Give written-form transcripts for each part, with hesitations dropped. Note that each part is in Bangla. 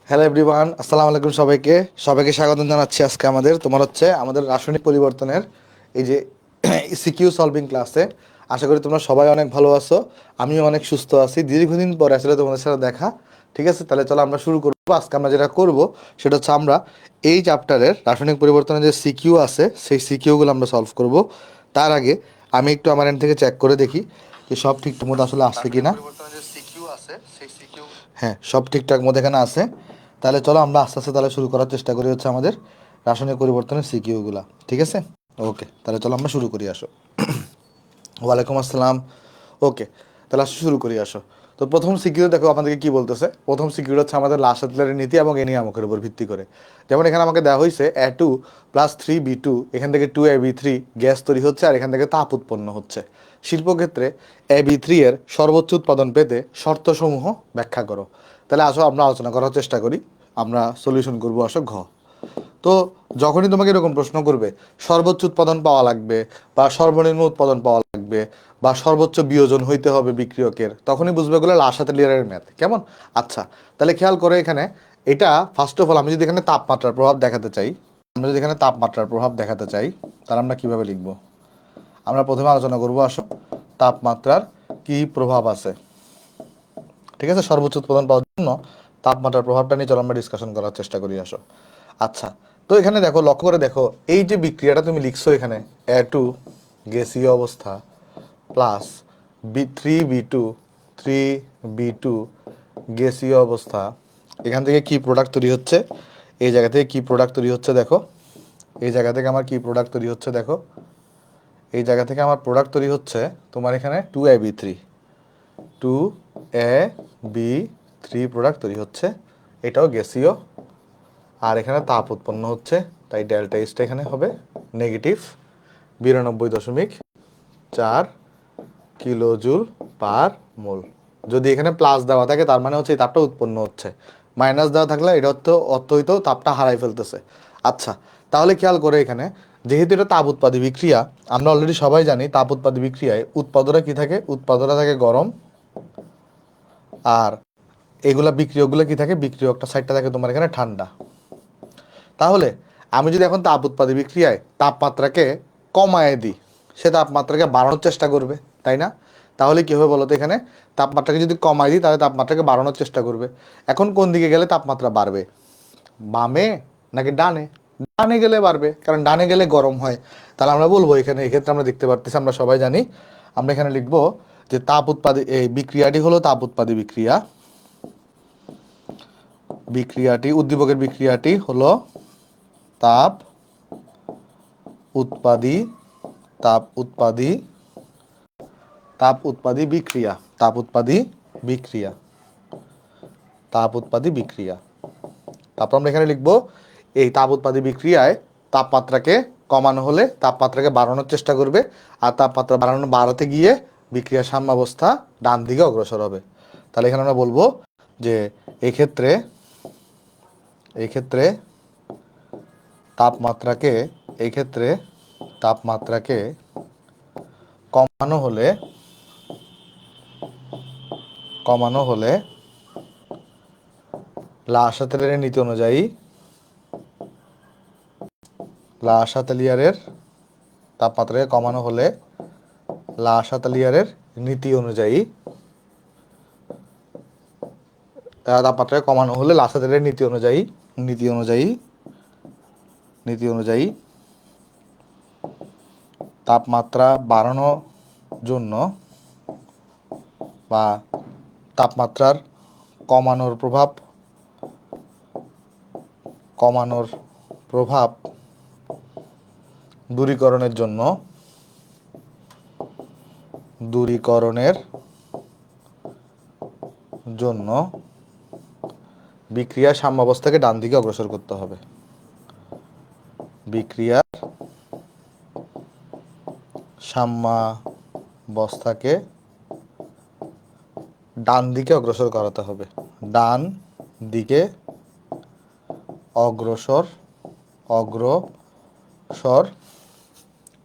হ্যালো এভরিওয়ান, আসসালামু আলাইকুম। সবাইকে সবাইকে স্বাগত জানাচ্ছি আজকে আমাদের রাসায়নিক পরিবর্তনের এই যে সিকিউ সলভিং ক্লাসে। আশা করি তোমরা সবাই অনেক ভালো আছো, আমিও অনেক সুস্থ আছি। দীর্ঘদিন পরে আসলে তোমাদের সাথে দেখা। ঠিক আছে, তাহলে চলো আমরা শুরু করবো। আজকে আমরা যেটা করব সেটা হচ্ছে আমরা এই চ্যাপ্টারের রাসায়নিক পরিবর্তনের যে সিকিউ আছে সেই সিকিউগুলো আমরা সলভ করব। তার আগে আমি একটু আমার এন্ড থেকে চেক করে দেখি যে সব ঠিকঠাক মতো আসলে আসছে কিনা। হ্যাঁ, সব ঠিকঠাক মতো এখানে আছে। তাহলে চলো আমরা আস্তে আস্তে তাহলে শুরু করার চেষ্টা করি হচ্ছে আমাদের রাসায়নিক পরিবর্তনের সিকিউগুলা। ঠিক আছে, ওকে, তাহলে চলো আমরা শুরু করি। আসো। ওয়ালাইকুম আসসালাম। ওকে, তাহলে আসো শুরু করি। আসো। তো প্রথম সিকিউ দেখো আমাদেরকে কি বলতেছে। প্রথম সিকিউর হচ্ছে আমাদের লাসাতলের নীতি এবং এ নিয়ামকের উপর ভিত্তি করে। যেমন এখানে আমাকে দেওয়া হয়েছে A2 প্লাস 3B2, এখান থেকে 2AB3 গ্যাস তৈরি হচ্ছে আর এখান থেকে তাপ উৎপন্ন হচ্ছে। শিল্পক্ষেত্রে AB3 এর সর্বোচ্চ উৎপাদন পেতে শর্তসমূহ ব্যাখ্যা করো। তাহলে আসো আমরা আলোচনা করার চেষ্টা করি। আমরা সলিউশন করবো। আসো ঘ। তো যখনই তোমাকে এরকম প্রশ্ন করবে সর্বোচ্চ উৎপাদন পাওয়া লাগবে বা সর্বনিম্ন উৎপাদন পাওয়া লাগবে বা সর্বোচ্চ বিয়োজন হইতে হবে বিক্রিয়কের, তখনই বুঝবে গুলো লাসাতেলিয়ারের ম্যাথ কেমন। আচ্ছা, তাহলে খেয়াল করে এখানে এটা ফার্স্ট অফ অল আমি যদি এখানে তাপমাত্রার প্রভাব দেখাতে চাই, তাহলে আমরা কিভাবে লিখব? আমরা প্রথমে আলোচনা করব আসো তাপমাত্রার কি প্রভাব আছে। ঠিক আছে, সর্বোচ্চ উৎপাদন পাওয়ার জন্য তাপমাত্রার প্রভাবটা নিয়ে চলো আমরা ডিসকাশন করার চেষ্টা করি। আসো। আচ্ছা, তো এখানে দেখো, লক্ষ্য করে দেখো, এই যে বিক্রিয়াটা তুমি লিখছো এখানে A2 গ্যাসীয় অবস্থা প্লাস B3B2 3B2 গ্যাসীয় অবস্থা, এখান থেকে কি প্রোডাক্ট তৈরি হচ্ছে? এই জায়গা থেকে কি প্রোডাক্ট তৈরি হচ্ছে দেখো। এই জায়গা থেকে আমার কি প্রোডাক্ট তৈরি হচ্ছে দেখো। এই জায়গা থেকে আমার প্রোডাক্ট তৈরি হচ্ছে তোমার এখানে 2AB3 প্রোডাক্ট তৈরি হচ্ছে। এটাও গ্যাসীয় আর এখানে তাপ উৎপন্ন হচ্ছে, তাই ডেল্টা এইচটা এখানে হবে -92.4 কিলোজুল পার মোল। যদি এখানে প্লাস দেওয়া থাকে তার মানে হচ্ছে এই তাপটা উৎপন্ন হচ্ছে, মাইনাস দেওয়া থাকলে এটা অর্থ হইতো তাপটা হারাই ফেলতেছে। আচ্ছা, তাহলে খেয়াল করে এখানে যেহেতু এটা তাপ উৎপাদী বিক্রিয়া, আমরা অলরেডি সবাই জানি তাপ উৎপাদী বিক্রিয়ায় উৎপাদরা কি থাকে? উৎপাদরা থাকে গরম, আর এগুলা বিক্রিয়কগুলো কি থাকে? বিক্রিয়কটা সাইডটা থাকে তোমার এখানে ঠান্ডা। তাহলে আমি যদি এখন তাপ উৎপাদী বিক্রিয়ায় তাপমাত্রাকে কমায় দিই, সে তাপমাত্রাকে বাড়ানোর চেষ্টা করবে, তাই না? তাহলে কি হবে বলো তো? এখানে তাপমাত্রাকে যদি কমায় দিই তাহলে তাপমাত্রাকে বাড়ানোর চেষ্টা করবে। এখন কোন দিকে গেলে তাপমাত্রা বাড়বে? বামে নাকি ডানে? ডানে গেলে বাড়বে, কারণ ডানে গেলে গরম হয়। তাহলে আমরা বলবো এখানে, এক্ষেত্রে আমরা দেখতে পারতেছি, আমরা সবাই জানি, আমরা এখানে লিখবো যে তাপ উৎপাদী এই বিক্রিয়াটি হলো তাপ উৎপাদী বিক্রিয়া। উদ্দীপকের বিক্রিয়াটি হলো তাপ উৎপাদী তাপ উৎপাদী তাপ উৎপাদী বিক্রিয়া তাপ উৎপাদী বিক্রিয়া তাপ উৎপাদী বিক্রিয়া। তারপর আমরা এখানে লিখবো এই তাপ উৎপাদী বিক্রিয়ায় তাপমাত্রাকে কমানো হলে তাপমাত্রাকে বাড়ানোর চেষ্টা করবে, আর তাপমাত্রা বাড়াতে গিয়ে বিক্রিয়ার সাম্যাবস্থা ডান দিকে অগ্রসর হবে। তাহলে এখানে আমরা বলবো যে এই ক্ষেত্রে তাপমাত্রাকে এই ক্ষেত্রে তাপমাত্রাকে কমানো হলে লাশাতেলিয়ারের নীতি অনুযায়ী তাপমাত্রাকে কমানো হলে লাশাতেলিয়ারের নীতি অনুযায়ী তাপমাত্রা বাড়ানোর জন্য বা তাপমাত্রার কমানোর প্রভাব দূরীকরণের জন্য বিক্রিয়ার সাম্যাবস্থাকে ডান দিকে অগ্রসর করতে হবে। বিক্রিয়ার সাম্যাবস্থাকে ডান দিকে অগ্রসর করাতে হবে। ডান দিকে অগ্রসর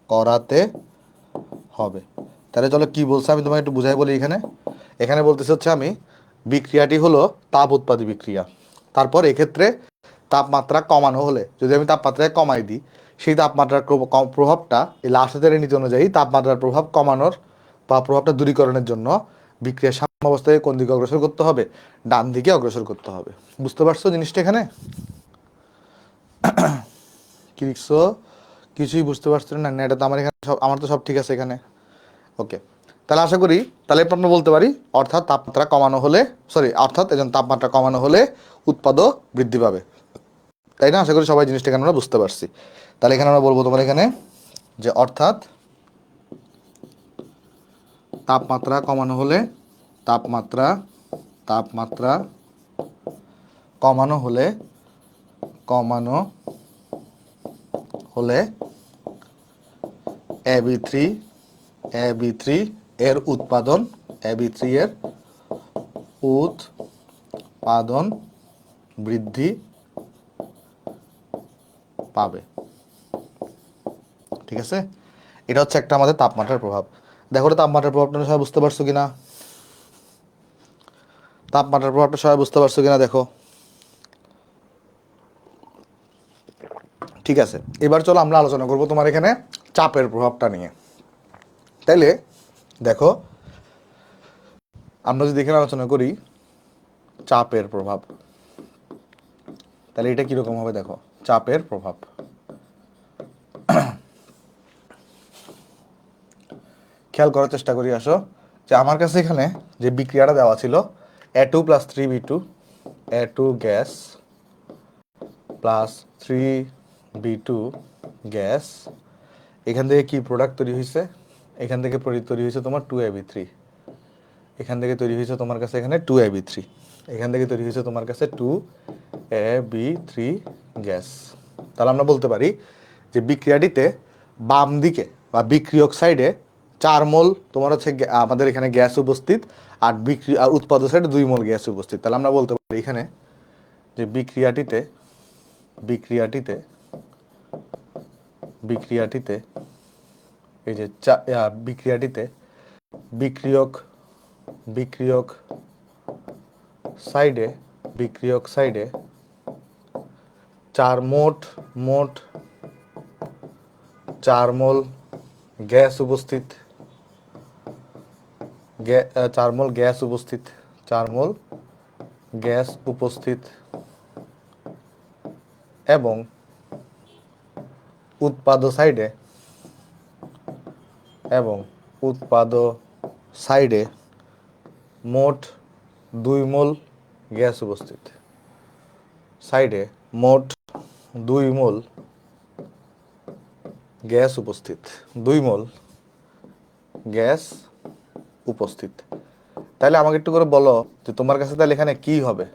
করাতে হবে। তাহলে চলো কি বলছে আমি তোমাকে একটু বুঝাই বলি। এখানে বলতেছে হচ্ছে আমি বিক্রিয়াটি হলো তাপ উৎপাদী বিক্রিয়া। তারপর এক্ষেত্রে তাপমাত্রা কমানো হলে, যদি আমি তাপমাত্রায় কমাই দিই, সেই তাপমাত্রার প্রভাবটা এই লাস্টের নীতি অনুযায়ী তাপমাত্রার প্রভাব কমানোর বা প্রভাবটা দূরীকরণের জন্য বিক্রিয়ার সাম্যাবস্থায় কোন দিকে অগ্রসর করতে হবে? ডান দিকে অগ্রসর করতে হবে। বুঝতে পারছো জিনিসটা এখানে? কি লিখছো? কিছুই বুঝতে পারছো না? এটা তো আমার এখানে সব, আমার তো সব ঠিক আছে এখানে। ওকে, তাহলে আশা করি তাহলে আমরা বলতে পারি অর্থাৎ তাপমাত্রা কমানো হলে, অর্থাৎ এজন্য তাপমাত্রা কমানো হলে উৎপাদও বৃদ্ধি পাবে, তাই না? আশা করি সবাই জিনিসটা এখানে আমরা বুঝতে পারছি। তাহলে এখানে আমরা বলবো তোমার এখানে যে অর্থাৎ তাপমাত্রা কমানো হলে তাপমাত্রা তাপমাত্রা কমানো হলে AB3 এর উৎপাদন বৃদ্ধি পাবে। ঠিক আছে, এটা হচ্ছে একটা আমাদের তাপমাত্রার প্রভাব। দেখো তাপমাত্রার প্রভাবটা সবাই বুঝতে পারছো কিনা? তাপমাত্রার প্রভাবটা সবাই বুঝতে পারছো কিনা দেখো। ঠিক আছে, এবার চলো আমরা আলোচনা করবো তোমার এখানে চাপের প্রভাবটা নিয়ে। তাইলে দেখো, আমরা যদি এখানে আলোচনা করি চাপের প্রভাব, তাহলে এটা কিরকম হবে দেখো। চাপের প্রভাব, খেয়াল করার চেষ্টা করি। আসো যে আমার কাছে এখানে যে বিক্রিয়াটা দেওয়া ছিল A2 + 3B2, A2 gas plus 3B2 gas, এখান থেকে কি প্রোডাক্ট তৈরি হয়েছে? এখান থেকে তৈরি হয়েছে তোমার 2AB3, এখান থেকে তৈরি হয়েছে তোমার কাছে এখানে 2AB3, এখান থেকে তৈরি হয়েছে তোমার কাছে 2AB3 গ্যাস। তাহলে আমরা বলতে পারি যে বিক্রিয়াটিতে বাম দিকে বা বিক্রিয়ক সাইডে 4 মোল তোমার হচ্ছে আমাদের এখানে গ্যাস উপস্থিত, আর উৎপাদক সাইডে 2 মোল গ্যাস উপস্থিত। তাহলে আমরা বলতে পারি এখানে যে বিক্রিয়াটিতে এই যে বিক্রিয়ক সাইডে 4 মোল গ্যাস উপস্থিত, 4 মোল গ্যাস উপস্থিত এবং উৎপাদক সাইডে মোট 2 মোল গ্যাস উপস্থিত, 2 মোল গ্যাস উপস্থিত। তাহলে আমাকে একটু করে বলো যে তোমার কাছে তাহলে এখানে কি হবে,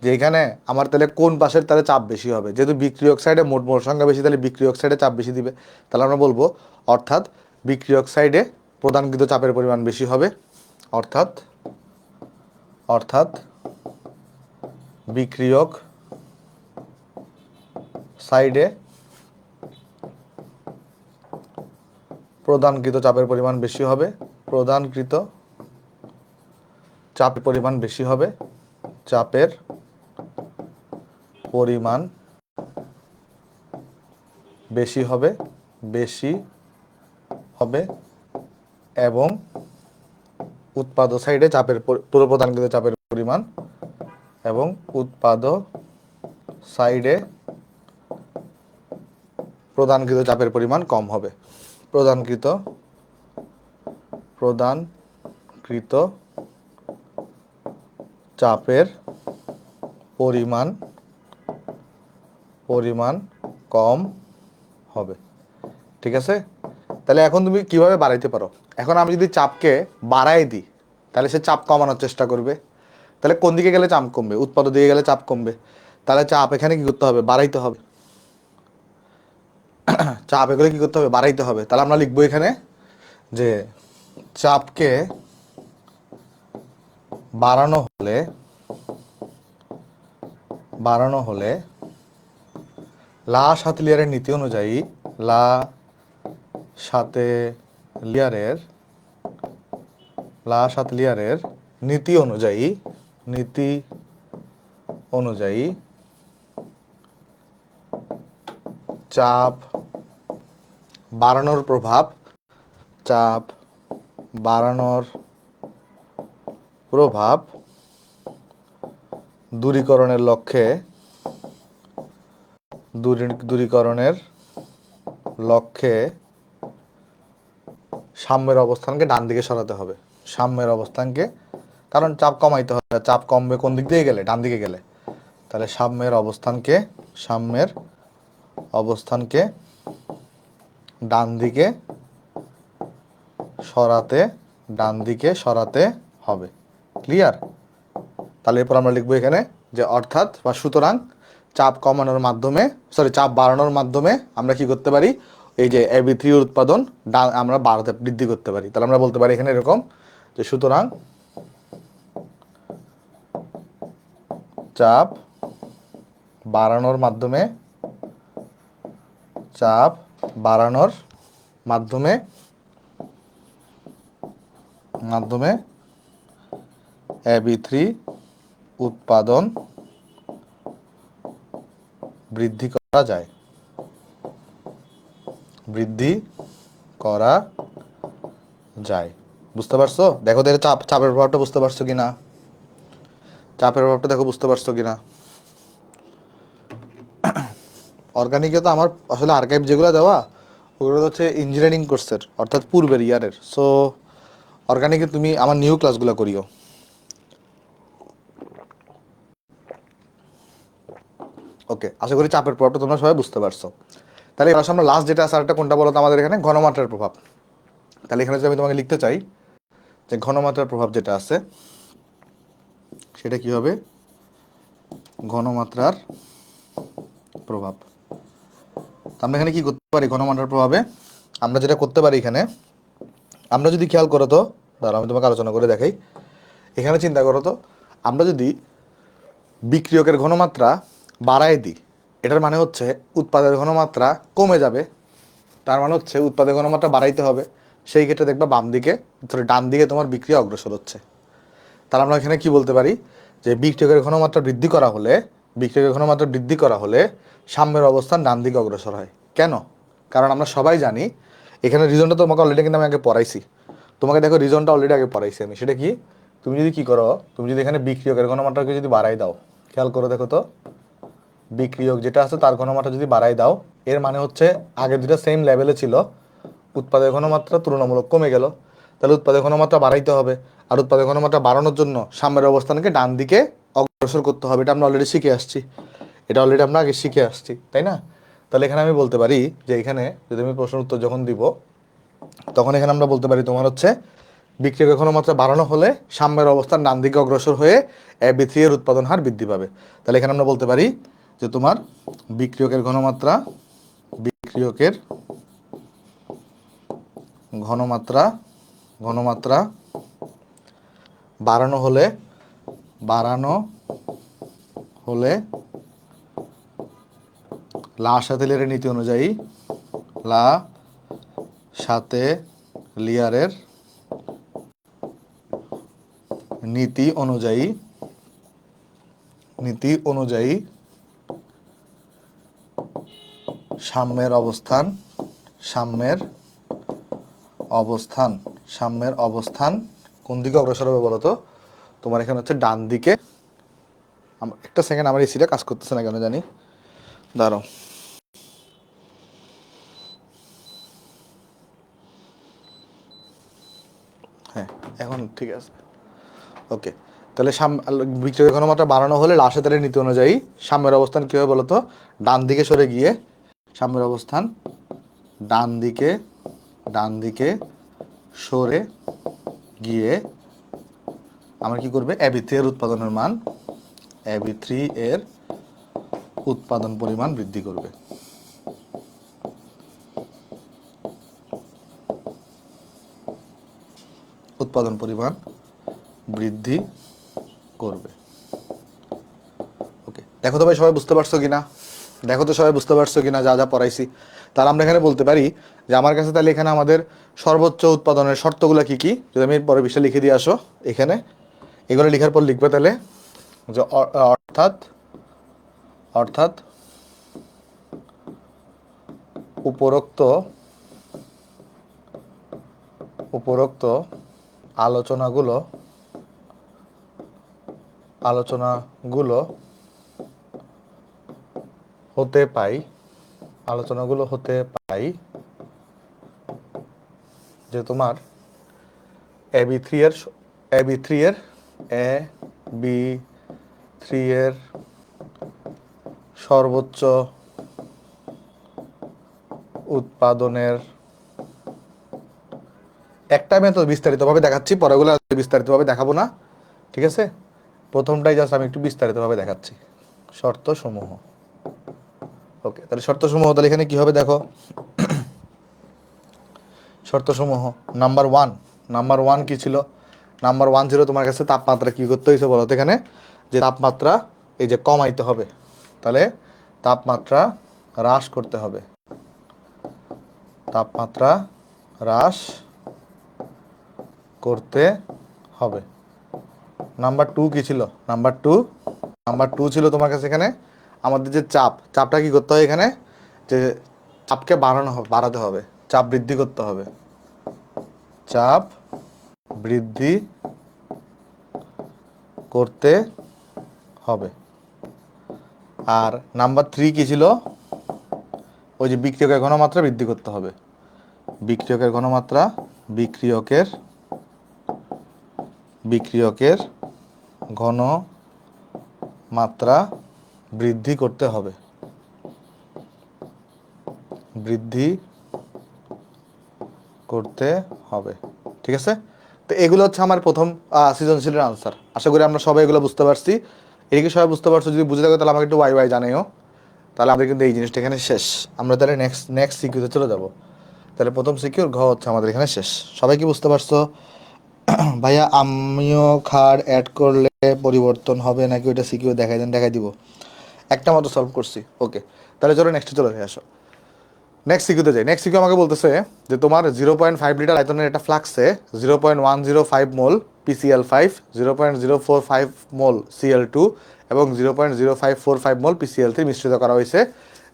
যে এখানে আমার তাহলে কোন পাশের তাহলে চাপ বেশি হবে? যেহেতু বিক্রিয়ক সাইডে মোট মোল সংখ্যা বেশি, তাহলে বিক্রিয়ক সাইডে চাপ বেশি দিবে। তাহলে আমরা বলবো অর্থাৎ বিক্রিয়ক সাইডে প্রদানকৃত চাপের পরিমাণ বেশি হবে, অর্থাৎ বিক্রিয়ক সাইডে প্রদানকৃত চাপের পরিমাণ বেশি হবে, চাপের পরিমাণ বেশি হবে এবং উৎপাদক সাইডে প্রদানকৃত চাপের পরিমাণ কম হবে। প্রদানকৃত চাপের পরিমাণ কম হবে। ঠিক আছে, তাহলে এখন তুমি কিভাবে বাড়াইতে পারো? এখন আমি যদি চাপকে বাড়াই দিই, তাহলে সে চাপ কমানোর চেষ্টা করবে। তাহলে কোন দিকে গেলে চাপ কমবে? উৎপাদক দিকে গেলে চাপ কমবে। তাহলে চাপ এখানে কি করতে হবে? বাড়াইতে হবে। চাপ এগুলো কি করতে হবে? বাড়াইতে হবে। তাহলে আমরা লিখবো এখানে যে চাপকে বাড়ানো হলে লা শাতলিয়ারের নীতি অনুযায়ী নীতি অনুযায়ী চাপ বাড়ানোর প্রভাব, চাপ বাড়ানোর প্রভাব দূরীকরণের লক্ষ্যে সাম্যের অবস্থানকে ডান দিকে সরাতে হবে। সাম্যের অবস্থানকে, কারণ চাপ কমাইতে হবে, চাপ কমবে কোন দিক দিয়ে গেলে? ডান দিকে গেলে। তাহলে সাম্যের অবস্থানকে ডান দিকে সরাতে হবে। ক্লিয়ার? তাহলে এরপর আমরা লিখবো এখানে যে অর্থাৎ বা সুতরাং চাপ বাড়ানোর মাধ্যমে আমরা কি করতে পারি? এই যে Ab3 উৎপাদন আমরা বৃদ্ধি করতে পারি। তাহলে আমরা বলতে পারি এখানে এরকম যে সুতরাং চাপ বাড়ানোর মাধ্যমে Ab3 উৎপাদন বৃদ্ধি করা যায়। বুঝতে পারছো? দেখো তো চাপের প্রভাবটা বুঝতে পারছো কিনা? বুঝতে পারছো কিনা? অর্গানিকে তো আমার আসলে আর্কাইভ যেগুলো দেওয়া ওগুলো হচ্ছে ইঞ্জিনিয়ারিং কোর্সের, অর্থাৎ পূর্বের ইয়ারের। সো অর্গানিকে তুমি আমার নিউ ক্লাসগুলো করিও। ওকে, আশা করি চাপের প্রভাবটা তোমরা সবাই বুঝতে পারছো। তাহলে এবার আমরা লাস্ট যেটা আছে আরেকটা কোনটা বলো তো আমাদের এখানে? ঘনমাত্রার প্রভাব। তাহলে এখানে যদি আমি তোমাকে লিখতে চাই যে ঘনমাত্রার প্রভাব যেটা আছে সেটা কি হবে? ঘনমাত্রার প্রভাব। আমরা এখানে কি করতে পারি? ঘনমাত্রার প্রভাবে আমরা যেটা করতে পারি এখানে, আমরা যদি খেয়াল করো তো, দাঁড়াও আমি তোমাকে আলোচনা করে দেখাই। এখানে চিন্তা করো তো, আমরা যদি বিক্রিয়কের ঘনমাত্রা বাড়ায় দিই, এটার মানে হচ্ছে উৎপাদের ঘনমাত্রা কমে যাবে। তার মানে হচ্ছে উৎপাদের ঘনমাত্রা বাড়াইতে হবে। সেই ক্ষেত্রে দেখবা ডান দিকে তোমার বিক্রিয়া অগ্রসর হচ্ছে। তাহলে আমরা এখানে কি বলতে পারি? যে বিক্রিয়কের ঘনমাত্রা বৃদ্ধি করা হলে সাম্যের অবস্থান ডান দিকে অগ্রসর হয়। কেন? কারণ আমরা সবাই জানি, এখানে রিজনটা তোমাকে অলরেডি কিন্তু আমি আগে পড়াইছি। তোমাকে দেখো রিজনটা অলরেডি আগে পড়াইছি আমি। সেটা কি? তুমি যদি কি করো, তুমি যদি এখানে বিক্রিয়কের ঘনমাত্রাকে যদি বাড়াই দাও, খেয়াল করে দেখো তো, বিক্রিয়ক যেটা আছে তার ঘনমাত্রা যদি বাড়াই দাও, এর মানে হচ্ছে আগে দুটা সেম লেভেলে ছিল, উৎপাদের ঘনমাত্রা তুলনামূলক কমে গেল। তাহলে উৎপাদের ঘনমাত্রা বাড়াইতে হবে, আর উৎপাদের ঘনমাত্রা বাড়ানোর জন্য সাম্যের অবস্থানকে ডান দিকে অগ্রসর করতে হবে। এটা আমরা অলরেডি শিখে আসছি, তাই না? তাহলে এখানে আমি বলতে পারি যে এখানে যদি আমি প্রশ্ন উত্তর যখন দিব, তখন এখানে আমরা বলতে পারি তোমার হচ্ছে বিক্রিয়কের ঘনমাত্রা বাড়ানো হলে সাম্যের অবস্থান ডান দিকে অগ্রসর হয়ে Ab3 এর উৎপাদন হার বৃদ্ধি পাবে। তাহলে এখানে আমরা বলতে পারি যে তোমার বিক্রিয়কের ঘনমাত্রা বাড়ানো হলে লা-শাতেলিয়ারের নীতি অনুযায়ী সাম্যের অবস্থান কোন দিকে অগ্রসর হবে বলো তো? তোমার এখানে হচ্ছে ডান দিকে। একটা সেকেন্ড, আমার এসিটা কাজ করতেছে না কেন জানি, দাঁড়াও। হ্যাঁ, এখন ঠিক আছে। ওকে, তাহলে বিক্রিয়কের ঘনমাত্রা বাড়ানো হলে লা-শাতেলিয়ারের নীতি অনুযায়ী সাম্যের অবস্থান কী হবে বলো তো? ডান দিকে সরে গিয়ে সাম্যের অবস্থান ডান দিকে সরে গিয়ে আমরা কি করবে? Ab3 এর উৎপাদন পরিমাণ বৃদ্ধি করবে। ওকে, দেখো তো ভাই সবাই বুঝতে পারছো কিনা যা যা পড়াইছি? তাহলে আমরা এখানে বলতে পারি যে আমার কাছে তাহলে এখানে আমাদের সর্বোচ্চ উৎপাদনের শর্তগুলো কি কি, যদি আমি পরে বিষয় লিখে দিয়ে আসো এখানে, এগুলো লেখার পর লিখবে তাহলে যে অর্থাৎ অর্থাৎ উপরোক্ত আলোচনাগুলো হতে পাই যে তোমার AB3 এর সর্বোচ্চ উৎপাদনের একটা আমি তো বিস্তারিতভাবে দেখাচ্ছি, পরেগুলো বিস্তারিতভাবে দেখাবো না, ঠিক আছে? প্রথমটাই জাস্ট আমি একটু বিস্তারিতভাবে দেখাচ্ছি, শর্তসমূহ। ওকে, তাহলে শর্তসমূহ, তাহলে এখানে কি হবে দেখো, শর্তসমূহ নাম্বার ওয়ান কি ছিল? নাম্বার 1 ছিল তোমার কাছে তাপমাত্রা কি করতে হয়েছে বলো তো এখানে, যে তাপমাত্রা এই যে কমাইতে হবে, তাহলে তাপমাত্রা হ্রাস করতে হবে, তাপমাত্রা হ্রাস করতে হবে। নাম্বার 2 কি ছিল? নাম্বার টু ছিল তোমার কাছে এখানে আমাদের যে চাপটা কি করতে হয় এখানে, যে চাপকে বাড়াতে হবে, চাপ বৃদ্ধি করতে হবে, চাপ বৃদ্ধি করতে হবে। আর নাম্বার 3 কি ছিল? ওই যে বিক্রিয়কের ঘনমাত্রা বৃদ্ধি করতে হবে, বিক্রিয়কের ঘনমাত্রা, বিক্রিয়কের ঘনমাত্রা বৃদ্ধি করতে হবে, ঠিক আছে? তো এগুলো হচ্ছে আমার প্রথম সৃজনশীলের আনসার। আশা করি আমরা সবাই এগুলো বুঝতে পারছি। এটা কি সবাই বুঝতে পারছো? যদি বুঝে থাকো তাহলে আমাকে একটু ওয়াই জানাইও। তাহলে আমাদের কিন্তু এই জিনিসটা এখানে শেষ। আমরা তাহলে নেক্সট সিকিউতে চলে যাব। তাহলে প্রথম সিকিউর ঘ হচ্ছে আমাদের এখানে শেষ। সবাই কি বুঝতে পারছো? ভাইয়া আমিও ক্ষার অ্যাড করলে পরিবর্তন হবে নাকি ওইটা সিকিউ দেখাই দিব? একটা মতো সলভ করছি। ওকে, তাহলে চলো নেক্সটে চলে আসো। নেক্সট সিকিউতে যাই। নেক্সট সিকিউ আমাকে বলতেছে যে তোমার 0.5 লিটার আয়তনের একটা ফ্লাক্সে 0.105 মোল PCl5, 0.045 মোল Cl2 এবং 0.0545 মোল PCl3 মিশ্রিত করা হয়েছে।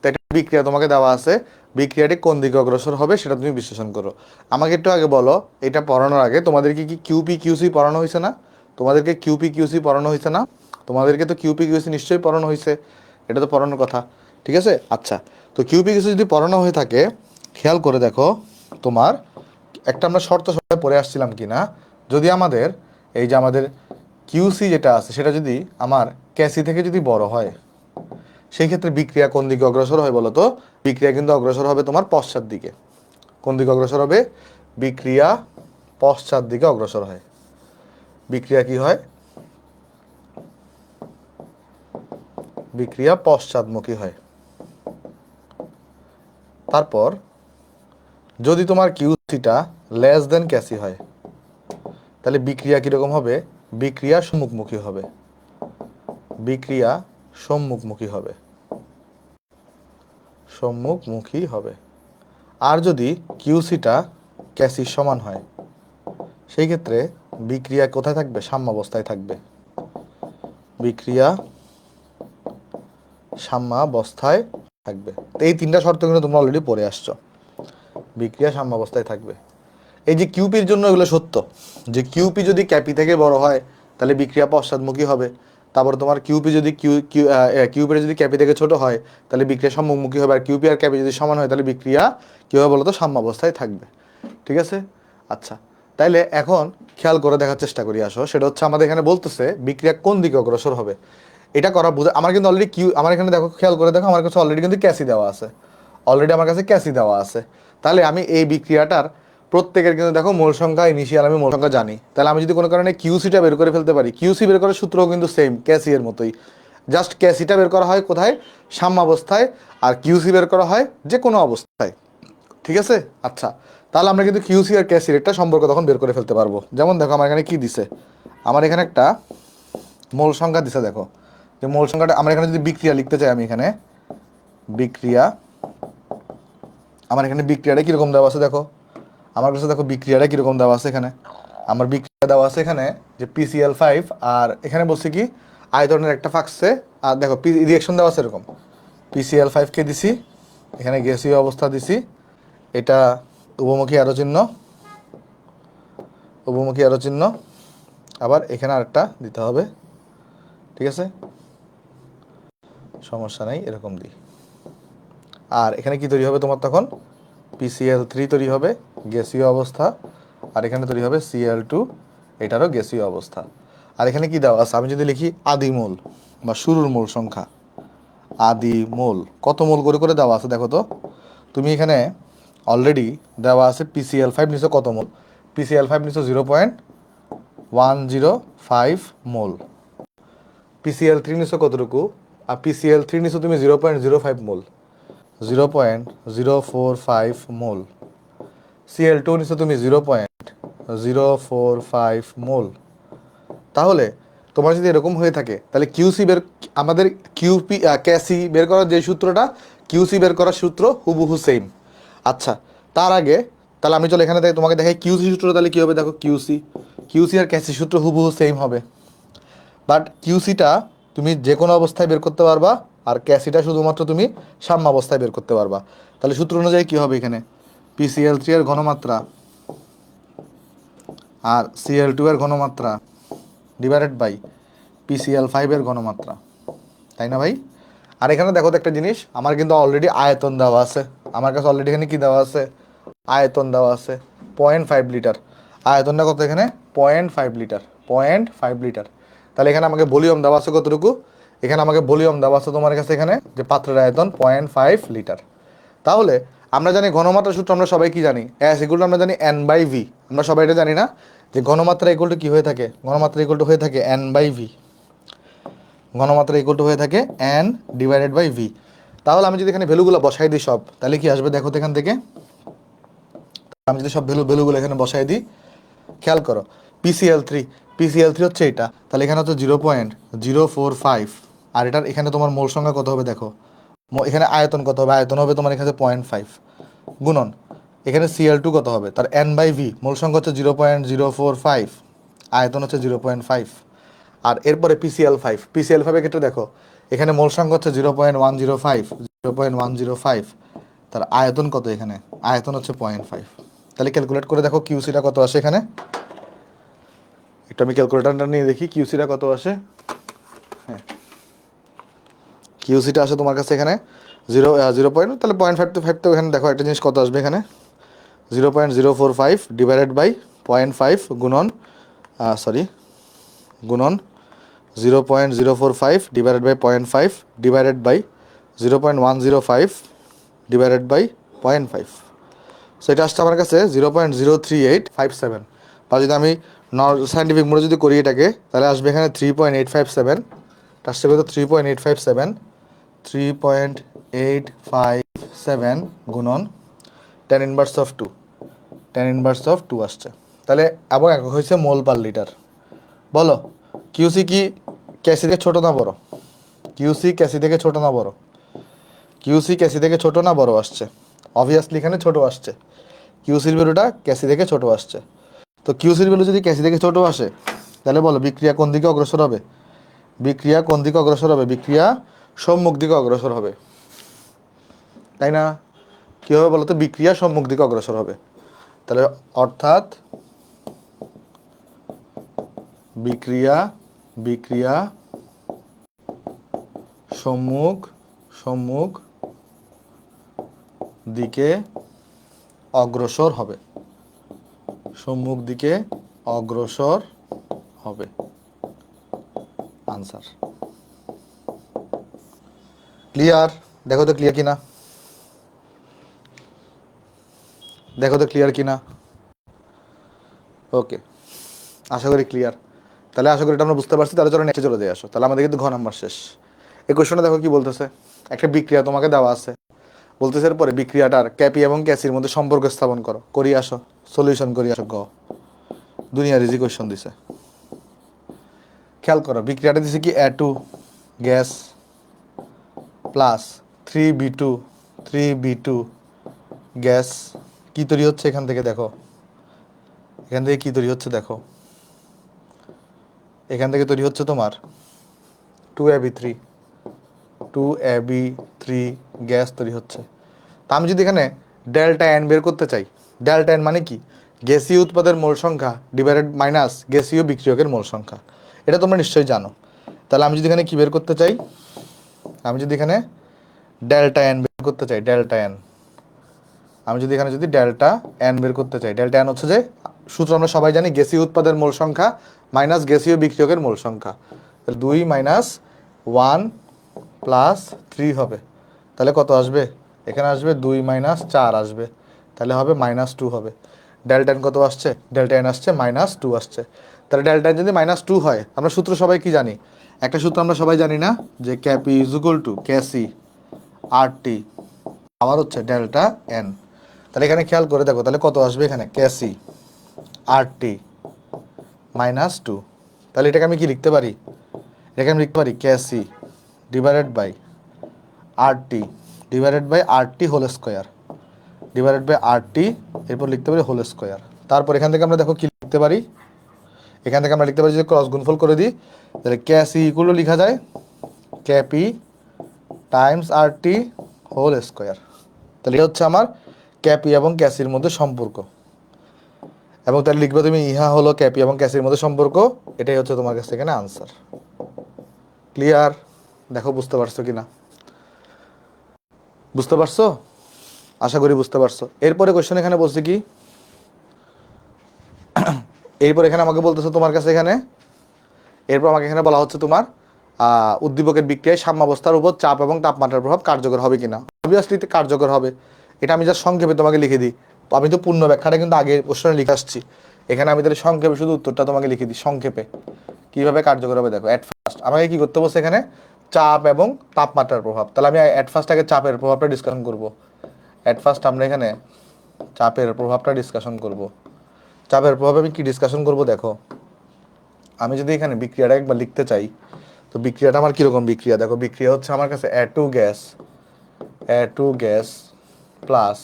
তো একটা বিক্রিয়া তোমাকে দেওয়া আছে, বিক্রিয়াটি কোন দিকে অগ্রসর হবে সেটা তুমি বিশ্লেষণ করো। আমাকে একটু আগে বলো, এটা পড়ানোর আগে তোমাদেরকে কি কিউপি পড়ানো হয়েছে না? তোমাদেরকে কিউপি পড়ানো হয়েছে না? তোমাদেরকে তো কিউপি নিশ্চয়ই পড়ানো হয়েছে, এটা তো পড়ানোর কথা, ঠিক আছে? আচ্ছা, তো কিউপি যদি পড়ানো হয়ে থাকে, খেয়াল করে দেখো তোমার একটা আমরা শর্ত সবাই পড়ে আসছিলাম কি না, যদি আমাদের এই যে আমাদের কিউসি যেটা আছে সেটা যদি আমার ক্যাসি থেকে যদি বড় হয়, সেই ক্ষেত্রে বিক্রিয়া কোন দিকে অগ্রসর হয় বলো তো? বিক্রিয়া কিন্তু অগ্রসর হবে তোমার পশ্চাৎ দিকে। কোন দিকে অগ্রসর হবে? বিক্রিয়া পশ্চাৎ দিকে অগ্রসর হয়। বিক্রিয়া কি হয়? বিক্রিয়া পশ্চাৎমুখী হয়। তারপর যদি তোমার কিউসিটা লেস দেন ক্যাসি হয়, তাহলে বিক্রিয়া কীরকম হবে? বিক্রিয়া সম্মুখমুখী হবে। বিক্রিয়া সম্মুখমুখী হবে, সম্মুখমুখী হবে। আর যদি কিউসিটা ক্যাসির সমান হয়, সেই ক্ষেত্রে বিক্রিয়া কোথায় থাকবে? সাম্যাবস্থায় থাকবে। বিক্রিয়া সাম্যাবস্থায় থাকবে। তো এই তিনটা শর্ত কিন্তু তোমরা অলরেডি পড়ে আসছো। বিক্রিয়া সাম্যাবস্থায় থাকবে। এই যে কিউপির জন্য এগুলো সত্য, যে কিউপি যদি ক্যাপি থেকে বড় হয় তাহলে বিক্রিয়া পশ্চাৎমুখী হবে। তারপর তোমার কিউপি যদি কিউপির যদি ক্যাপি থেকে ছোট হয় তাহলে বিক্রিয়া সম্মুখমুখী হবে। আর কিউপি আর ক্যাপি যদি সমান হয় তাহলে বিক্রিয়া কী হবে বলো তো? সাম্যাবস্থায় থাকবে, ঠিক আছে? আচ্ছা, তাইলে এখন খেয়াল করে দেখার চেষ্টা করি আসো। সেটা হচ্ছে আমাদের এখানে বলতেছে বিক্রিয়া কোন দিকে অগ্রসর হবে। এটা করা বুঝে আমার কিন্তু অলরেডি আমার এখানে দেখো, খেয়াল করে দেখো, আমার কাছে অলরেডি কিন্তু ক্যাসি দেওয়া আছে, আমার কাছে ক্যাসি দেওয়া আছে। তাহলে আমি এই বিক্রিয়াটার প্রত্যেকের কিন্তু দেখো মোল সংখ্যা ইনিশিয়াল আমি মোল সংখ্যা জানি। তাহলে আমি যদি কোনো কারণে কিউসিটা বের করে ফেলতে পারি, কিউসি বের করার সূত্রও কিন্তু সেম ক্যাসি এর মতোই, জাস্ট ক্যাসিটা বের করা হয় কোথায়? সাম্যাবস্থায়। আর কিউসি বের করা হয় যে কোনো অবস্থায়, ঠিক আছে? আচ্ছা, তাহলে আমরা কিন্তু কিউসি আর ক্যাসির একটা সম্পর্ক তখন বের করে ফেলতে পারবো। যেমন দেখো আমার এখানে কি দিছে, আমার এখানে একটা মোল সংখ্যা দিছে। দেখো যে মোল সংখ্যাটা আমার এখানে যদি বিক্রিয়া লিখতে চাই, আমি এখানে বিক্রিয়া, আমার এখানে বিক্রিয়াটা কীরকম দেওয়া আছে দেখো, আমার কাছে দেখো বিক্রিয়াটা কীরকম দেওয়া আছে। এখানে আমার বিক্রিয়া দেওয়া আছে এখানে যে PCl5, আর এখানে বলছি কি আয়তনের একটা ফাঁকছে, আর দেখো রিয়েকশন দেওয়া আছে এরকম, PCl5কে দিছি, এখানে গ্যাসীয় অবস্থা দিছি, এটা উভমুখী অ্যারো চিহ্ন, উভমুখী অ্যারো চিহ্ন, আবার এখানে আরেকটা দিতে হবে, ঠিক আছে, সমস্যা নাই, এরকম দিই। আর এখানে কি তৈরি হবে তোমার তখন, PCl3 তৈরি হবে গ্যাসীয় অবস্থা, আর এখানে তৈরি হবে Cl2, এটারও গ্যাসীয় অবস্থা। আর এখানে কি দেওয়া আছে, আমি যদি লিখি আদি মোল বা শুরুর মোল সংখ্যা, আদি মোল কত মোল করে করে দেওয়া আছে দেখো তো, তুমি এখানে অলরেডি দেওয়া আছে PCl5 নিচে কত মোল, PCl5 নিচে 0.105 মোল, PCl3 নিচে কতটুকু, আর PCl3 নিচে তুমি 0.05 মোল, 0.045 মোল, Cl2 নিচে তুমি 0.045 মোল। তাহলে তোমার যদি এরকম হয়ে থাকে তাহলে কিউসি বের, আমাদের কিউপি ক্যাসি বের করার যে সূত্রটা, কিউসি বের করার সূত্র হুবহু সেম। আচ্ছা, তার আগে তাহলে আমি চলো এখানে তোমাকে দেখাই কিউসি সূত্র, তাহলে কী হবে দেখো, কিউসি আর ক্যাসি সূত্র হুবহু সেম হবে, বাট কিউসিটা তুমি যে কোনো অবস্থায় বের করতে পারবা, আর ক্যাসিটা শুধুমাত্র তুমি সাম্যাবস্থায় বের করতে পারবা। তাহলে সূত্র অনুযায়ী কী হবে এখানে, PCl3 এর ঘনমাত্রা আর Cl2 এর ঘনমাত্রা ডিভাইডেড বাই PCl5 এর ঘনমাত্রা, তাই না ভাই? আর এখানে দেখো তো একটা জিনিস, আমার কিন্তু অলরেডি আয়তন দেওয়া আছে, আমার কাছে অলরেডি এখানে কি দেওয়া আছে, আয়তন দেওয়া আছে 0.5 লিটার, আয়তনটা কত এখানে 0.5 লিটার, 0.5 লিটার। তাহলে এখানে আমাকে ভলিউম দেওয়া আছে কতটুকু, এখানে আমাকে ভলিউম দেওয়া আছে তোমার কাছে এখানে যে পাত্রের আয়তন 0.5 লিটার। তাহলে আমরা জানি ঘনমাত্রা সূত্র, আমরা সবাই কি জানি, এস ইকুয়াল টু আমরা জানি N/V, আমরা সবাই এটা জানি না যে ঘনমাত্রা ইকুয়াল টু কি হয়ে থাকে, ঘনমাত্রা ইকুয়াল টু হয়ে থাকে N/V, ঘনমাত্রা ইকুয়াল টু হয়ে থাকে N/V। তাহলে আমি যদি এখানে ভ্যালুগুলো বসাই দিই সব, তাহলে কি আসবে দেখো তো এখান থেকে, আমি যদি সব ভ্যালুগুলো এখানে বসাই দিই, খেয়াল করো, PCl3 হচ্ছে এটা, তাহলে এখানে হচ্ছে 0.045, আর এটার এখানে তোমার মোল সংখ্যা কত হবে দেখো, এখানে আয়তন কত হবে, আয়তন হবে তোমার এখানে 0.5 গুণন এখানে Cl2 কত হবে, তার N/V মোল সংখ্যা হচ্ছে 0.045, আয়তন হচ্ছে 0.5, আর এরপরে PCl5 এর ক্ষেত্রে দেখো এখানে মোল সংখ্যা হচ্ছে 0.105, তার আয়তন কত, এখানে আয়তন হচ্ছে 0.5। তাহলে ক্যালকুলেট করে দেখো কিউসিটা কত আসে এখানে, একটু আমি ক্যালকুলেটারটা নিয়ে দেখি কিউসিটা কত আসে। হ্যাঁ, কিউসিটা আসে তোমার কাছে এখানে 0 পয়েন্ট, তাহলে 0.5 তো এখানে দেখো একটা জিনিস কত আসবে এখানে, 0.045 ডিভাইডেড বাই 0.5 গুণন গুণন 0.045 divided by 0.5 divided by 0.105 divided by 0.5, so এটা আসছে আমার কাছে 0.03857, বা যদি আমি সাইন্টিফিক মোডে যদি করি এটাকে, তাহলে আসবে এখানে 3.857, এটা আসছে কত 3.857, 3.857 গুণন tan ইনভার্স অফ 2 আসছে। তাহলে এবং একক হয়েছে মোল পার লিটার। বলো কিউসি কি ক্যাসি থেকে ছোট না বড়, কিউসি ক্যাসি থেকে ছোট না বড়, কিউসি ক্যাসি থেকে ছোট না বড় আসছে, অবভিয়াসলি এখানে ছোট আসছে, কিউসির ভ্যালুটা ক্যাসি থেকে ছোট আসছে। তো কিউসির ভ্যালু যদি ক্যাসি থেকে ছোট আসে, তাহলে বলো বিক্রিয়া কোন দিকে অগ্রসর হবে, বিক্রিয়া কোন দিকে অগ্রসর হবে, বিক্রিয়া সম্মুখ দিকে অগ্রসর হবে, তাই না? কী হবে বলো তো, বিক্রিয়া সম্মুখ দিকে অগ্রসর হবে। তাহলে অর্থাৎ বিক্রিয়া বিক্রিয়া সম্মুখ দিকে অগ্রসর হবে, সম্মুখ দিকে অগ্রসর হবে, আনসার। ক্লিয়ার? দেখো তো ক্লিয়ার কিনা, দেখো তো ক্লিয়ার কিনা। ওকে, আশা করি ক্লিয়ার। তাহলে আশা করি এটা আমরা বুঝতে পারছি। তাহলে চলো নেক্সটে চলে যাই, আসো। তাহলে আমাদের কিন্তু ঘ নাম্বার শেষ। এই কোশ্চেনটা দেখো কি বলতেছে, একটা বিক্রিয়া তোমাকে দেওয়া আছে, বলতেছে এরপরে বিক্রিয়াটার ক্যাপি এবং ক্যাসির মধ্যে সম্পর্ক স্থাপন করো, করি আসো, সলিউশন করি আসো। গ দুনিয়ার ইজি কোশ্চেন দিছে, খেয়াল করো। বিক্রিয়াটা দিছে কি A2 gas plus 3B2 gas, কি তৈরি হচ্ছে এখান থেকে দেখো, এখান থেকে কি তৈরি হচ্ছে দেখো, এখান থেকে তৈরি হচ্ছে তোমার 2ab3 2ab3 গ্যাস তৈরি হচ্ছে। তা আমি যদি এখানে ডেল্টা এন বের করতে চাই, ডেল্টা এন মানে কি, গ্যাসীয় উৎপাদের মোল সংখ্যা ডিভাইডেড মাইনাস গ্যাসীয় বিক্রিয়কের মোল সংখ্যা, এটা তোমরা নিশ্চয়ই জানো। তাহলে আমি যদি এখানে কি বের করতে চাই, আমি যদি এখানে ডেল্টা এন বের করতে চাই, ডেল্টা এন, আমি যদি এখানে যদি ডেল্টা এন বের করতে চাই, ডেল্টা এন হচ্ছে যে সূত্র আমরা সবাই জানি গ্যাসীয় উৎপাদের মোল সংখ্যা মাইনাস গ্যাসীয় বিক্রিয়কের মোল সংখ্যা, 2 মাইনাস 1 প্লাস 3 হবে। তাহলে কত আসবে, এখানে আসবে 2 মাইনাস 4 আসবে, তাহলে হবে -2 হবে। ডেল্টা এন কত আসছে, ডেল্টা এন আসছে -2 আসছে। তাহলে ডেল্টা এন যদি -2 হয়, আমরা সূত্র সবাই কি জানি, একটা সূত্র আমরা সবাই জানি না, যে ক্যাপি ইজ ইকুয়াল টু ক্যাসি আর টি আবার হচ্ছে ডেল্টা এন। তাহলে এখানে খেয়াল করে দেখো, তাহলে কত আসবে এখানে, ক্যাসি আর টি -2। তাহলে এটাকে আমি কি লিখতে পারি, এটাকে আমি লিখতে পারি K c divided by R T divided by R T whole square, divided by R T, এরপর লিখতে পারি হোল স্কোয়ার। তারপর এখান থেকে আমরা দেখো কি লিখতে পারি, এখান থেকে আমরা লিখতে পারি যদি ক্রস গুণফল করে দিই, তাহলে ক্যাসি ইকুয়াল লেখা যায় ক্যাপি টাইমস আর টি হোল স্কোয়ার। তাহলে এটা হচ্ছে আমার ক্যাপি এবং ক্যাসির মধ্যে সম্পর্ক, এবং তাহলে লিখবে তুমি ইহা হলো ক্যাপি এবং ক্যাসির মধ্যে সম্পর্ক, এটাই হচ্ছে তোমার কাছে এখানে আনসার। ক্লিয়ার? দেখো বুঝতে পারছো কিনা, বুঝতে পারছো, আশা করি বুঝতে পারছো। এরপরে কোশ্চেন এখানে বলছে কি, এরপর এখানে আমাকে বলতেছে তোমার কাছে এখানে, এরপর আমাকে এখানে বলা হচ্ছে তোমার উদ্দীপকের বিক্রিয়ায় সাম্যাবস্থার উপর চাপ এবং তাপমাত্রার প্রভাব কার্যকর হবে কিনা। অবভিয়াসলি কার্যকর হবে, এটা আমি যা সংক্ষেপে তোমাকে লিখে দিই, আমি তো পূর্ণ ব্যাখ্যাটা কিন্তু আগে কোশ্চেনে লিখে আসছি, এখানে আমি তাহলে সংক্ষেপে শুধু উত্তরটা তোমাকে লিখে দিই সংক্ষেপে কিভাবে কার্যকর হবে। দেখো, অ্যাট ফার্স্ট আমাকে কি করতে বলছে এখানে, চাপ এবং তাপমাত্রার প্রভাব। তাহলে আমি অ্যাট ফার্স্ট আগে চাপের প্রভাবটা ডিসকাশন করব। অ্যাট ফার্স্ট আমরা এখানে চাপের প্রভাবটা ডিসকাশন করব। চাপের প্রভাবে আমি কি ডিসকাশন করব, দেখো আমি যদি এখানে বিক্রিয়াটা একবার লিখতে চাই, তো বিক্রিয়াটা আমার কীরকম বিক্রিয়া, দেখো বিক্রিয়া হচ্ছে আমার কাছে A2 gas plus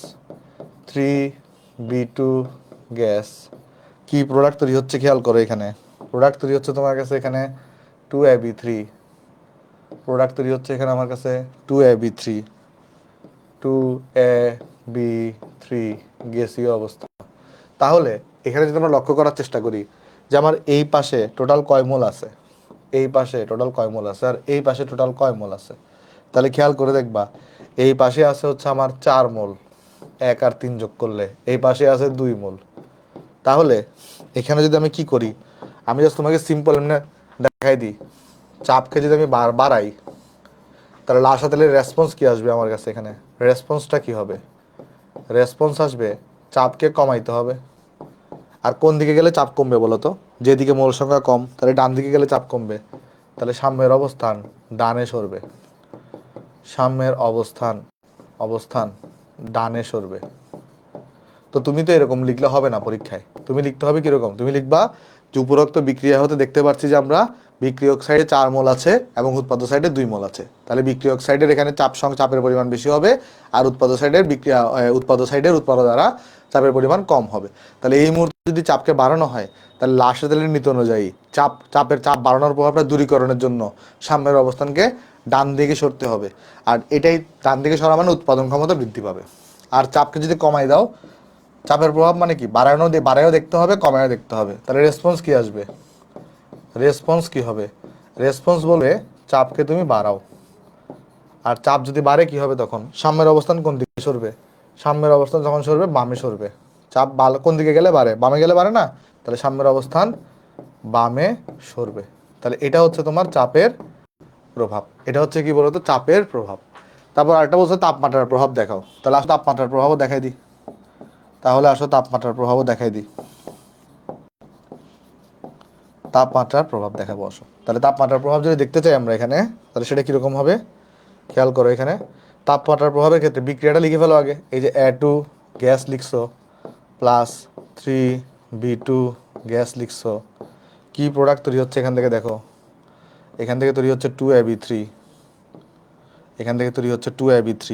3B2 gas, কি প্রোডাক্ট তৈরি হচ্ছে খেয়াল করো, এখানে প্রোডাক্ট তৈরি হচ্ছে তোমার কাছে এখানে 2AB3, প্রোডাক্ট তৈরি হচ্ছে এখানে আমার কাছে 2AB3 গ্যাসীয় অবস্থা। তাহলে এখানে যদি আমরা লক্ষ্য করার চেষ্টা করি যে আমার এই পাশে টোটাল কয় মোল আছে, এই পাশে টোটাল কয় মোল আছে, আর এই পাশে টোটাল কয় মোল আছে, তাহলে খেয়াল করে দেখবা এই পাশে আছে হচ্ছে আমার 4 মোল, 1 আর 3 যোগ করলে এই পাশে আছে 2 মোল। তাহলে এখানে যদি আমি কি করি, আমি জাস্ট তোমাকে সিম্পল এমনি দেখাই দিই, চাপকে যদি আমি বাড়াই, তাহলে লাস্ট তাহলে রেসপন্স কি আসবে আমার কাছে, এখানে রেসপন্সটা কি হবে, রেসপন্স আসবে চাপকে কমাইতে হবে। আর কোন দিকে গেলে চাপ কমবে বলো তো, যেদিকে মোল সংখ্যা কম, তাহলে ডান দিকে গেলে চাপ কমবে, তাহলে সাম্যের অবস্থান ডানে সরবে, সাম্যের অবস্থান ডানে সরবে। তো তুমি তো এরকম লিখলে হবে না পরীক্ষায়, তুমি লিখতে হবে কিরকম, তুমি লিখবা যে উপরোক্ত বিক্রিয়া হতে দেখতে পাচ্ছি যে আমরা বিক্রিয়ক সাইডে 4 মোল আছে এবং উৎপাদক সাইডে 2 মোল আছে, তাহলে বিক্রিয়ক সাইডের এখানে চাপের পরিমাণ বেশি হবে, আর উৎপাদক সাইডের উৎপাদক দ্বারা চাপের পরিমাণ কম হবে। তাহলে এই মুহূর্তে যদি চাপকে বাড়ানো হয়, তাহলে লাস্টে তাহলে নীতি অনুযায়ী চাপ বাড়ানোর প্রভাবটা দূরীকরণের জন্য সাম্যের অবস্থানকে ডান দিকে সরতে হবে, আর এটাই ডান দিকে সরা মানে উৎপাদন ক্ষমতা বৃদ্ধি পাবে। আর চাপকে যদি কমাই দাও, চাপের প্রভাব মানে কি, বাড়ায়ও দেখতে হবে, কমায়ও দেখতে হবে, তাহলে রেসপন্স কি আসবে, রেসপন্স কি হবে, রেসপন্স বলবে চাপকে তুমি বাড়াও, আর চাপ যদি বাড়ে কি হবে, তখন সাম্যের অবস্থান কোন দিকে সরবে, সাম্যের অবস্থান যখন সরবে বামে সরবে। চাপ কোন দিকে গেলে বাড়ে, বামে গেলে বাড়ে না, তাহলে সাম্যের অবস্থান বামে সরবে। তাহলে এটা হচ্ছে তোমার চাপের প্রভাব, এটা হচ্ছে কি বলতো চাপের প্রভাব। তারপর আরেকটা বলছে তাপমাত্রার প্রভাব দেখাও, তাহলে আসো তাপমাত্রার প্রভাবও দেখাই দিই, তাহলে আসো তাপমাত্রার প্রভাবও দেখাই দিই, তাপমাত্রার প্রভাব দেখাবো আসো। তাহলে তাপমাত্রার প্রভাব যদি দেখতে চাই আমরা এখানে, তাহলে সেটা কীরকম হবে খেয়াল করো, এখানে তাপমাত্রার প্রভাবের ক্ষেত্রে বিক্রিয়াটা লিখে ফেলো আগে, এই যে A2 গ্যাস লিখছো প্লাস 3B2 গ্যাস লিখছো, কি প্রোডাক্ট তৈরি হচ্ছে এখান থেকে দেখো, এখান থেকে তৈরি হচ্ছে 2AB3, এখান থেকে তৈরি হচ্ছে 2AB3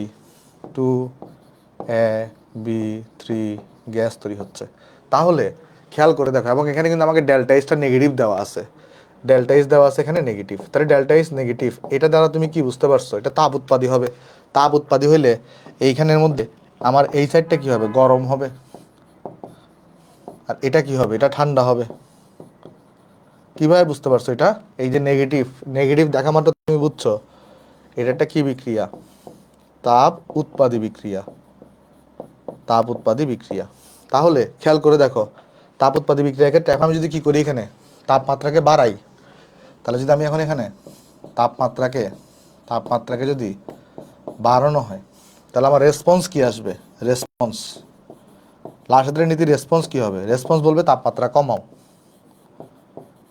গ্যাস তৈরি হচ্ছে। তাহলে খেয়াল করে দেখো, এবং এখানে কিন্তু আমাকে ডেল্টা এইচটা নেগেটিভ দেওয়া আছে, ডেল্টা এইচ দেওয়া আছে এখানে নেগেটিভ, তাহলে ডেল্টা এইচ নেগেটিভ। এটা দ্বারা তুমি কি বুঝতে পারছো? এটা তাপ উৎপাদী হবে। তাপ উৎপাদী হইলে এইখানের মধ্যে আমার এই সাইডটা কি হবে? গরম হবে। আর এটা কি হবে? এটা ঠান্ডা হবে। কিভাবে বুঝতে পারছো এটা? এই যে নেগেটিভ, নেগেটিভ দেখা মাত্র তুমি বুঝছো এটা একটা কি বিক্রিয়া? তাপ উৎপাদী বিক্রিয়া। তাপ উৎপাদী বিক্রিয়া। তাহলে খেয়াল করে দেখো, তাপ উৎপাদী বিক্রিয়ার ক্ষেত্রে এখন আমি যদি কি করি, এখানে তাপমাত্রাকে বাড়াই, তাহলে যদি আমি এখন এখানে তাপমাত্রাকে তাপমাত্রাকে যদি বাড়ানো হয়, তাহলে আমার রেসপন্স কি আসবে? রেসপন্স, লাসেটের নীতি রেসপন্স কি হবে? রেসপন্স বলবে তাপমাত্রা কমাও।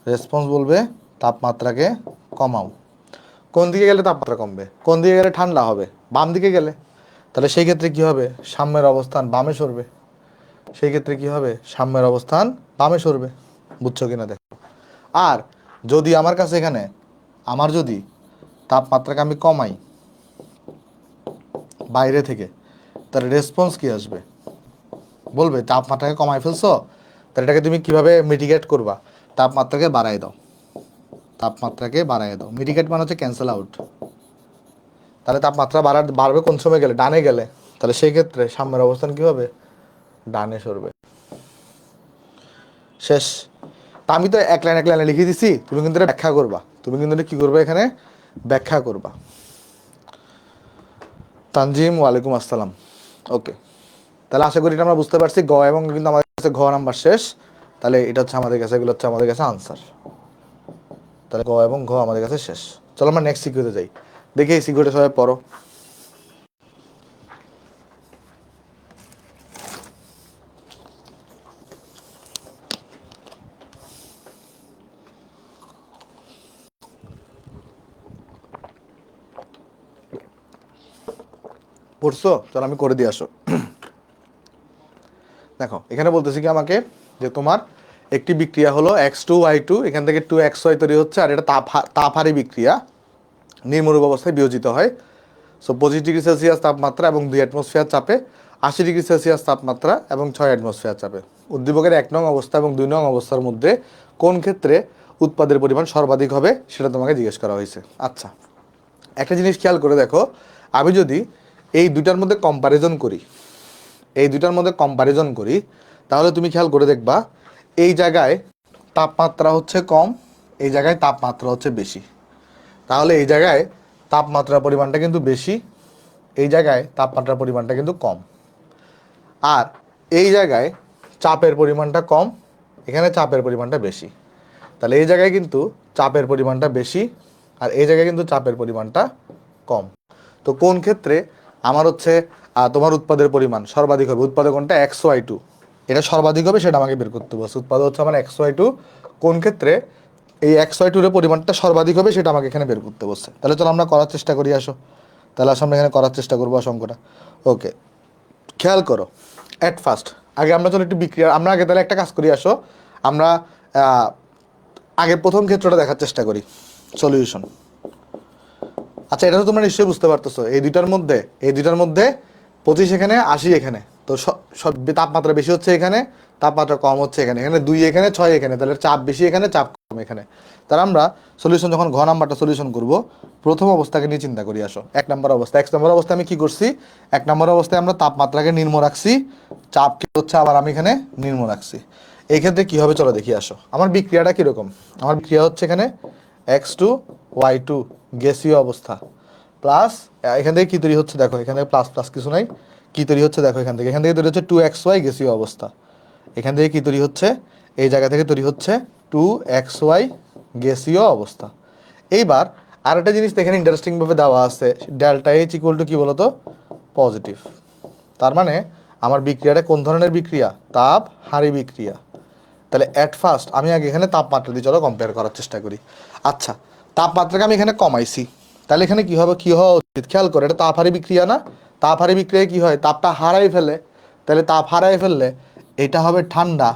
রেসপন্স বলবে তাপমাত্রাকে কমাও। কোন দিকে গেলে তাপমাত্রা কমবে? কোন দিকে গেলে ঠান্ডা হবে? বাম দিকে গেলে। তাহলে সেই ক্ষেত্রে কি হবে? সাম্যের অবস্থান বামে সরবে। সেই ক্ষেত্রে কি হবে? সাম্যের অবস্থান বামে সরবে। বুঝছো কিনা দেখো। আর যদি আমার কাছে এখানে আমার যদি তাপমাত্রাকে আমি কমাই বাইরে থেকে, তার রেসপন্স কি আসবে? বলবে তাপমাত্রাকে কমাই ফেলছো, তাহলে এটাকে তুমি কিভাবে মিটিগেট করবা? তাপমাত্রাকে বাড়াই দাও। তাপমাত্রাকে বাড়াই দাও। মিটিগেট মানে হচ্ছে ক্যান্সেল আউট। তাহলে তাপমাত্রা বাড়বে কোন সময় গেলে? ডানে গেলে। তাহলে সেই ক্ষেত্রে সাম্যের অবস্থান কি হবে? ডানে সরবে। শেষ। তা আমি তো এক লাইন এক লাইনে লিখে দিছি, তুমি কিন্তু এটা ব্যাখ্যা করবা। তুমি কিন্তু এটা কি করবে? এখানে ব্যাখ্যা করবা। তানজিম, ওয়ালাইকুম আসসালাম। ওকে, তাহলে আশা করি এটা আমরা বুঝতে পারছি। গ এবং কিন্তু আমাদের কাছে ঘ নাম্বার শেষ। তাহলে এটা হচ্ছে আমাদের কাছে, এগুলো হচ্ছে আমাদের কাছে আনসার। তাহলে গ এবং ঘ আমাদের কাছে শেষ। চলো আমরা নেক্সট সিকিউরিতে যাই। দেখি এই সিকিউরিটি সবাই পড়ো। পড়ছো? চলো আমি করে দিয়ে আসো। দেখো এখানে বলতেছি কি আমাকে, যে তোমার একটি বিক্রিয়া হলো X2Y2, এখান থেকে 2XY তৈরি হচ্ছে, আর এটা তাপহারী বিক্রিয়া, নির্মরূপ অবস্থায় বিয়োজিত হয়। সো 25°C তাপমাত্রা এবং 2 অ্যাটমসফিয়ার চাপে, 80°C তাপমাত্রা এবং 6 অ্যাটমসফিয়ার চাপে। উদ্দীপকের 1 নং অবস্থা এবং 2 নং অবস্থার মধ্যে কোন ক্ষেত্রে উৎপাদের পরিমাণ সর্বাধিক হবে সেটা তোমাকে জিজ্ঞেস করা হয়েছে। আচ্ছা, একটা জিনিস খেয়াল করে দেখো, আমি যদি এই দুটার মধ্যে কম্প্যারিজন করি, তাহলে তুমি খেয়াল করে দেখবা এই জায়গায় তাপমাত্রা হচ্ছে কম, এই জায়গায় তাপমাত্রা হচ্ছে বেশি। তাহলে এই জায়গায় তাপমাত্রার পরিমাণটা কিন্তু বেশি, এই জায়গায় তাপমাত্রার পরিমাণটা কিন্তু কম। আর এই জায়গায় চাপের পরিমাণটা কম, এখানে চাপের পরিমাণটা বেশি। তাহলে এই জায়গায় কিন্তু চাপের পরিমাণটা বেশি, আর এই জায়গায় কিন্তু চাপের পরিমাণটা কম। তো কোন ক্ষেত্রে আমার হচ্ছে তোমার উৎপাদের পরিমাণ সর্বাধিক হবে? উৎপাদক কোনটা? XY2, এটা সর্বাধিক হবে সেটা আমাকে বের করতে বলছে। উৎপাদক হচ্ছে আমার XY2, কোন ক্ষেত্রে এই XY2 এর পরিমাণটা সর্বাধিক হবে সেটা আমাকে এখানে বের করতে বলছে। তাহলে চলো আমরা করার চেষ্টা করি, আসো। তাহলে আসলে আমরা এখানে করার চেষ্টা করবো অঙ্কটা। ওকে, খেয়াল করো। অ্যাট ফার্স্ট আগে আমরা চলো একটু বিক্রিয়া, আমরা আগে তাহলে একটা কাজ করি, আসো আমরা আগে প্রথম ক্ষেত্রটা দেখার চেষ্টা করি। সলিউশন। আচ্ছা, এটা তো তোমরা নিশ্চয়ই বুঝতে পারতেছো, এই দুইটার মধ্যে 25 এখানে, 80 এখানে, তো সব তাপমাত্রা বেশি হচ্ছে এখানে, তাপমাত্রা কম হচ্ছে এখানে, এখানে 2 এখানে, 6 এখানে, তাহলে চাপ বেশি এখানে, চাপ কম এখানে। তাহলে আমরা সলিউশন যখন ঘ নাম্বারটা সলিউশন করব, প্রথম অবস্থাকে নিয়ে চিন্তা করি। আসো 1 নম্বর অবস্থা। 1 নম্বর অবস্থায় আমি কি করছি? 1 নম্বর অবস্থায় আমরা তাপমাত্রাকে নিম্ন রাখছি, চাপকে হচ্ছে আবার আমি এখানে নিম্ন রাখছি। এই ক্ষেত্রে কি হবে চলো দেখি। আসো আমার বিক্রিয়াটা কিরকম। আমার বিক্রিয়া হচ্ছে এখানে X2Y2 গ্যাসীয় অবস্থা প্লাস, এখান থেকে কি তৈরি হচ্ছে দেখো, এখানে প্লাস প্লাস কিছু নাই, কি তৈরি হচ্ছে দেখো, এখান থেকে তৈরি হচ্ছে 2XY গ্যাসীয় অবস্থা। এখান থেকে কি তৈরি হচ্ছে? এই জায়গা থেকে তৈরি হচ্ছে 2XY গ্যাসীয় অবস্থা। এইবার আরেকটা জিনিস এখানে ইন্টারেস্টিং ভাবে দেওয়া আছে, ডেল্টা এইচ ইকুয়াল টু কি বলতো? পজিটিভ। তার মানে আমার বিক্রিয়াটা কোন ধরনের বিক্রিয়া? তাপ হারি বিক্রিয়া। তাহলে অ্যাট ফার্স্ট আমি আগে এখানে তাপমাত্রা দিয়ে চলো কম্পেয়ার করার চেষ্টা করি। আচ্ছা, তাপমাত্রাকে আমি এখানে কমাইছি, তাহলে এখানে কি হবে, কি হওয়া উচিত? খেয়াল করে, এটা তাপহারী বিক্রিয়া না? তাপহারী বিক্রিয়ায় কি হয়? তাপটা হারাই ফেলে। তাহলে তাপ হারাই ফেললে এটা হবে ঠান্ডা,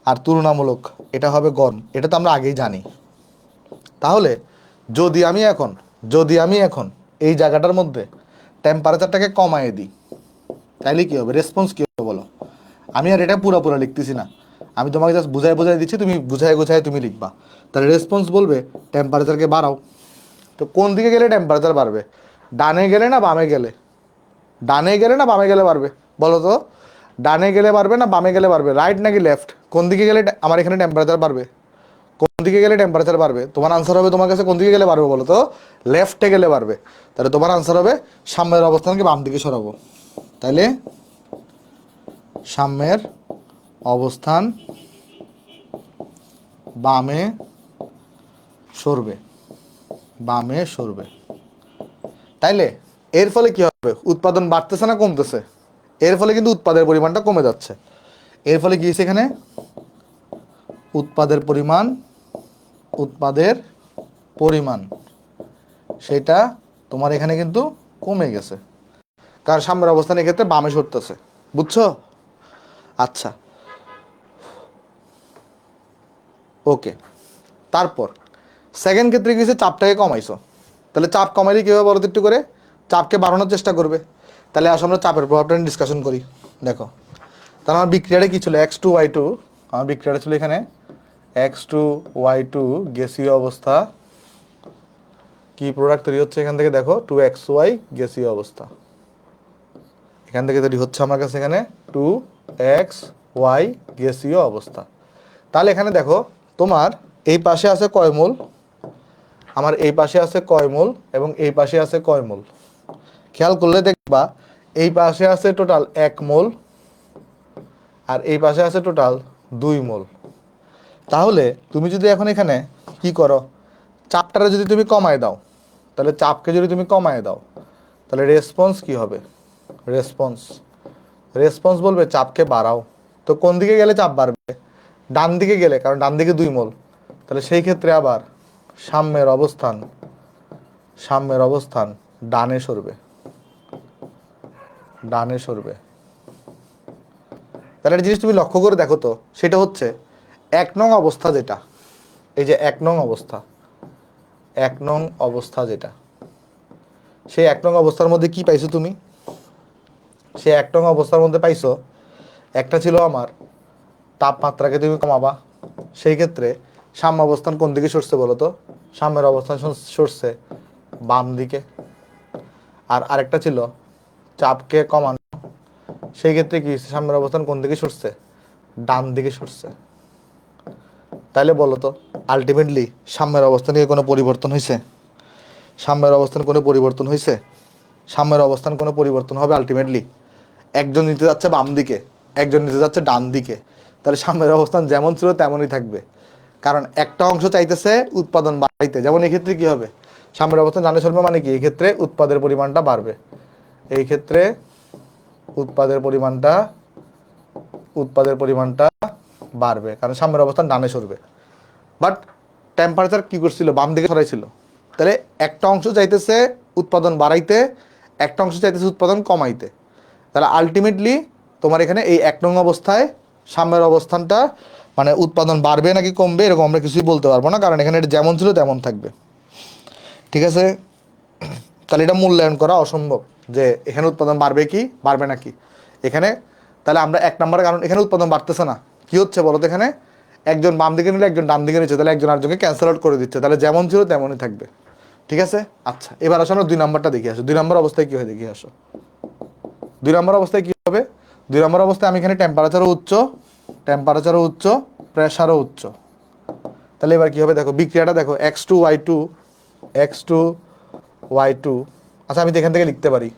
আর তুলনামূলক এটা হবে গরম। এটা তো আমরা আগেই জানি। তাহলে যদি আমি এখন এই জায়গাটার মধ্যে টেম্পারেচারটাকে কমায় দিই, তাইলে কি হবে? রেসপন্স কি হবে বলো? আমি আর এটা পুরোপুরি লিখতেছি না, আমি তোমাকে জাস্ট বুঝাই বুঝাই দিচ্ছি, তুমি বুঝাই গুছাই তুমি লিখবা। তাহলে রেসপন্স বলবে টেম্পারেচারকে বাড়াও। তো কোন দিকে গেলে টেম্পারেচার বাড়বে? ডানে গেলে না বামে গেলে? ডানে গেলে না বামে গেলে বাড়বে বলো তো? ডানে গেলে বাড়বে না বামে গেলে বাড়বে? রাইট নাকি লেফট? কোন দিকে গেলে আমার এখানে টেম্পারেচার বাড়বে? কোন দিকে গেলে টেম্পারেচার বাড়বে? তোমার আনসার হবে তোমার কাছে কোন দিকে গেলে বাড়বে বলো তো? লেফটে গেলে বাড়বে। তাহলে তোমার আনসার হবে সাম্যের অবস্থানকে বাম দিকে সরাবো। তাহলে সাম্যের অবস্থান বামে সরবে, বামে সরবে। তাইলে এর ফলে কি হবে? উৎপাদন বাড়তেছে না কমতেছে? এর ফলে কিন্তু উৎপাদের পরিমাণটা কমে যাচ্ছে। এর ফলে কি হয়েছে এখানে? উৎপাদের পরিমাণ, উৎপাদের পরিমাণ সেটা তোমার এখানে কিন্তু কমে গেছে, কারণ সাম্যের অবস্থান এক্ষেত্রে বামে সরতেছে। বুঝছো? আচ্ছা, ওকে। তারপর সেকেন্ড ক্ষেত্রে কি হয়েছে? চাপটাকে কমাইছো। তাহলে চাপ কমাইলে কীভাবে বলো তো একটু করে? চাপকে বাড়ানোর চেষ্টা করবে। তাহলে আসলে আমরা চাপের প্রভাবটা নিয়ে ডিসকাশন করি। দেখো, তাহলে আমার বিক্রিয়াটা কী ছিল? X2Y2, আমার বিক্রিয়াটা ছিল এখানে X2Y2 গ্যাসীয় অবস্থা। কি প্রোডাক্ট তৈরি হচ্ছে এখান থেকে? দেখো 2XY গ্যাসীয় অবস্থা। এখান থেকে তৈরি হচ্ছে আমার কাছে এখানে 2XY গ্যাসীয় অবস্থা। তাহলে এখানে দেখো তোমার এই পাশে আছে কয় মোল? আমার এই পাশে আছে কয় মোল এবং এই পাশে আছে কয় মোল? খেয়াল করলে দেখবা এই পাশে আছে টোটাল 1 মোল আর এই পাশে আছে টোটাল 2 মোল। তাহলে তুমি যদি এখন এখানে কি করো? চাপটারে যদি তুমি কমায় দাও, তাহলে চাপকে যদি তুমি কমায় দাও, তাহলে রেসপন্স কি হবে? রেসপন্স রেসপন্স বলবে চাপকে বাড়াও। তো কোন দিকে গেলে চাপ বাড়বে? ডান দিকে গেলে, কারণ ডান দিকে 2 মোল। তাহলে সেই ক্ষেত্রে আবার সাম্যের অবস্থান, সাম্যের অবস্থান ডানে সরবে, ডানে সরবে। তাহলে একটা জিনিস তুমি লক্ষ্য করে দেখো তো, সেটা হচ্ছে 1 নং অবস্থা যেটা, এই যে 1 নং অবস্থা, 1 নং অবস্থা যেটা, সেই 1 নং অবস্থার মধ্যে কি পাইছো তুমি? সেই 1 নং অবস্থার মধ্যে পাইছো একটা ছিল আমার তাপমাত্রাকে তুমি কমাবা। সেই ক্ষেত্রে সাম্য অবস্থান কোন দিকে সরছে বলো তো? সাম্যের অবস্থান সরছে বাম দিকে। আর আরেকটা ছিল চাপকে কমানো। সেই ক্ষেত্রে কি সাম্যের অবস্থান কোন দিকে সরছে? ডান দিকে সরছে। তাহলে বলো তো আলটিমেটলি সাম্যের অবস্থানে কোনো পরিবর্তন হয়েছে? সাম্যের অবস্থান কোনো পরিবর্তন হয়েছে? সাম্যের অবস্থান কোনো পরিবর্তন হবে আলটিমেটলি? একজন নিতে যাচ্ছে বাম দিকে, একজন নিতে যাচ্ছে ডান দিকে, তাহলে সাম্যের অবস্থান যেমন ছিল তেমনই থাকবে। কারণ একটা অংশ চাইতেছে উৎপাদন বাড়াইতে। যেমন এই ক্ষেত্রে কি হবে? সাম্যের অবস্থান ডানে সরবে মানে কি? এই ক্ষেত্রে উৎপাদের পরিমাণটা বাড়বে। এই ক্ষেত্রে উৎপাদের পরিমাণটা বাড়বে, কারণ সাম্যের অবস্থান ডানে সরবে। বাট টেম্পারেচার কি করছিল? বাম দিকে সরাইছিল। তাহলে একটা অংশ চাইতেছে উৎপাদন বাড়াইতে, একটা অংশ চাইতেছে উৎপাদন কমাইতে। তাহলে আলটিমেটলি তোমার এখানে এই 1 নং অবস্থায় সাম্যের অবস্থানটা মানে উৎপাদন বাড়বে নাকি কমবে এরকম আমরা কিছুই বলতে পারবো না, কারণ এখানে এটা যেমন ছিল তেমন থাকবে। ঠিক আছে? তাহলে এটা মূল্যায়ন করা অসম্ভব যে এখানে উৎপাদন বাড়বে কি বাড়বে নাকি এখানে। তাহলে আমরা 1 নম্বরে, কারণ এখানে উৎপাদন বাড়তেছে না, কি হচ্ছে বলো তো? এখানে একজন বাম দিকে নিলে একজন ডান দিকে নিচ্ছে, তাহলে একজন আরেকজনকে ক্যান্সেল আউট করে দিচ্ছে। তাহলে যেমন ছিল তেমনই থাকবে। ঠিক আছে? আচ্ছা, এবার আসো আমরা 2 নম্বরটা দেখে আসো। 2 নম্বর অবস্থায় কি হয় দেখে আসো। 2 নম্বর অবস্থায় কি হবে? 2 নম্বর অবস্থায় আমি এখানে টেম্পারেচারও উচ্চ, প্রেসারও উচ্চ। তাহলে এবার কি হবে দেখো, বিক্রিয়াটা দেখো X2Y2, আচ্ছা আমি তো এখান থেকে লিখতে পারি।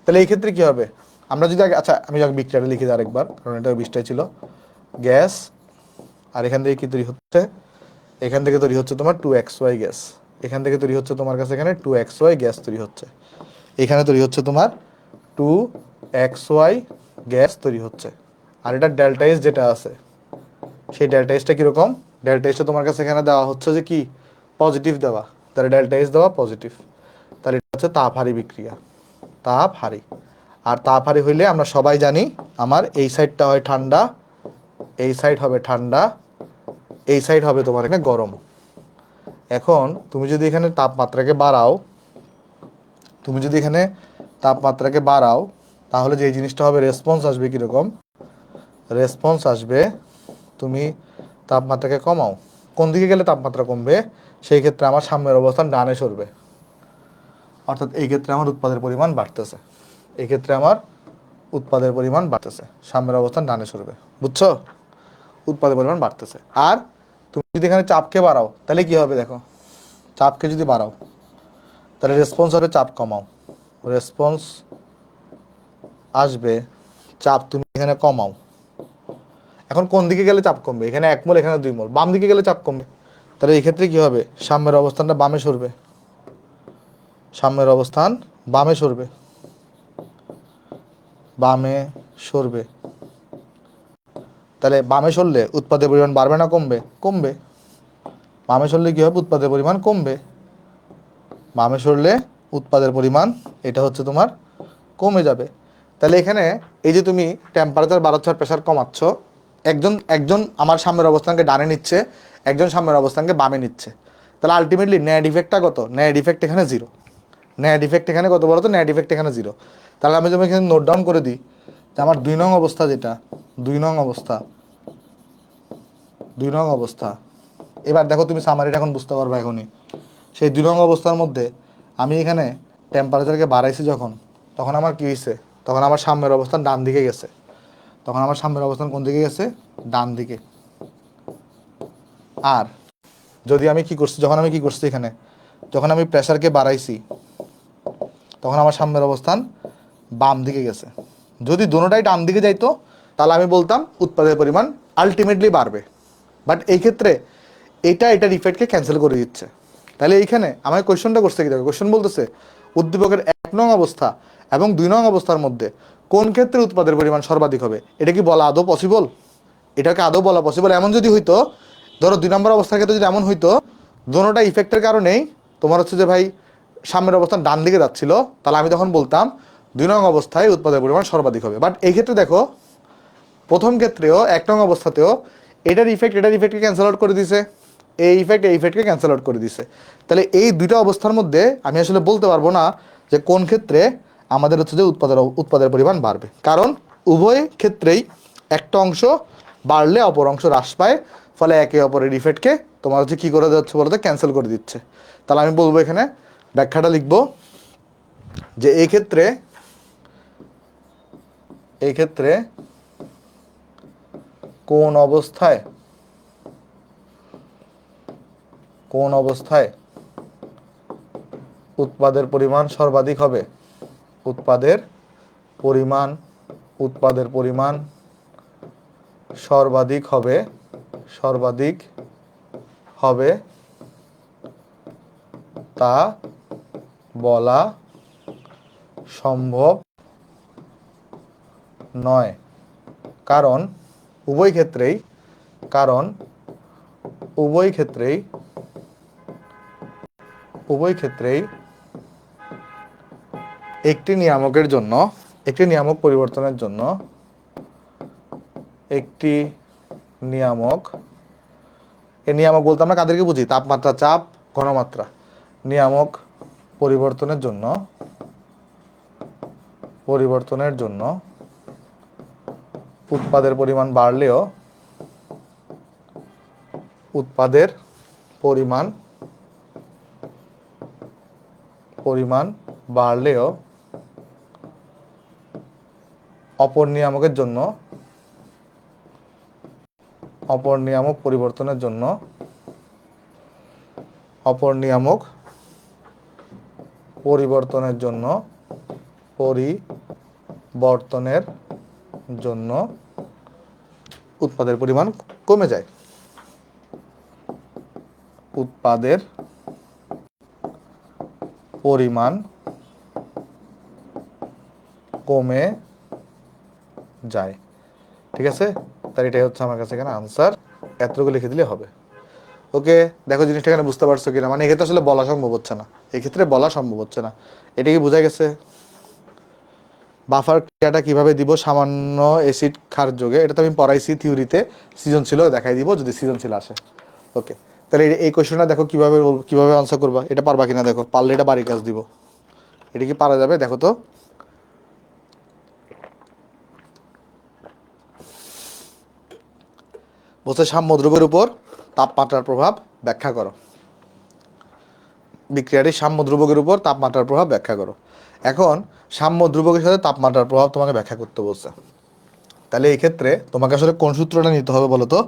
তাহলে এই ক্ষেত্রে কি হবে? আমরা যদি আগে, আচ্ছা আমি আগে বিক্রিয়াটা লিখে দিই আরেকবার, কারণ এটা 20টাই ছিল। গ্যাস, আর এখান থেকে কি তৈরি হচ্ছে? এখান থেকে তৈরি হচ্ছে তোমার 2XY গ্যাস। এখান থেকে তৈরি হচ্ছে তোমার কাছে এখানে 2XY গ্যাস তৈরি হচ্ছে। এখানে তৈরি হচ্ছে তোমার 2XY গ্যাস তৈরি হচ্ছে। আর এটা ডেল্টা এস যেটা আছে, সেই ডেল্টা এসটা কীরকম? ডেল্টা এসটা তোমার কাছে এখানে দেওয়া হচ্ছে যে কি পজিটিভ দেওয়া, তাহলে ডেল্টা এস দেওয়া পজিটিভ। তাহলে এটা হচ্ছে তাপহারী বিক্রিয়া, তাপহারী। আর তাপহারী হইলে আমরা সবাই জানি আমার এই সাইডটা হয় ঠান্ডা, এই সাইড হবে ঠান্ডা, এই সাইড হবে তোমার এখানে গরম। এখন তুমি যদি এখানে তাপমাত্রাকে বাড়াও, তাহলে যে জিনিসটা হবে রেসপন্স আসবে কীরকম? রেসপন্স আসবে তুমি তাপমাত্রাকে কমাও, কোন দিকে গেলে তাপমাত্রা কমবে? সেই ক্ষেত্রে আমার সাম্যের অবস্থান ডানে সরবে, অর্থাৎ এই ক্ষেত্রে আমার উৎপাদের পরিমাণ বাড়তেছে, এই ক্ষেত্রে আমার উৎপাদের পরিমাণ বাড়তেছে, সাম্যের অবস্থান ডানে সরবে। বুঝছো? উৎপাদের পরিমাণ বাড়তেছে। আর তুমি যদি এখানে চাপকে বাড়াও তাহলে কি হবে দেখো, চাপকে যদি বাড়াও তাহলে রেসপন্স হবে চাপ কমাও, রেসপন্স আসবে চাপ তুমি এখানে কমাও। এখন কোন দিকে গেলে চাপ কমবে? এখানে 1 মোল, এখানে 2 মোল, বাম দিকে গেলে চাপ কমবে। তাহলে এই ক্ষেত্রে কি হবে? সাম্যের অবস্থানটা বামে সরবে, সাম্যের অবস্থান বামে সরবে, বামে সরবে। তাহলে বামে সরলে উৎপাদের পরিমাণ বাড়বে না কমবে? কমবে। বামে সরলে কি হবে? উৎপাদের পরিমাণ কমবে। বামে সরলে উৎপাদের পরিমাণ এটা হচ্ছে তোমার কমে যাবে। তাহলে এখানে এই যে তুমি টেম্পারেচার বাড়াচ্ছ আর প্রেশার কমাচ্ছ, একজন একজন আমার সাম্যের অবস্থানকে ডানে নিচ্ছে, একজন সাম্যের অবস্থানকে বামে নিচ্ছে। তাহলে আলটিমেটলি নেট ইফেক্টটা কত? নেট ইফেক্ট এখানে 0। নেট ইফেক্ট এখানে কত বলো তো? নেট ইফেক্ট এখানে 0। তাহলে আমি যদি এখানে নোট ডাউন করে দিই যে আমার 2 নং অবস্থা, যেটা 2 নং অবস্থা, 2 নং অবস্থা, এবার দেখো তুমি সামারিটা এখন বুঝতে পারবে এখনই। সেই 2 নং অবস্থার মধ্যে আমি এখানে টেম্পারেচারকে বাড়াইছি যখন, তখন আমার কী হয়েছে? তখন আমার সাম্যের অবস্থান ডান দিকে গেছে। তখন আমার সাম্যের অবস্থান কোন দিকে গেছে? ডান দিকে। আর যদি আমি কি করছি, যখন আমি কি করছি এখানে, যখন আমি প্রেশারকে বাড়াইছি তখন আমার সাম্যের অবস্থান বাম দিকে গেছে। যদি দুটোটাই ডান দিকে যাইতো তাহলে আমি বলতাম উৎপাদের পরিমাণ আলটিমেটলি বাড়বে। বাট এই ক্ষেত্রে এটার ইফেক্টকে ক্যান্সেল করে দিচ্ছে। তাহলে এইখানে আমার কোয়েশ্চনটা করছে কি দেখো, কোয়েশ্চন বলতেছে উদ্দীপকের 1 নং অবস্থা এবং 2 নং অবস্থার মধ্যে কোন ক্ষেত্রে উৎপাদের পরিমাণ সর্বাধিক হবে? এটা কি বলা আদৌ পসিবল? এটাকে আদৌ বলা পসিবল? এমন যদি হইতো, ধরো 2 নম্বর অবস্থার ক্ষেত্রে যদি এমন হইতো দোনোটা ইফেক্টের কারণেই তোমার হচ্ছে যে ভাই সামনের অবস্থান ডান দিকে যাচ্ছিল, তাহলে আমি তখন বলতাম 2 নং অবস্থায় উৎপাদের পরিমাণ সর্বাধিক হবে। বাট এই ক্ষেত্রে দেখো, প্রথম ক্ষেত্রেও 1 নং অবস্থাতেও এটার ইফেক্টকে ক্যান্সেল আউট করে দিছে, এই ইফেক্টকে ক্যান্সেল আউট করে দিছে। তাহলে এই দুইটা অবস্থার মধ্যে আমি আসলে বলতে পারবো না যে কোন ক্ষেত্রে আমাদের হচ্ছে যে উৎপাদের পরিমাণ বাড়বে, কারণ উভয় ক্ষেত্রেই একটা অংশ বাড়লে অপর অংশ হ্রাস পায়, ফলে একে অপরের ইফেক্টকে তোমার হচ্ছে কী করে যাচ্ছে বলতে ক্যান্সেল করে দিচ্ছে। তাহলে আমি বলবো এখানে ব্যাখ্যাটা লিখবো যে এই ক্ষেত্রে কোন অবস্থায় উৎপাদের পরিমাণ সর্বাধিক হবে? উৎপাদের পরিমাণ সর্বাধিক হবে তা বলা সম্ভব নয়, কারণ উভয় ক্ষেত্রেই একটি নিয়ামক পরিবর্তনের জন্য এই নিয়ামক বলতে আমরা কাদেরকে বুঝি? তাপমাত্রা, চাপ, ঘনমাত্রা। নিয়ামক পরিবর্তনের জন্য উৎপাদের পরিমাণ বাড়লেও অপর নিয়ামক পরিবর্তনের জন্য উৎপাদের পরিমাণ কমে যায়। উৎপাদের পরিমাণ কমে যায়। ঠিক আছে? তাই এটাই হচ্ছে আমার কাছে এখানে আনসার। এতটুকু লিখে দিলে হবে। ওকে, দেখো জিনিসটা এখানে বুঝতে পারছো কিনা? মানে এক্ষেত্রে আসলে বলা সম্ভব হচ্ছে না, এটা কি বোঝা গেছে? বাফার ক্রিয়াটা কিভাবে দিব সামান্য অ্যাসিড ক্ষার যোগে, এটা তো আমি পড়াইছি থিওরিতে, সৃজনশীল দেখাই দিব যদি সৃজনশীল আসে। ওকে, তাহলে এই কোশ্চেনটা দেখো কিভাবে আনসার করবা, এটা পারবা কিনা দেখো, পারলে এটা বাড়ি কাজ দিব। এটা কি পারা যাবে দেখো তো। বলছে সাম্যদ্রব্যের উপর তাপমাত্রার প্রভাব ব্যাখ্যা করো। বিক্রিয়াটি সাম্যদ্রব্যের উপর তাপমাত্রার প্রভাব ব্যাখ্যা করো। এখন সাম্যদ্রব্যের সাথে তাপমাত্রার প্রভাব তোমাকে ব্যাখ্যা করতে বলছে। তাহলে এই ক্ষেত্রে তোমাকে আসলে কোন সূত্রটা নিতে হবে বলো তো?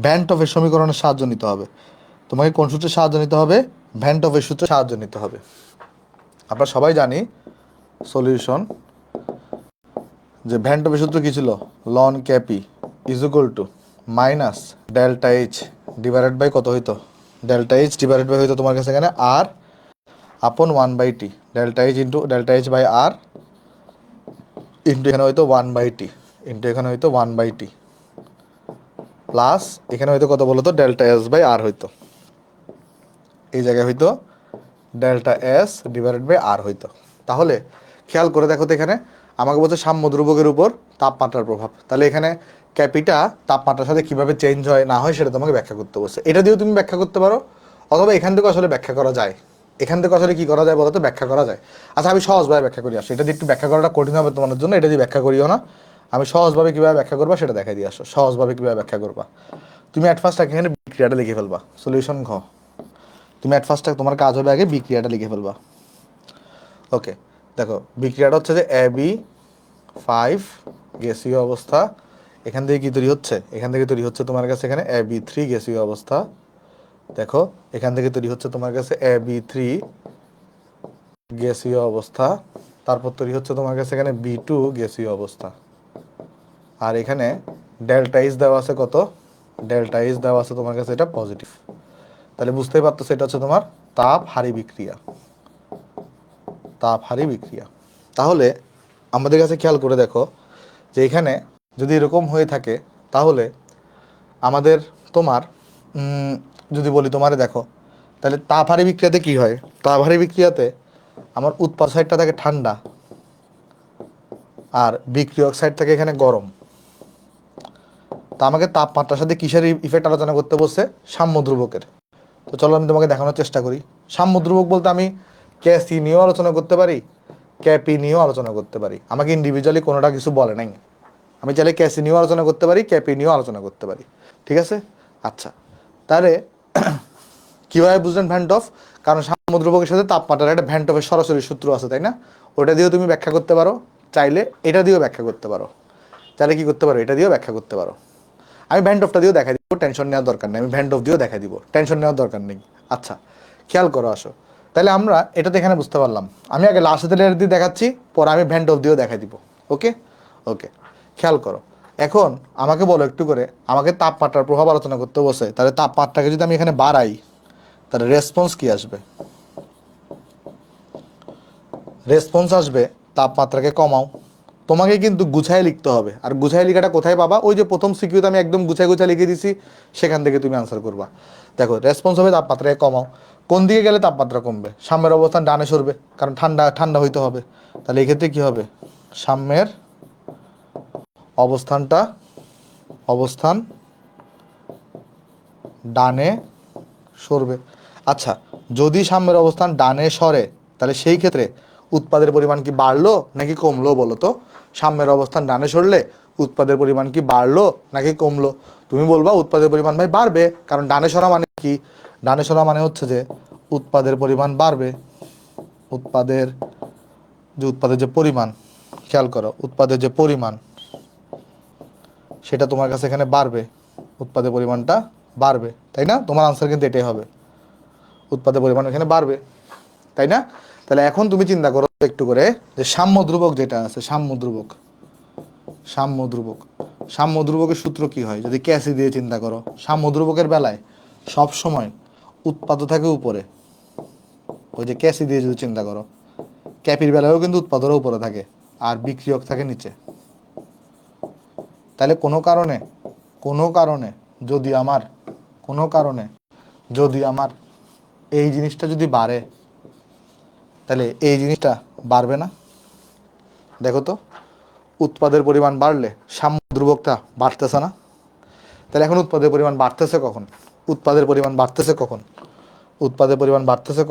ভ্যান টফের সমীকরণের সাহায্য নিতে হবে। তোমাকে কোন সূত্রের সাহায্য নিতে হবে? ভ্যান টফের সূত্রের সাহায্য নিতে হবে। আমরা সবাই জানি সলিউশন যে ভ্যান টফের সূত্র কি ছিল? Ln K p is equal to minus delta H divided by কত হইতো? ডেল্টা এইচ ডিভাইডেড বাই হইতো তোমার কাছে এখানে R upon 1/t, delta H into delta H by R into এখানে হয়তো 1/t ইন্টু এখানে হয়তো 1/t প্লাস এখানে হয়তো কত বলতো? ডেল্টা এস বাই আর হইতো, এই জায়গায় হয়তো ডেল্টা এস ডিভাইডেড বাই আর হইতো। তাহলে খেয়াল করে দেখো তো, এখানে আমাকে বলছে সাম্যদ্রব্যের উপর তাপমাত্রার প্রভাব। তাহলে এখানে ক্যাপিটা তাপমাত্রার সাথে কিভাবে চেঞ্জ হয় না হয় সেটা তোমাকে ব্যাখ্যা করতে বলছে। এটা দিয়েও তুমি ব্যাখ্যা করতে পারো, অথবা এখান থেকে আসলে ব্যাখ্যা করা যায়। এখান থেকে আসলে কি করা যায় বলো তো? ব্যাখ্যা করা যায়। আচ্ছা আমি সহজভাবে ব্যাখ্যা করি আসো। এটা দিয়ে একটু ব্যাখ্যা করাটা কঠিন হবে তোমার জন্য, এটা দিয়ে ব্যাখ্যা করিও না। আমি সহজভাবে কীভাবে ব্যাখ্যা করবা সেটা দেখাই দিয়ে আসো। সহজভাবে কীভাবে ব্যাখ্যা করবা, তুমি অ্যাট ফার্স্ট এখানে বিক্রিয়াটা লিখে ফেলবা। সলিউশন ঘ, তুমি অ্যাট ফার্স্ট তোমার কাজ হবে আগে বিক্রিয়াটা লিখে ফেলবা। ওকে, দেখো বিক্রিয়াটা হচ্ছে যে AB5 গ্যাসীয় অবস্থা, এখান থেকে কি তৈরি হচ্ছে? এখান থেকে তৈরি হচ্ছে তোমার কাছে এখানে AB3 গ্যাসীয় অবস্থা। দেখো এখান থেকে তৈরি হচ্ছে তোমার কাছে AB3 গ্যাসীয় অবস্থা, তারপর তৈরি হচ্ছে তোমার কাছে এখানে B2 গ্যাসীয় অবস্থা। আর এখানে ডেল্টা এইচ দেওয়া আছে কত? ডেল্টা এইচ দেওয়া আছে তোমার কাছে এটা পজিটিভ। তাহলে বুঝতেই পারতো সেটা হচ্ছে তোমার তাপ হারি বিক্রিয়া, তাপ হারি বিক্রিয়া। তাহলে আমাদের কাছে খেয়াল করে দেখো যে এখানে যদি এরকম হয়ে থাকে তাহলে আমাদের তোমার যদি বলি তোমারে দেখো, তাহলে তাপ হারি বিক্রিয়াতে কি হয়? তাপ হারি বিক্রিয়াতে আমার উৎপাদ সাইডটা থাকে ঠান্ডা আর বিক্রিয়ক সাইড থাকে এখানে গরম। তা আমাকে তাপমাত্রার সাথে কিসের ইফেক্ট আলোচনা করতে বলছে? সাম্যদ্রব্যকের। তো চলো আমি তোমাকে দেখানোর চেষ্টা করি। সাম্যদ্রব্যক বলতে আমি ক্যাসি নিয়েও আলোচনা করতে পারি, ক্যাপি নিয়েও আলোচনা করতে পারি। আমাকে ইন্ডিভিজুয়ালি কোনোটা কিছু বলে নাই। আমি চাইলে ক্যাসি নিয়েও আলোচনা করতে পারি, ক্যাপি নিয়েও আলোচনা করতে পারি। ঠিক আছে? আচ্ছা, তাহলে কীভাবে বুঝলেন ভ্যান টফ? কারণ সাম্যদ্রব্যকের সাথে তাপমাত্রার একটা ভ্যান টফের সরাসরি সূত্র আছে, তাই না? ওটা দিয়েও তুমি ব্যাখ্যা করতে পারো, চাইলে এটা দিয়েও ব্যাখ্যা করতে পারো। চাইলে কি করতে পারো? এটা দিয়েও ব্যাখ্যা করতে পারো। আমি ভ্যান টফটা দিয়েও দেখাই দিব, টেনশন নেওয়ার দরকার নেই। আমি ভ্যান টফ দিয়েও দেখাই দিব, টেনশন নেওয়ার দরকার নেই। আচ্ছা খেয়াল করো আসো, তাহলে আমরা এটাতে এখানে বুঝতে পারলাম। আমি আগে লাস্টের লেয়ার দিয়ে দেখাচ্ছি, পরে আমি ভ্যান টফ দিয়েও দেখাই দিব। ওকে ওকে, খেয়াল করো। এখন আমাকে বলো একটু করে, আমাকে তাপমাত্রার প্রভাব আলোচনা করতে বসে, তাহলে তাপমাত্রাকে যদি আমি এখানে বাড়াই তাহলে রেসপন্স কি আসবে? রেসপন্স আসবে তাপমাত্রাকে কমাও। তোমাকে কিন্তু গুছায় লিখতে হবে, আর গুছায় লেখাটা কোথায় পাবা? ওই যে প্রথম সিকিউতে আমি একদম গুছায় গুছায় লিখে দিছি, সেখান থেকে তুমি আনসার করবা। দেখো রেসপন্স হবে তাপমাত্রাকে কমাও। কোন দিকে গেলে তাপমাত্রা কমবে? সাম্যের অবস্থান ডানে সরবে, কারণ ঠান্ডা ঠান্ডা হইতে হবে। তাহলে এই ক্ষেত্রে কি হবে? সাম্যের অবস্থান ডানে সরবে। আচ্ছা, যদি সাম্যের অবস্থান ডানে সরে তাহলে সেই ক্ষেত্রে উৎপাদের পরিমাণ কি বাড়লো নাকি কমলো বলো তো? সাম্যের অবস্থান ডানে সরলে উৎপাদের পরিমাণ কি বাড়লো নাকি কমলো? তুমি বলবা উৎপাদের পরিমাণ ভাই বাড়বে, কারণ ডানে সরা মানে কি? ডানে সরা মানে হচ্ছে যে উৎপাদের পরিমাণ বাড়বে। উৎপাদের যে পরিমাণ, খেয়াল করো, উৎপাদের যে পরিমাণ সেটা তোমার কাছে এখানে বাড়বে, উৎপাদের পরিমাণটা বাড়বে, তাই না? তোমার আনসার কিন্তু এটাই হবে, উৎপাদের পরিমাণ এখানে বাড়বে, তাই না? তাহলে এখন তুমি চিন্তা করো একটু করে যে সাম্যদ্রব্যক যেটা আছে, সাম্যদ্রব্যকের সূত্র কি হয় যদি ক্যাসি দিয়ে চিন্তা করো? সাম্যদ্রব্যকের বেলায় সব সময় উৎপাদ থাকে উপরে। ওই যে ক্যাসি দিয়ে যদি চিন্তা করো, ক্যাপির বেলায়ও কিন্তু উৎপাদেরও উপরে থাকে আর বিক্রিয়ক থাকে নিচে। তাহলে কোনো কারণে যদি আমার এই জিনিসটা যদি বাড়ে, তাহলে এই জিনিসটা বাড়বে না? দেখো তো, উৎপাদের পরিমাণ বাড়লে সাম্যদ্রব্যকটা বাড়তেছে না? তাহলে এখন উৎপাদের পরিমাণ বাড়তেছে কখন? উৎপাদের পরিমাণ বাড়তেছে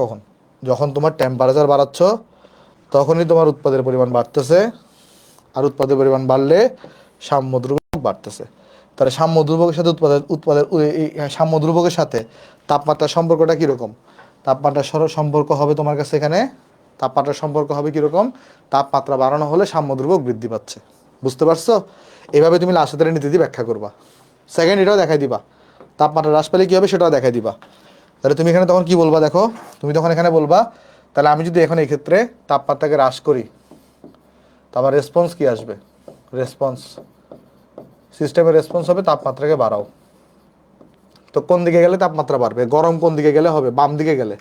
কখন? যখন তোমার টেম্পারেচার বাড়াচ্ছ তখনই তোমার উৎপাদের পরিমাণ বাড়তেছে, আর উৎপাদের পরিমাণ বাড়লে সাম্যদ্রব্যক বাড়তেছে। তাহলে সাম্য ধ্রুবকের সাথে উৎপাদের এই সাম্য ধ্রুবকের সাথে তাপমাত্রার সম্পর্কটা কীরকম? তাপমাত্রার সম্পর্ক হবে তোমার কাছে এখানে, তাপমাত্রার সম্পর্ক হবে কীরকম? তাপমাত্রা বাড়ানো হলে সাম্য ধ্রুবক বৃদ্ধি পাচ্ছে। বুঝতে পারছো? এভাবে তুমি লাসেতের নীতি দিয়ে ব্যাখ্যা করবা। সেকেন্ড, এটাও দেখাই দিবা তাপমাত্রা হ্রাস পেলে কী হবে সেটাও দেখাই দিবা। তাহলে তুমি এখানে তখন কি বলবা দেখো, তুমি তখন এখানে বলবা তাহলে আমি যদি এখন এই ক্ষেত্রে তাপমাত্রাকে হ্রাস করি তো আমার রেসপন্স কি আসবে? রেসপন্স, সিস্টেমের রেসপন্স হবে তাপমাত্রাকে বাড়াও। তো কোন দিকে গেলে তাপমাত্রা বাড়বে? গরম কোন দিকে গেলে হবে? বাম দিকে গেলে।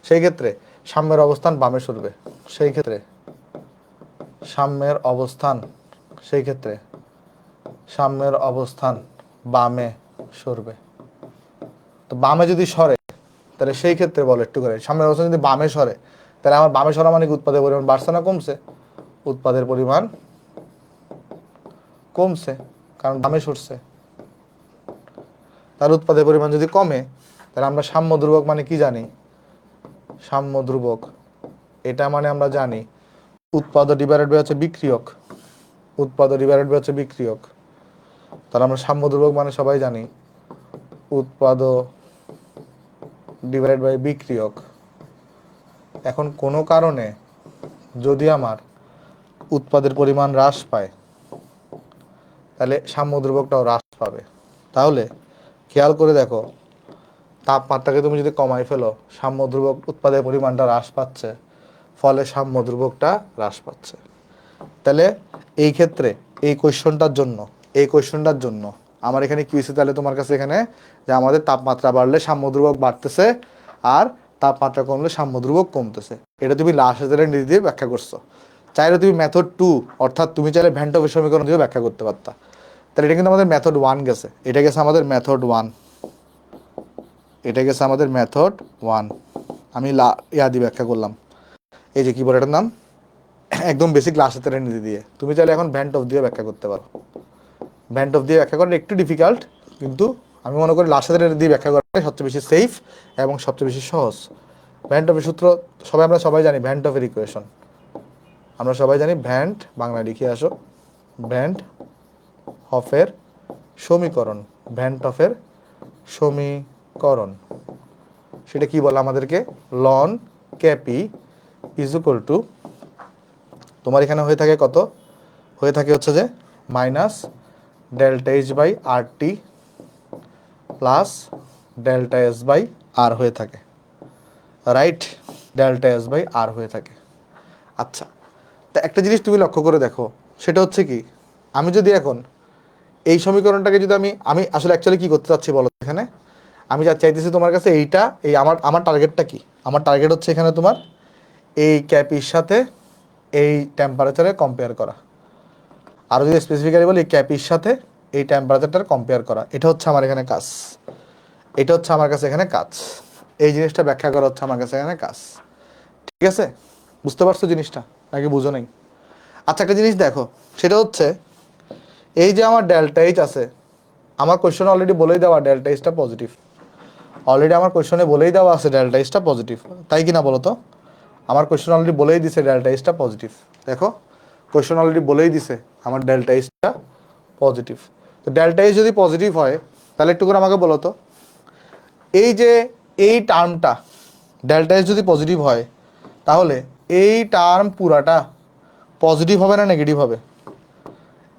সেই ক্ষেত্রে সাম্যের অবস্থান বামে সরবে। সেই ক্ষেত্রে সাম্যের অবস্থান, সেই ক্ষেত্রে সাম্যের অবস্থান বামে সরবে। তো বামে যদি সরে তাহলে সেই ক্ষেত্রে বলো একটু করে, সাম্যের অবস্থান যদি বামে সরে তাহলে আমার বামে সরা মানে কি উৎপাদের পরিমাণ বাড়ছে না কমছে? উৎপাদের পরিমাণ কমছে, কারণ বামে সরছে। তার উৎপাদের পরিমাণ যদি কমে তাহলে আমরা সাম্য ধ্রুবক মানে কি জানি? সাম্য ধ্রুবক এটা মানে আমরা জানি উৎপাদ ডিভাইডেড বাই হচ্ছে বিক্রিয়ক, উৎপাদ ডিভাইডেড বাই হচ্ছে বিক্রিয়ক। তাহলে আমরা সাম্য ধ্রুবক মানে সবাই জানি উৎপাদ ডিভাইডেড বাই বিক্রিয়ক। এখন কোনো কারণে যদি আমার উৎপাদের পরিমাণ হ্রাস পায় তাহলে সাম্য ধ্রুবকটাও হ্রাস পাবে। তাহলে খেয়াল করে দেখো, তাপমাত্রাকে তুমি যদি কমাই ফেলো সাম্য ধ্রুবক উৎপাদের পরিমাণটা হ্রাস পাচ্ছে, ফলে সাম্য ধ্রুবকটা হ্রাস পাচ্ছে। তাহলে এই ক্ষেত্রে এই কোয়েশ্চনটার জন্য আমার এখানে কি হয়েছে তাহলে তোমার কাছে এখানে যে আমাদের তাপমাত্রা বাড়লে সাম্য ধ্রুবক বাড়তেছে আর তাপমাত্রা কমলে সাম্য ধ্রুবক কমতেছে। এটা তুমি লাসেতের নীতি দিয়ে ব্যাখ্যা করছো। চাইলে তুমি মেথড 2 অর্থাৎ তুমি চাইলে ভ্যান টপের সমীকরণ দিয়ে ব্যাখ্যা করতে পারতা। তাহলে এটা কিন্তু আমাদের মেথড 1 গেছে, এটা গেছে আমাদের মেথড 1, এটা গেছে আমাদের মেথড 1। আমি ইয়া দিয়ে ব্যাখ্যা করলাম, এই যে কি বলে এটার নাম, একদম বেসিক লাসেতের নীতি দিয়ে। তুমি চাইলে এখন ভ্যান টপ দিয়ে ব্যাখ্যা করতে পারো। ভ্যান টপ দিয়ে ব্যাখ্যা করা একটু ডিফিকাল্ট, কিন্তু আমি মনে করি লাসেতের দিয়ে ব্যাখ্যা করাটা সবচেয়ে বেশি সেফ এবং সবচেয়ে বেশি সহজ। ভ্যান টপের সূত্র আমরা সবাই জানি, ভ্যান টপের ইকুয়েশন আমরা সবাই জানি। ভ্যান্ট বাংলা লিখে আসো, ভ্যান্ট হফের সমীকরণ, ভ্যান্ট হফের সমীকরণ সেটা কি বলে আমাদেরকে? Ln K p is equal to, তোমার এখানে হয়ে থাকে কত? হয়ে থাকে হচ্ছে যে minus delta H by R T plus delta S by R হয়ে থাকে, right? Delta S by R হয়ে থাকে। আচ্ছা, তা একটা জিনিস তুমি লক্ষ্য করে দেখো, সেটা হচ্ছে কি, আমি যদি এখন এই সমীকরণটাকে যদি আমি আসলে অ্যাকচুয়ালি কী করতে চাচ্ছি বলো এখানে, আমি যা চাইতেছি তোমার কাছে এইটা, এই আমার টার্গেটটা কি? আমার টার্গেট হচ্ছে এখানে তোমার এই ক্যাপির সাথে এই টেম্পারেচারে কম্পেয়ার করা, আরও যদি স্পেসিফিক্যালি বলি এই ক্যাপির সাথে এই টেম্পারেচারটার কম্পেয়ার করা। এটা হচ্ছে আমার এখানে কাজ, এটা হচ্ছে আমার কাছে এখানে কাজ, এই জিনিসটা ব্যাখ্যা করা হচ্ছে আমার কাছে এখানে কাজ। ঠিক আছে? বুঝতে পারছো জিনিসটা নাকি বুঝো নেই? আচ্ছা, একটা জিনিস দেখো, সেটা হচ্ছে এই যে আমার ডেল্টা এইচ আছে, আমার কোয়েশ্চনে অলরেডি বলেই দেওয়া ডেল্টা এইচটা পজিটিভ, অলরেডি আমার কোয়েশ্চনে বলেই দেওয়া আছে ডেল্টা এইচটা পজিটিভ, তাই কি না বলো তো? আমার কোয়েশ্চন অলরেডি বলেই দিছে ডেল্টা এইচটা পজিটিভ। দেখো, কোয়েশ্চন অলরেডি বলেই দিছে আমার ডেল্টা এইচটা পজিটিভ। তো ডেল্টা এইচ যদি পজিটিভ হয় তাহলে একটু করে আমাকে বলো তো, এই যে এই টার্মটা ডেল্টা এইচ যদি পজিটিভ হয় তাহলে এই টার্ম পুরাটা পজিটিভ হবে না নেগেটিভ হবে?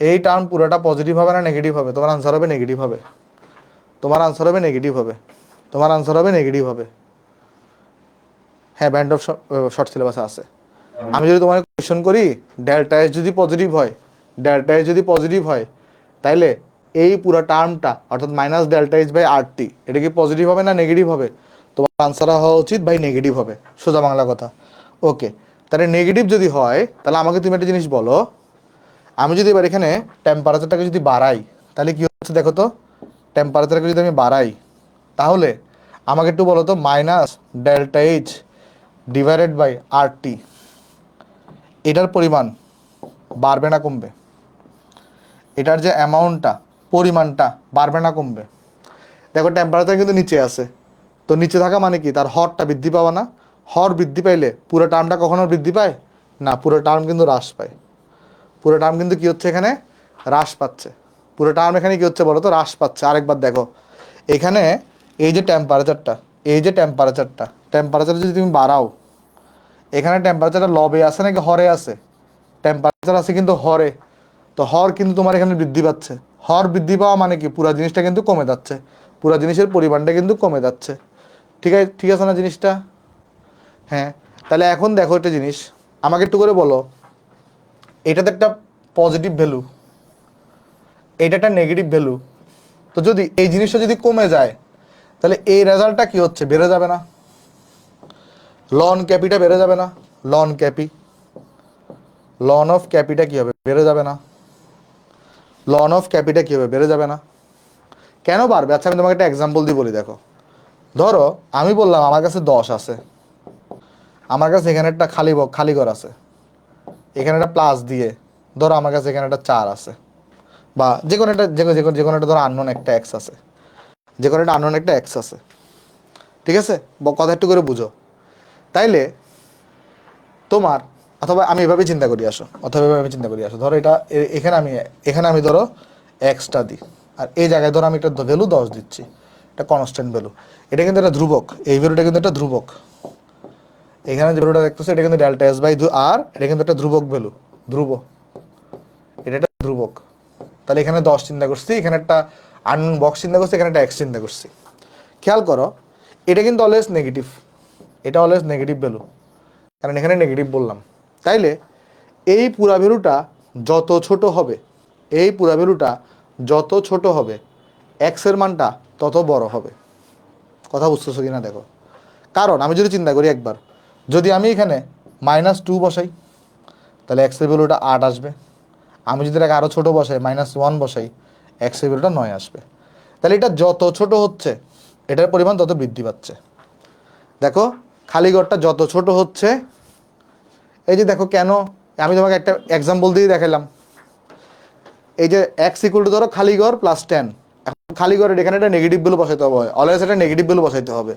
এই টার্ম পুরাটা পজিটিভ হবে না নেগেটিভ হবে? তোমার আনসার হবে নেগেটিভ হবে, তোমার আনসার হবে নেগেটিভ হবে, তোমার আনসার হবে নেগেটিভ হবে। হ্যাঁ, ব্যান্ড অফ শর্ট সিলেবাসে আছে। আমি যদি তোমার কোয়েশ্চন করি ডেল্টা এইচ যদি পজিটিভ হয়, ডেল্টা এইচ যদি পজিটিভ হয় তাইলে এই পুরো টার্মটা অর্থাৎ minus delta H by R টি এটা কি পজিটিভ হবে না নেগেটিভ হবে? তোমার আনসার হওয়া উচিত ভাই নেগেটিভ হবে, সোজা বাংলা কথা। ওকে, তাহলে নেগেটিভ যদি হয় তাহলে আমাকে তুমি একটা জিনিস বলো, আমি যদি এবার এখানে টেম্পারেচারটাকে যদি বাড়াই তাহলে কি হচ্ছে দেখো তো, টেম্পারেচারকে যদি আমি বাড়াই তাহলে আমাকে একটু বলো তো, minus delta H divided by R T এটার পরিমাণ বাড়বে না কমবে? এটার যে অ্যামাউন্টটা, পরিমাণটা বাড়বে না কমবে? দেখো, টেম্পারেচার কিন্তু নিচে আছে, তো নিচে থাকা মানে কি তার হরটা বৃদ্ধি পাওয়া না? হর বৃদ্ধি পাইলে পুরো টার্মটা কখনো বৃদ্ধি পায় না, পুরো টার্ম কিন্তু হ্রাস পায়। পুরো টার্ম কিন্তু কি হচ্ছে এখানে? হ্রাস পাচ্ছে। পুরো টার্ম এখানে কি হচ্ছে বলো তো, হ্রাস পাচ্ছে। আরেকবার দেখো এখানে এই যে টেম্পারেচারটা, এই যে টেম্পারেচার যদি তুমি বাড়াও, এখানে টেম্পারেচারটা লবে আছে নাকি হরে আছে? টেম্পারেচার আছে কিন্তু হরে। তো হর কিন্তু তোমার এখানে বৃদ্ধি পাচ্ছে। হর বৃদ্ধি পাওয়া মানে কি, পুরো জিনিসটা কিন্তু কমে যাচ্ছে, পুরো জিনিসের পরিমাণটা কিন্তু কমে যাচ্ছে। ঠিক আছে না জিনিসটা? হ্যাঁ। তাহলে এখন দেখো একটা জিনিস, আমাকে একটু করে বলো, এটাতে একটা পজিটিভ ভ্যালু, এটা একটা নেগেটিভ ভ্যালু। তো যদি এই জিনিসটা যদি কমে যায়, তাহলে এই রেজাল্টটা কি হচ্ছে, বেড়ে যাবে না? লন ক্যাপিটা বেড়ে যাবে না? লন ক্যাপি, লন অফ ক্যাপিটা কি হবে, বেড়ে যাবে না? লন অফ ক্যাপিটা কি হবে, বেড়ে যাবে না? কেন বাড়বে? আচ্ছা আমি তোমাকে একটা এক্সাম্পল দিয়ে বলি। দেখো ধরো আমি বললাম আমার কাছে 10 আছে, আমার কাছে এখানে একটা খালি ঘর আছে, এখানে একটা প্লাস দিয়ে ধরো আমার কাছে এখানে একটা 4 আছে, বা যে কোনো একটা যে কোনো একটা ধরো আননোন একটা এক্স আছে, যে কোনো একটা আননোন একটা এক্স আছে। ঠিক আছে, কথা একটু করে বুঝো। তাইলে তোমার, অথবা আমি এভাবে চিন্তা করি আসো, ধরো এটা এখানে আমি ধরো এক্সটা দিই, আর এই জায়গায় ধরো আমি একটা ভ্যালু 10 দিচ্ছি, এটা কনস্ট্যান্ট ভ্যালু। এটা কিন্তু একটা ধ্রুবক, এই ভ্যালুটা কিন্তু একটা ধ্রুবক। এখানে যে ভ্যালুটা দেখতেছো এটা কিন্তু ডেল্টা এস বাই আর, এটা কিন্তু একটা ধ্রুবক ভ্যালু, ধ্রুব, এটা একটা ধ্রুবক। তাহলে এখানে 10 চিন্তা করছি, এখানে একটা আননোন বক্স চিন্তা করছি, এখানে একটা এক্স চিন্তা করছি। খেয়াল করো এটা কিন্তু অলওয়েজ নেগেটিভ, এটা অলওয়েজ নেগেটিভ ভ্যালু, কারণ এখানে নেগেটিভ বললাম। তাইলে এই পুরা ভ্যালুটা যত ছোট হবে, এই পুরা ভ্যালুটা যত ছোট হবে, এক্সের মানটা তত বড় হবে। কথা বুঝতেছো কিনা দেখো। কারণ আমি যদি চিন্তা করি একবার, যদি আমি এখানে -2 বসাই, তাহলে এক্সের ভ্যালুটা 8 আসবে। আমি যদি এটাকে আরও ছোটো বসাই, -1 বসাই, এক্সের ভ্যালুটা 9 আসবে। তাহলে এটা যত ছোট হচ্ছে, এটার পরিমাণ তত বৃদ্ধি পাচ্ছে। দেখো খালি ঘরটা যত ছোট হচ্ছে, এই যে দেখো কেন, আমি তোমাকে একটা এক্সাম্পল দিয়ে দেখালাম। এই যে এক্স ইকুয়াল টু ধরো খালি ঘর +10, এখন খালি ঘরের এখানে একটা নেগেটিভ ভ্যালু বসাইতে হবে, অলওয়েজ একটা নেগেটিভ ভ্যালু বসাইতে হবে,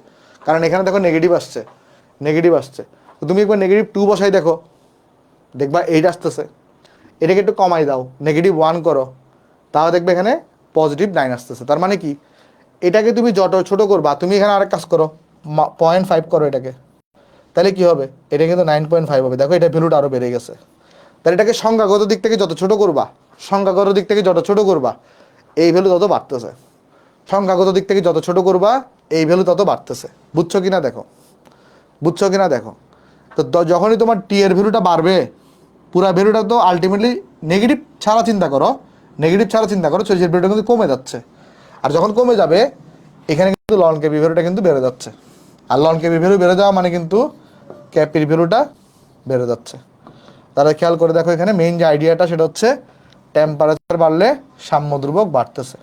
কারণ এখানে দেখো নেগেটিভ আসছে। তো তুমি একবার -2 বসাই দেখো, দেখবা এইট আসতেছে। এটাকে একটু কমাই দাও, -1 করো, তাও দেখবে এখানে +9 আসতেছে। তার মানে কি, এটাকে তুমি যত ছোট করবা, তুমি এখানে আরেক কাজ করো, 0.5 করো এটাকে, তাহলে কি হবে, এটা কিন্তু 9.5 হবে। দেখো এটা ভ্যালুটা আরও বেড়ে গেছে। তাহলে এটাকে সংখ্যাগত দিক থেকে যত ছোট করবা, এই ভ্যালু তত বাড়তেছে। সংখ্যাগত দিক থেকে যত ছোট করবা, এই ভ্যালু তত বাড়তেছে। বুঝছো কিনা দেখো। তো যখনই তোমার টি এর ভ্যালুটা বাড়বে, পুরা ভ্যালুটা তো আলটিমেটলি নেগেটিভ ছাড়া চিন্তা করো, সেই ভ্যালুটা কিন্তু কমে যাচ্ছে। আর যখন কমে যাবে, এখানে কিন্তু লন কেপি ভ্যালুটা কিন্তু বেড়ে যাচ্ছে। আর লন কেপি ভ্যালু বেড়ে যাওয়া মানে কিন্তু ক্যাপির ভ্যালুটা বেড়ে যাচ্ছে। তাহলে খেয়াল করে দেখো, এখানে মেইন যে আইডিয়াটা সেটা হচ্ছে টেম্পারেচার বাড়লে সাম্য ধ্রুবক বাড়তেছে।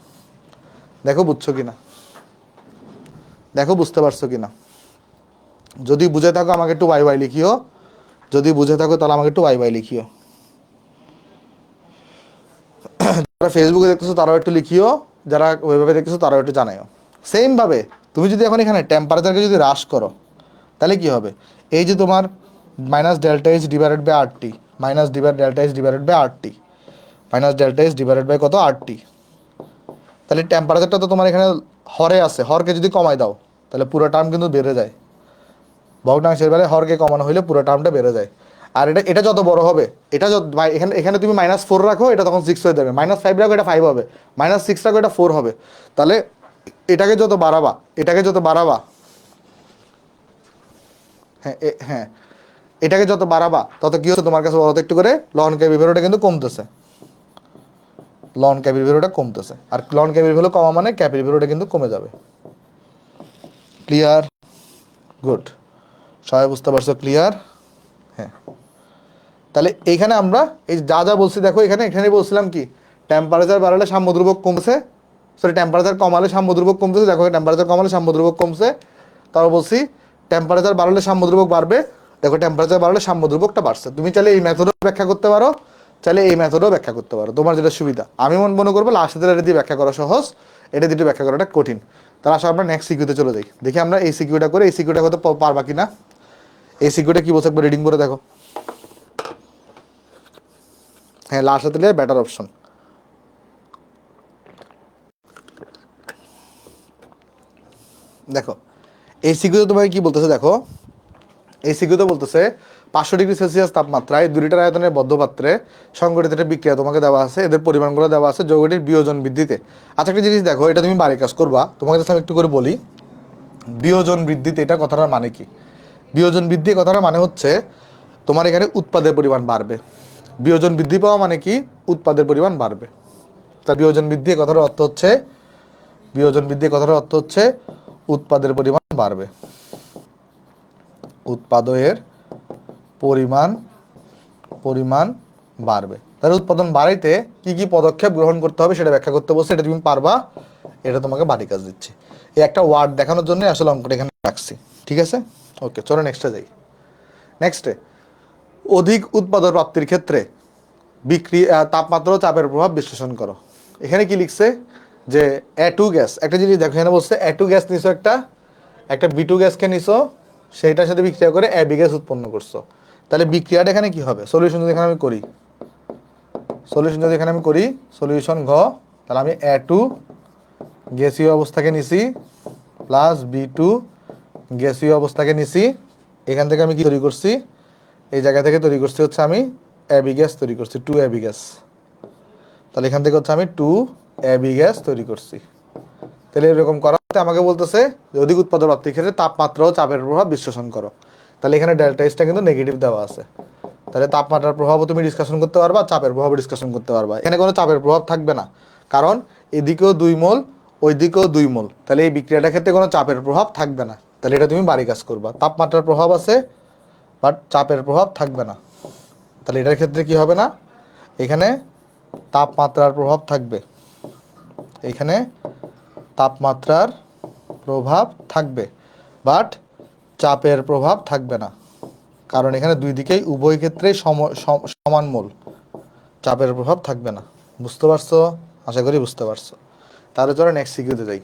দেখো বুঝছো কিনা, বুঝতে পারছো কিনা? যদি বুঝে থাকো আমাকে একটু বাই বাই লিখিও, যারা ফেসবুকে দেখতেছো তারাও একটু লিখিও, যারা ওইভাবে দেখতেছো তারাও একটু জানাইও। সেম ভাবে তুমি যদি এখন এখানে টেম্পারেচারকে যদি হ্রাস করো, তাহলে কি হবে, এই যে তোমার -ΔH/RT, কত RT, তাহলে টেম্পারেচারটা তো তোমার এখানে হরে আছে, হরকে যদি কমাই দাও তাহলে পুরো টার্ম কিন্তু বেড়ে যায়। ভগ্নাংশের বেলায় হরকে কমানো হইলে পুরো টার্মটা বেড়ে যায়। আর এটা যত বড় হবে, এটা যত এখানে তুমি -4 রাখো, এটা তখন 6 হয়ে যাবে, -5 রাখো, এটা 5 হবে, -6 রাখো, এটা 4 হবে। তাহলে এটাকে যত বাড়াবা, হ্যাঁ হ্যাঁ, এটাকে যত বাড়াবা তত কি হচ্ছে তোমার কাছে বলতো একটু করে, লন ক্যাপি ভ্যালুটা কিন্তু কমতেছে, আর লন ক্যাপির ভ্যালু কমা মানে ক্যাপির ভ্যালুটা কিন্তু কমে যাবে। ক্লিয়ার? গুড, সবাই বুঝতে পারছো? ক্লিয়ার? হ্যাঁ। তাহলে এইখানে আমরা এই যা বলছি দেখো, এখানে বলছিলাম কি, টেম্পারেচার বাড়ালে সাম্য ধ্রুবক কমছে, টেম্পারেচার কমালে সাম্য ধ্রুবক কমতেছে। দেখো টেম্পারেচার কমালে সাম্য ধ্রুবক কমছে। তারপর বলছি টেম্পারেচার বাড়ালে সাম্য ধ্রুবক বাড়বে। দেখো টেম্পারেচার বাড়ালে সাম্য ধ্রুবকটা বাড়ছে। তুমি চাইলে এই মেথডও ব্যাখ্যা করতে পারো, তোমার যেটা সুবিধা। আমি মনে করবো লাস্ট এটা দিয়ে ব্যাখ্যা করা সহজ, এটা দিয়ে ব্যাখ্যা করাটা কঠিন। তার আসলে আমরা নেক্সট সিকিউতে চলে যাই, দেখি আমরা এই সিকিউটা করে এই সিকিউটা হতে পারবা কিনা। এই সিকিউটা কি বলছে একবার রিডিং করে দেখো। হ্যাঁ, লাস্ট দিলে বেটার অপশন। দেখো এই সিকিউতে তোমাকে কি বলতেছে, দেখো এই সিকিউতে বলতেছে 500 ডিগ্রি সেলসিয়াস তাপমাত্রায় 2 লিটার আয়তনের বদ্ধ পাত্রে সংঘটিত একটা বিক্রিয়া তোমাকে দেওয়া আছে, এদের পরিমাণগুলো দেওয়া আছে যৌগটির বিয়োজন বৃদ্ধিতে। আচ্ছা একটা জিনিস দেখো, এটা তুমি বাড়ি কাজ করবা, তোমাকে জাস্ট আমি একটু করে বলি বিয়োজন বৃদ্ধিতে এটা কথাটার মানে কি। বিয়োজন বৃদ্ধি কথাটার মানে হচ্ছে তোমার এখানে উৎপাদের পরিমাণ বাড়বে। বিয়োজন বৃদ্ধি পাওয়া মানে কি, উৎপাদের পরিমাণ বাড়বে। তা বিয়োজন বৃদ্ধি কথাটার অর্থ হচ্ছে, বিয়োজন বৃদ্ধি কথাটার অর্থ হচ্ছে উৎপাদের পরিমাণ বাড়বে। উৎপাদনের পরিমাণ পরিমাণ বাড়বে। তাহলে উৎপাদন বাড়াইতে কি কি পদক্ষেপ গ্রহণ করতে হবে সেটা ব্যাখ্যা করতে বলছে, এটা তুমি পারবা, এটা তোমাকে বাড়ি কাজ দিচ্ছি। এই একটা ওয়ার্ড দেখানোর জন্য আসলে অঙ্কটা এখানে রাখছি, ঠিক আছে? ওকে, চলো নেক্সটে যাই। নেক্সটে অধিক উৎপাদন প্রাপ্তির ক্ষেত্রে বিক্রিয়া তাপমাত্রা ও চাপের প্রভাব বিশ্লেষণ করো। এখানে কি লিখছে যে A2 গ্যাস, একটা জিনিস দেখো এখানে বলছে A2 গ্যাস নিছো, একটা B2 গ্যাসকে নিছো, সেইটার সাথে বিক্রিয়া করে AB গ্যাস উৎপন্ন করছো। তাহলে বিক্রিয়াটা এখানে কি হবে, সলিউশন যদি এখানে আমি করি, সলিউশন ঘ, তাহলে আমি A2 গ্যাসীয় অবস্থাকে নিছি প্লাস B2 গ্যাসীয় অবস্থাকে নিছি, এখান থেকে আমি কি তৈরি করছি, এই জায়গা থেকে তৈরি করছি হচ্ছে আমি AB গ্যাস তৈরি করছি, 2AB গ্যাস। তাহলে এখান থেকে হচ্ছে আমি 2AB গ্যাস তৈরি করছি। তাহলে এরকম করাতে আমাকে বলতেছে যে অধিক উৎপাদন প্রাপ্তির ক্ষেত্রে তাপমাত্রা ও চাপের প্রভাব বিশ্লেষণ করো। তাহলে এখানে ডেল্টা এসটা কিন্তু নেগেটিভ দেওয়া আছে। তাহলে তাপমাত্রার প্রভাবও তুমি ডিসকাশন করতে পারবা, চাপের প্রভাবও ডিসকাশন করতে পারবা। এখানে কোনো চাপের প্রভাব থাকবে না, কারণ এদিকেও 2 মোল, ওইদিকেও 2 মোল। তাহলে এই বিক্রিয়াটার ক্ষেত্রে কোনো চাপের প্রভাব থাকবে না। তাহলে এটা তুমি বাড়ি কাজ করবা। তাপমাত্রার প্রভাব আছে বাট চাপের প্রভাব থাকবে না। তাহলে এটার ক্ষেত্রে কি হবে না, এখানে তাপমাত্রার প্রভাব থাকবে, এখানে তাপমাত্রার প্রভাব থাকবে বাট চাপের প্রভাব থাকবে না, কারণ এখানে দুই দিকেই উভয় ক্ষেত্রেই সমান মোল, চাপের প্রভাব থাকবে না। বুঝতে পারছো? আশা করি বুঝতে পারছো। তাহলে চলো নেক্সট সিকিউতে যাই।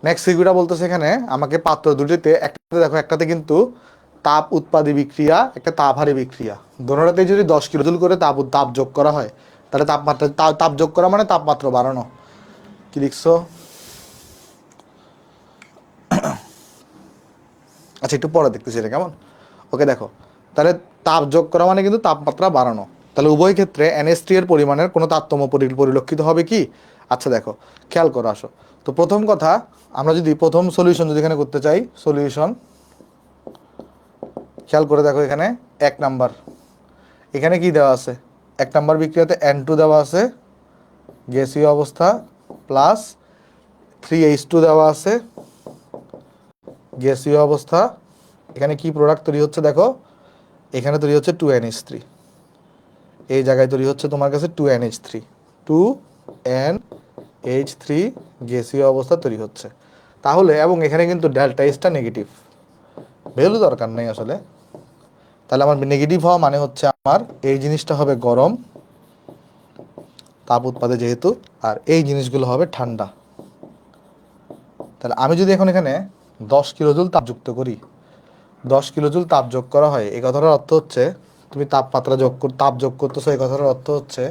নেক্সট সিকিউটা বলতেছে এখানে আমাকে পাত্র দুটিতে, একটাতে দেখো একটাতে কিন্তু তাপ উৎপাদী বিক্রিয়া, একটা তাপহারী বিক্রিয়া, দোনোটাতেই যদি 10 কিলোজুল করে তাপ যোগ করা হয়, তাহলে তাপমাত্রা তাপ যোগ করা মানে তাপমাত্রা বাড়ানো। কি লিখছো? আচ্ছা একটু পরে দেখতেছি এটা কেমন। ওকে দেখো, তাহলে তাপ যোগ করা মানে কিন্তু তাপমাত্রা বাড়ানো। তাহলে উভয় ক্ষেত্রে NH3 এর পরিমাণের কোনো তারতম্য পরিলক্ষিত হবে কি? আচ্ছা দেখো, খেয়াল করো, আসো। তো প্রথম কথা, আমরা যদি প্রথম সলিউশন যদি এখানে করতে চাই, সলিউশন খেয়াল করে দেখো, এখানে 1 নাম্বার, এখানে কি দেওয়া আছে, 1 নাম্বার বিক্রিয়াতে N2 দেওয়া আছে গ্যাসীয় অবস্থা প্লাস 3H2 দেওয়া আছে গ্যাসীয় অবস্থা। এখানে কি প্রোডাক্ট তৈরি হচ্ছে দেখো, এখানে তৈরি হচ্ছে 2NH3, এই জায়গায় তৈরি হচ্ছে তোমার কাছে 2NH3 গ্যাসীয় অবস্থা তৈরি হচ্ছে। তাহলে এবং এখানে কিন্তু ডেল্টা এসটা নেগেটিভ, ভ্যালু দরকার নেই আসলে। তাহলে আমার নেগেটিভ হওয়া মানে হচ্ছে আমার এই জিনিসটা হবে গরম, তাপ উৎপাদে যেহেতু, আর এই জিনিসগুলো হবে ঠান্ডা। তাহলে আমি যদি এখন এখানে 10 কিলোজুল তাপ যুক্ত করি, 10 কিলোজুল তাপ যোগ করা হয়, এই কথাটার অর্থ হচ্ছে তুমি তাপ যোগ করতেছো, এই কথাটার অর্থ হচ্ছে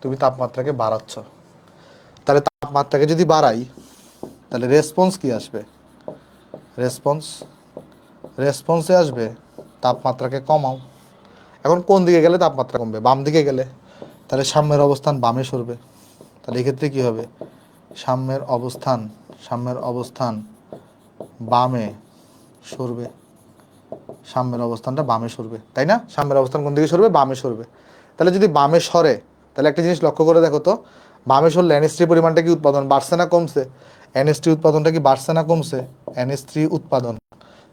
তুমি তাপমাত্রাকে বাড়াচ্ছ। তাহলে তাপমাত্রাকে যদি বাড়াই, তাহলে রেসপন্স কি আসবে, রেসপন্সে আসবে তাপমাত্রাকে কমাও। এখন কোন দিকে গেলে তাপমাত্রা কমবে, বাম দিকে গেলে, তাহলে সাম্যের অবস্থান বামে সরবে। তাহলে এক্ষেত্রে কি হবে, সাম্যের অবস্থান বামে সরবে, সাম্যের অবস্থানটা বামে সরবে, তাই না? সাম্যের অবস্থান কোন দিকে সরবে, বামে সরবে। তাহলে যদি বামে সরে, তাহলে একটা জিনিস লক্ষ্য করে দেখো তো, বামে সরলে NH3 পরিমাণটা কি উৎপাদন বাড়ছে না কমছে? NH3 উৎপাদনটা কি বাড়ছে না কমছে? NH3 উৎপাদন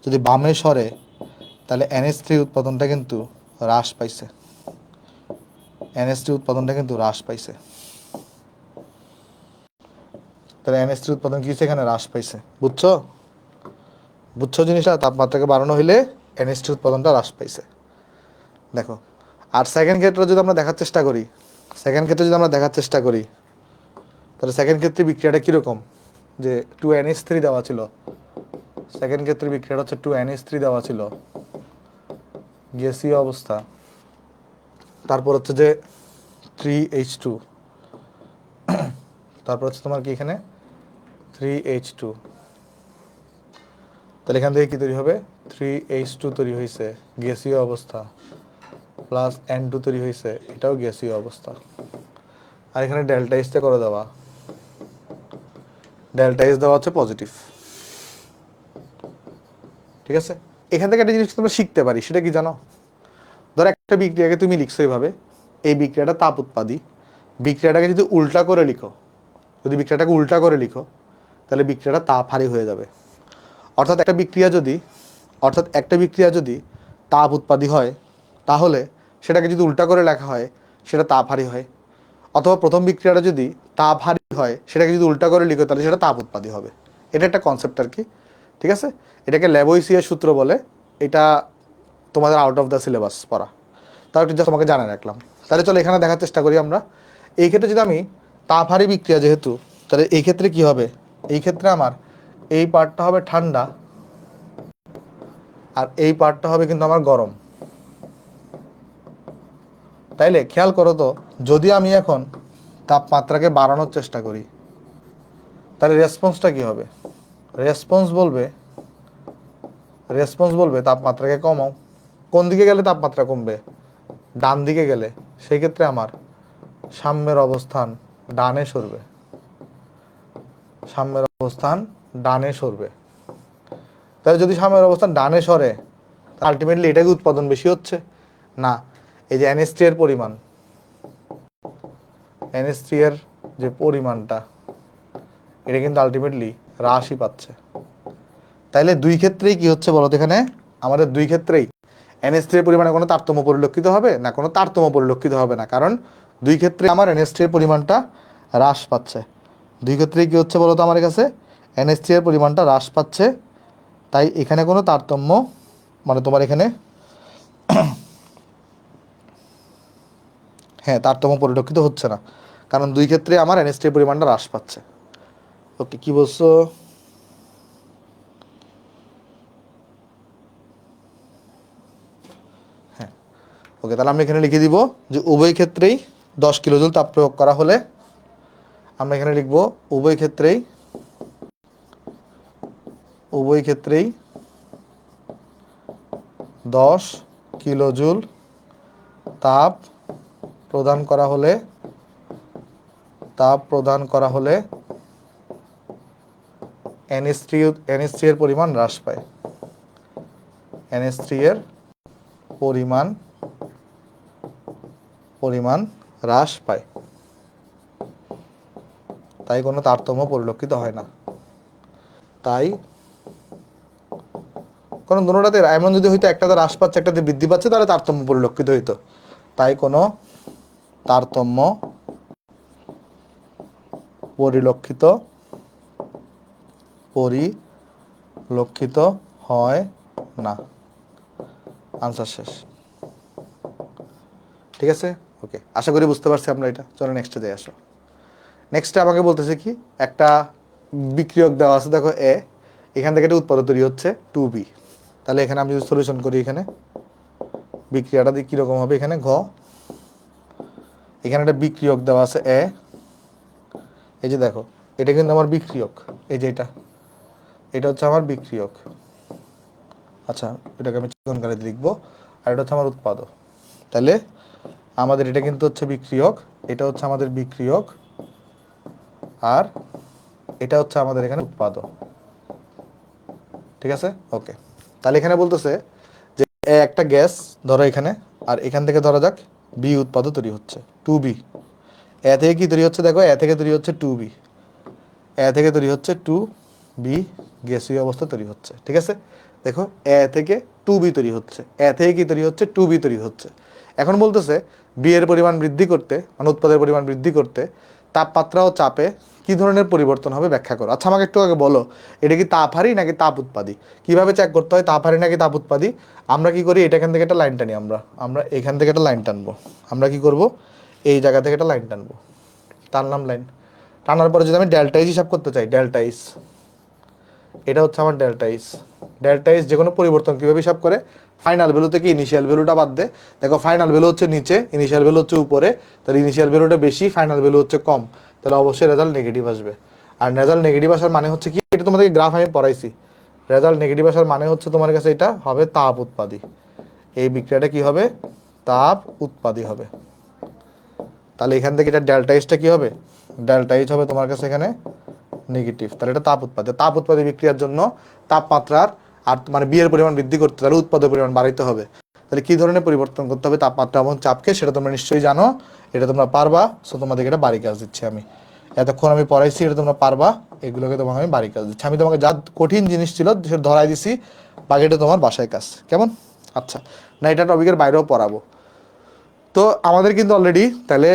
যদি বামে সরে, তাহলে NH3 উৎপাদনটা কিন্তু হ্রাস পাইছে, NH3 উৎপাদনটা কিন্তু হ্রাস পাইছে। তাহলে NH3 উৎপাদন কি এখানে হ্রাস পাইছে, বুঝছো জিনিসটা? তাপমাত্রাকে বাড়ানো হইলে NH3 উৎপাদনটা হ্রাস পাইছে। দেখো, আর সেকেন্ড ক্ষেত্রে যদি আমরা দেখার চেষ্টা করি, তাহলে সেকেন্ড ক্ষেত্রে বিক্রিয়াটা কীরকম, যে 2NH3 দেওয়া ছিল, সেকেন্ড ক্ষেত্রে বিক্রিয়াটা হচ্ছে 2NH3 দেওয়া ছিল গ্যাসীয় অবস্থা, তারপর হচ্ছে যে 3H2, তারপর হচ্ছে তোমার কি এখানে 3H2, তাহলে এখান থেকে কি তৈরি হবে, 3H2 তৈরি হয়েছে গ্যাসীয় অবস্থা, প্লাস N2 তৈরি হয়েছে, এটাও গ্যাসীয় অবস্থা। আর এখানে ডেল্টা এইচটা করে দেওয়া, ডেল্টা এইচ দেওয়া হচ্ছে পজিটিভ। ঠিক আছে, এখান থেকে একটা জিনিস তোমরা শিখতে পারি, সেটা কি জানো? ধর একটা বিক্রিয়াকে তুমি লিখছো এইভাবে, এই বিক্রিয়াটা তাপ উৎপাদী, বিক্রিয়াটাকে যদি উল্টা করে লিখো, যদি বিক্রিয়াটাকে উল্টা করে লিখো তাহলে বিক্রিয়াটা তাপহারী হয়ে যাবে। অর্থাৎ একটা বিক্রিয়া যদি তাপ উৎপাদী হয় তাহলে সেটাকে যদি উল্টা করে লেখা হয় সেটা তাপহারী হয়, অথবা প্রথম বিক্রিয়াটা যদি তাপহারী হয় সেটাকে যদি উল্টা করে লিখো তাহলে সেটা তাপ উৎপাদী হবে। এটা একটা কনসেপ্ট আর কি। ঠিক আছে, এটাকে ল্যাভোইসিয়ার সূত্র বলে। এটা তোমাদের আউট অফ দ্য সিলেবাস পড়া, তাও একটু জাস্ট তোমাকে জানাই রাখলাম। তাহলে চলো এখানে দেখার চেষ্টা করি আমরা। এই ক্ষেত্রে যদি আমি তাপহারী বিক্রিয়া যেহেতু, তাহলে এই ক্ষেত্রে কি হবে, এই ক্ষেত্রে আমার এই পার্টটা হবে ঠান্ডা আর এই পার্টটা হবে কিন্তু আমার গরম। তাইলে খেয়াল করো তো, যদি আমি এখন তাপমাত্রাকে বাড়ানোর চেষ্টা করি তাহলে রেসপন্সটা কি হবে? রেসপন্স বলবে তাপমাত্রাকে কমাও। কোন দিকে গেলে তাপমাত্রা কমবে? ডান দিকে গেলে। সেই ক্ষেত্রে আমার সাম্যের অবস্থান ডানে সরবে, সাম্যের অবস্থান ডানে সরবে। তাহলে যদি সাম্যের অবস্থান ডানে সরে আলটিমেটলি এটাকে উৎপাদন বেশি হচ্ছে না, এই যে NH3 এর পরিমাণ, NH3 এর যে পরিমাণটা এটা কিন্তু আলটিমেটলি হ্রাসই পাচ্ছে। তাইলে দুই ক্ষেত্রেই কি হচ্ছে বলতো, এখানে আমাদের দুই ক্ষেত্রেই NH3 এর পরিমাণে কোনো তারতম্য পরিলক্ষিত হবে না, কোনো তারতম্য পরিলক্ষিত হবে না, কারণ দুই ক্ষেত্রে আমার NH3 এর পরিমাণটা হ্রাস পাচ্ছে। দুই ক্ষেত্রেই কি হচ্ছে বলতো, আমার কাছে NH3 এর পরিমাণটা হ্রাস পাচ্ছে, তাই এখানে কোনো তারতম্য মানে তোমার এখানে হ্যাঁ তারতম্য পরিলক্ষিত হচ্ছে না, কারণ দুই ক্ষেত্রে আমার NH3 এর পরিমাণটা হ্রাস পাচ্ছে। ওকে, কি বলছো? হ্যাঁ ওকে, তাহলে আমি এখানে লিখে দিব যে উভয় ক্ষেত্রেই 10 কিলোজুল তাপ প্রয়োগ করা হলে, আমরা এখানে লিখব উভয় ক্ষেত্রেই 10 কিলোজুল তাপ প্রদান করা হলে NH3 এর পরিমাণ হ্রাস পায়, NH3 এর পরিমাণ হ্রাস পায়, তাই কোনো তারতম্য পরিলক্ষিত হয় না। তাই কারণ দুটোটাতে এমন যদি হইতো একটাতে হ্রাস পাচ্ছে একটাতে বৃদ্ধি পাচ্ছে তাহলে তারতম্য পরিলক্ষিত হইতো, তাই কোনো তারতম্য পরিলক্ষিত হয় না। আনসার শেষ। ঠিক আছে, ওকে, আশা করি বুঝতে পারছি আমরা এটা। চলো নেক্সটে যাই। আসো, নেক্সটে আমাকে বলতেছে কি, একটা বিক্রিয়ক দেওয়া আছে, দেখো এ, এখান থেকে একটা উৎপাদক তৈরি হচ্ছে 2B। তাহলে এখানে আমি যদি সলিউশন করি, এখানে বিক্রিয়াটা দিয়ে কীরকম হবে, এখানে এখানে একটা বিক্রিয়ক দেওয়া আছে এ, এই যে দেখো এটা কিন্তু আমার বিক্রিয়ক, এই যে এটা হচ্ছে আমার বিক্রিয়ক। আচ্ছা, এটাকে আমি চিকন করে লিখবো, আর এটা হচ্ছে আমার উৎপাদক। তাহলে আমাদের এটা কিন্তু হচ্ছে বিক্রিয়ক, এটা হচ্ছে আমাদের বিক্রিয়ক, আর এটা হচ্ছে আমাদের এখানে উৎপাদক। ঠিক আছে, ওকে। তাহলে এখানে বলতেছে যে একটা গ্যাস ধরো এখানে, আর এখান থেকে ধরা যাক বি উৎপাদক তৈরি হচ্ছে 2B। এ থেকে কি তৈরি হচ্ছে, দেখো এ থেকে তৈরি হচ্ছে 2B, এ থেকে তৈরি হচ্ছে 2B গ্যাসীয় অবস্থা তৈরি হচ্ছে। ঠিক আছে, দেখো এ থেকে 2B তৈরি হচ্ছে, এ থেকে কি তৈরি হচ্ছে, 2B তৈরি হচ্ছে। এখন বলতেছে বি এর পরিমাণ বৃদ্ধি করতে, মানে উৎপাদের পরিমাণ বৃদ্ধি করতে তাপমাত্রা ও চাপে কি ধরনের পরিবর্তন হবে ব্যাখ্যা করো। আচ্ছা, আমাকে একটু আগে বলো, এটা কি তাপহারী নাকি তাপ উৎপাদী? কিভাবে চেক করতে হয় তাপহারী নাকি তাপ উৎপাদী? আমরা কি করি, এটা এখান থেকে একটা লাইন টানি, আমরা এখান থেকে একটা লাইন টানবো। আমরা কি করব, এই জায়গা থেকে একটা লাইন টানবো, টানলাম লাইন। টানার পরে যদি আমি ডেল্টা এইচ হিসাব করতে চাই, ডেল্টা এইচ, এটা হচ্ছে আমার ডেল্টা এইচ। ডেল্টা এইচ যে কোনো পরিবর্তন কীভাবে হিসাব করে, ফাইনাল ভ্যালু থেকে ইনিশিয়াল ভ্যালুটা বাদ দে। দেখো ফাইনাল ভ্যালু হচ্ছে নিচে, ইনিশিয়াল ভ্যালু হচ্ছে উপরে, তাহলে ইনিশিয়াল ভ্যালুটা বেশি, ফাইনাল ভ্যালু হচ্ছে কম, তাহলে অবশ্যই রেজাল্ট নেগেটিভ আসবে। আর রেজাল্ট নেগেটিভ আসার মানে হচ্ছে কি, এটা তোমাদেরকে গ্রাফ আমি পড়াইছি, রেজাল্ট নেগেটিভ আসার মানে হচ্ছে তোমার কাছে এটা হবে তাপ উৎপাদী। এই বিক্রিয়াটা কি হবে? তাপ উৎপাদী হবে। তাহলে এখান থেকে এটা ডেল্টা এইচটা কি হবে? ডেল্টা এইচ হবে তোমার কাছে এখানে নেগেটিভ। তাহলে এটা তাপ উৎপাদী। তাপ উৎপাদী বিক্রিয়ার জন্য তাপমাত্রার আর মানে বিয়ের পরিমাণ বৃদ্ধি করতে তাহলে উৎপাদের পরিমাণ বাড়াইতে হবে। তাহলে কি ধরনের পরিবর্তন করতে হবে তাপমাত্রা এবং চাপকে, সেটা তোমরা নিশ্চয়ই জানো, এটা তোমরা পারবা। সো তোমাদেরকে এটা বাড়ি কাজ দিচ্ছি আমি। এতক্ষণ আমি পড়াইছি, এটা তোমরা পারবা, এগুলোকে তোমাকে আমি বাড়ি কাজ দিচ্ছি। আমি তোমাকে যা কঠিন জিনিস ছিল সেটা ধরাই দিছি, বাকিটা তোমার বাসায় কাজ। কেমন? আচ্ছা, না এটা টপিকের বাইরেও পড়াবো। তো আমাদের কিন্তু অলরেডি তাহলে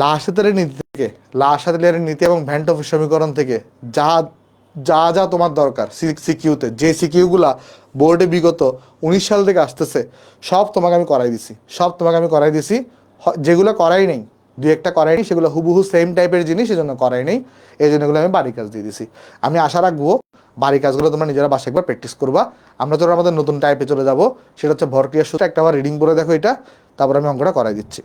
লাসাতের নীতি থেকে, লাসাতের নীতি এবং ভ্যান টফের সমীকরণ থেকে যা যা যা তোমার দরকার সিকিউতে, যে সিকিউগুলা বোর্ডে বিগত 19 সাল থেকে আসতেছে, সব তোমাকে আমি করাই দিছি। যেগুলো করাই নেই, দু একটা করাই নেই, সেগুলো হুবহু সেম টাইপের জিনিস, সেজন্য করাই নেই, এই জন্য এগুলো আমি বাড়ি কাজ দিয়ে দিছি। আমি আশা রাখবো বাড়ি কাজগুলো তোমরা নিজেরা বাসায় একবার প্র্যাকটিস করবা। আমরা তো আমাদের নতুন টাইপে চলে যাব, সেটা হচ্ছে ভরক্রিয়ার সূত্র। একটা আবার রিডিং করে দেখো এটা, তারপর আমি অঙ্কটা করাই দিচ্ছি।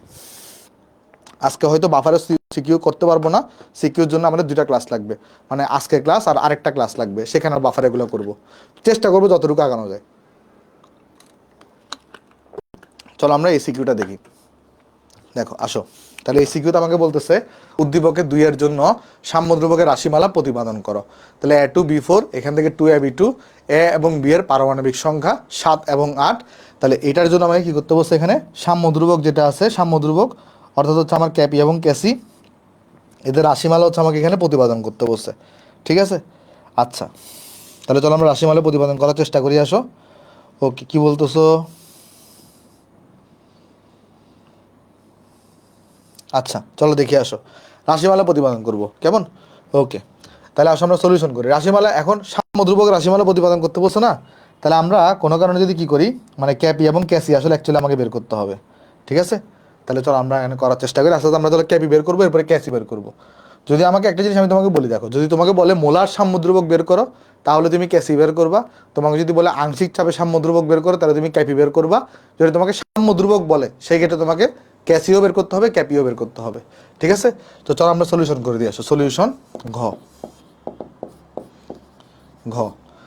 আজকে হয়তো বাফারের সিকিউ করতে পারবো না, সিকিউর জন্য আমাদের 2টা ক্লাস লাগবে, মানে আজকের ক্লাস আর আরেকটা ক্লাস লাগবে, সেখানে বাফার এগুলো করবো, চেষ্টা করবো যতটুকু আগানো যায়। চলো আমরা এই সিকিউটা দেখি। দেখো আসো, তাহলে এই সিকিউতে আমাকে বলতেছে উদ্দীপকের 2 এর জন্য সাম্যদ্রব্যকের রাশিমালা প্রতিপাদন করো। তাহলে A2B4, এখান থেকে 2AB2, এ এবং বি এর পারমাণবিক সংখ্যা 7 এবং 8। তাহলে এটার জন্য আমাকে কি করতে বলছে? এখানে সাম্যদ্রব্যক যেটা আছে, সাম্যদ্রব্যক অর্থাৎ হচ্ছে আমার ক্যাপি এবং ক্যাসি, এদের রাশিমালা হচ্ছে আমাকে এখানে প্রতিপাদন করতে বলছে। ঠিক আছে? আচ্ছা, তাহলে চলো আমরা রাশিমালা প্রতিপাদন করার চেষ্টা করি। আসো, ওকে, কি বলতেছো? আচ্ছা চলো দেখি, আসো রাশিমালা প্রতিপাদন করব। কেমন? ওকে, তাহলে আসো আমরা সলিউশন করি। রাশিমালা এখন সাম্যদ্রব্যক রাশিমালা প্রতিপাদন করতে বলছো না? তাহলে আমরা কোনো কারণে যদি কি করি, মানে ক্যাপি এবং ক্যাসি আসলে অ্যাকচুয়ালি আমাকে বের করতে হবে। ঠিক আছে? তাহলে চলো আমরা এখানে করার চেষ্টা করি। আস্তে আস্তে আমরা তাহলে ক্যাপি বের করবো, এরপরে ক্যাসি বের করবো। যদি আমাকে একটা জিনিস আমি তোমাকে বলি, দেখো, যদি তোমাকে বলে মোলার সাম্যদ্রব্যক বের করো, তাহলে তুমি ক্যাসি বের করবা। তোমাকে যদি বলে আংশিক চাপে সাম্যদ্রব্যক বের করো, তাহলে তুমি ক্যাপি বের করবা। যদি তোমাকে সাম্যদ্রব্যক বলে, সেই ক্ষেত্রে তোমাকে ক্যাসিও বের করতে হবে, ক্যাপিও বের করতে হবে। ঠিক আছে? তো চলো আমরা সলিউশন করে দিয়ে আসো। সলিউশন ঘ। ঘ,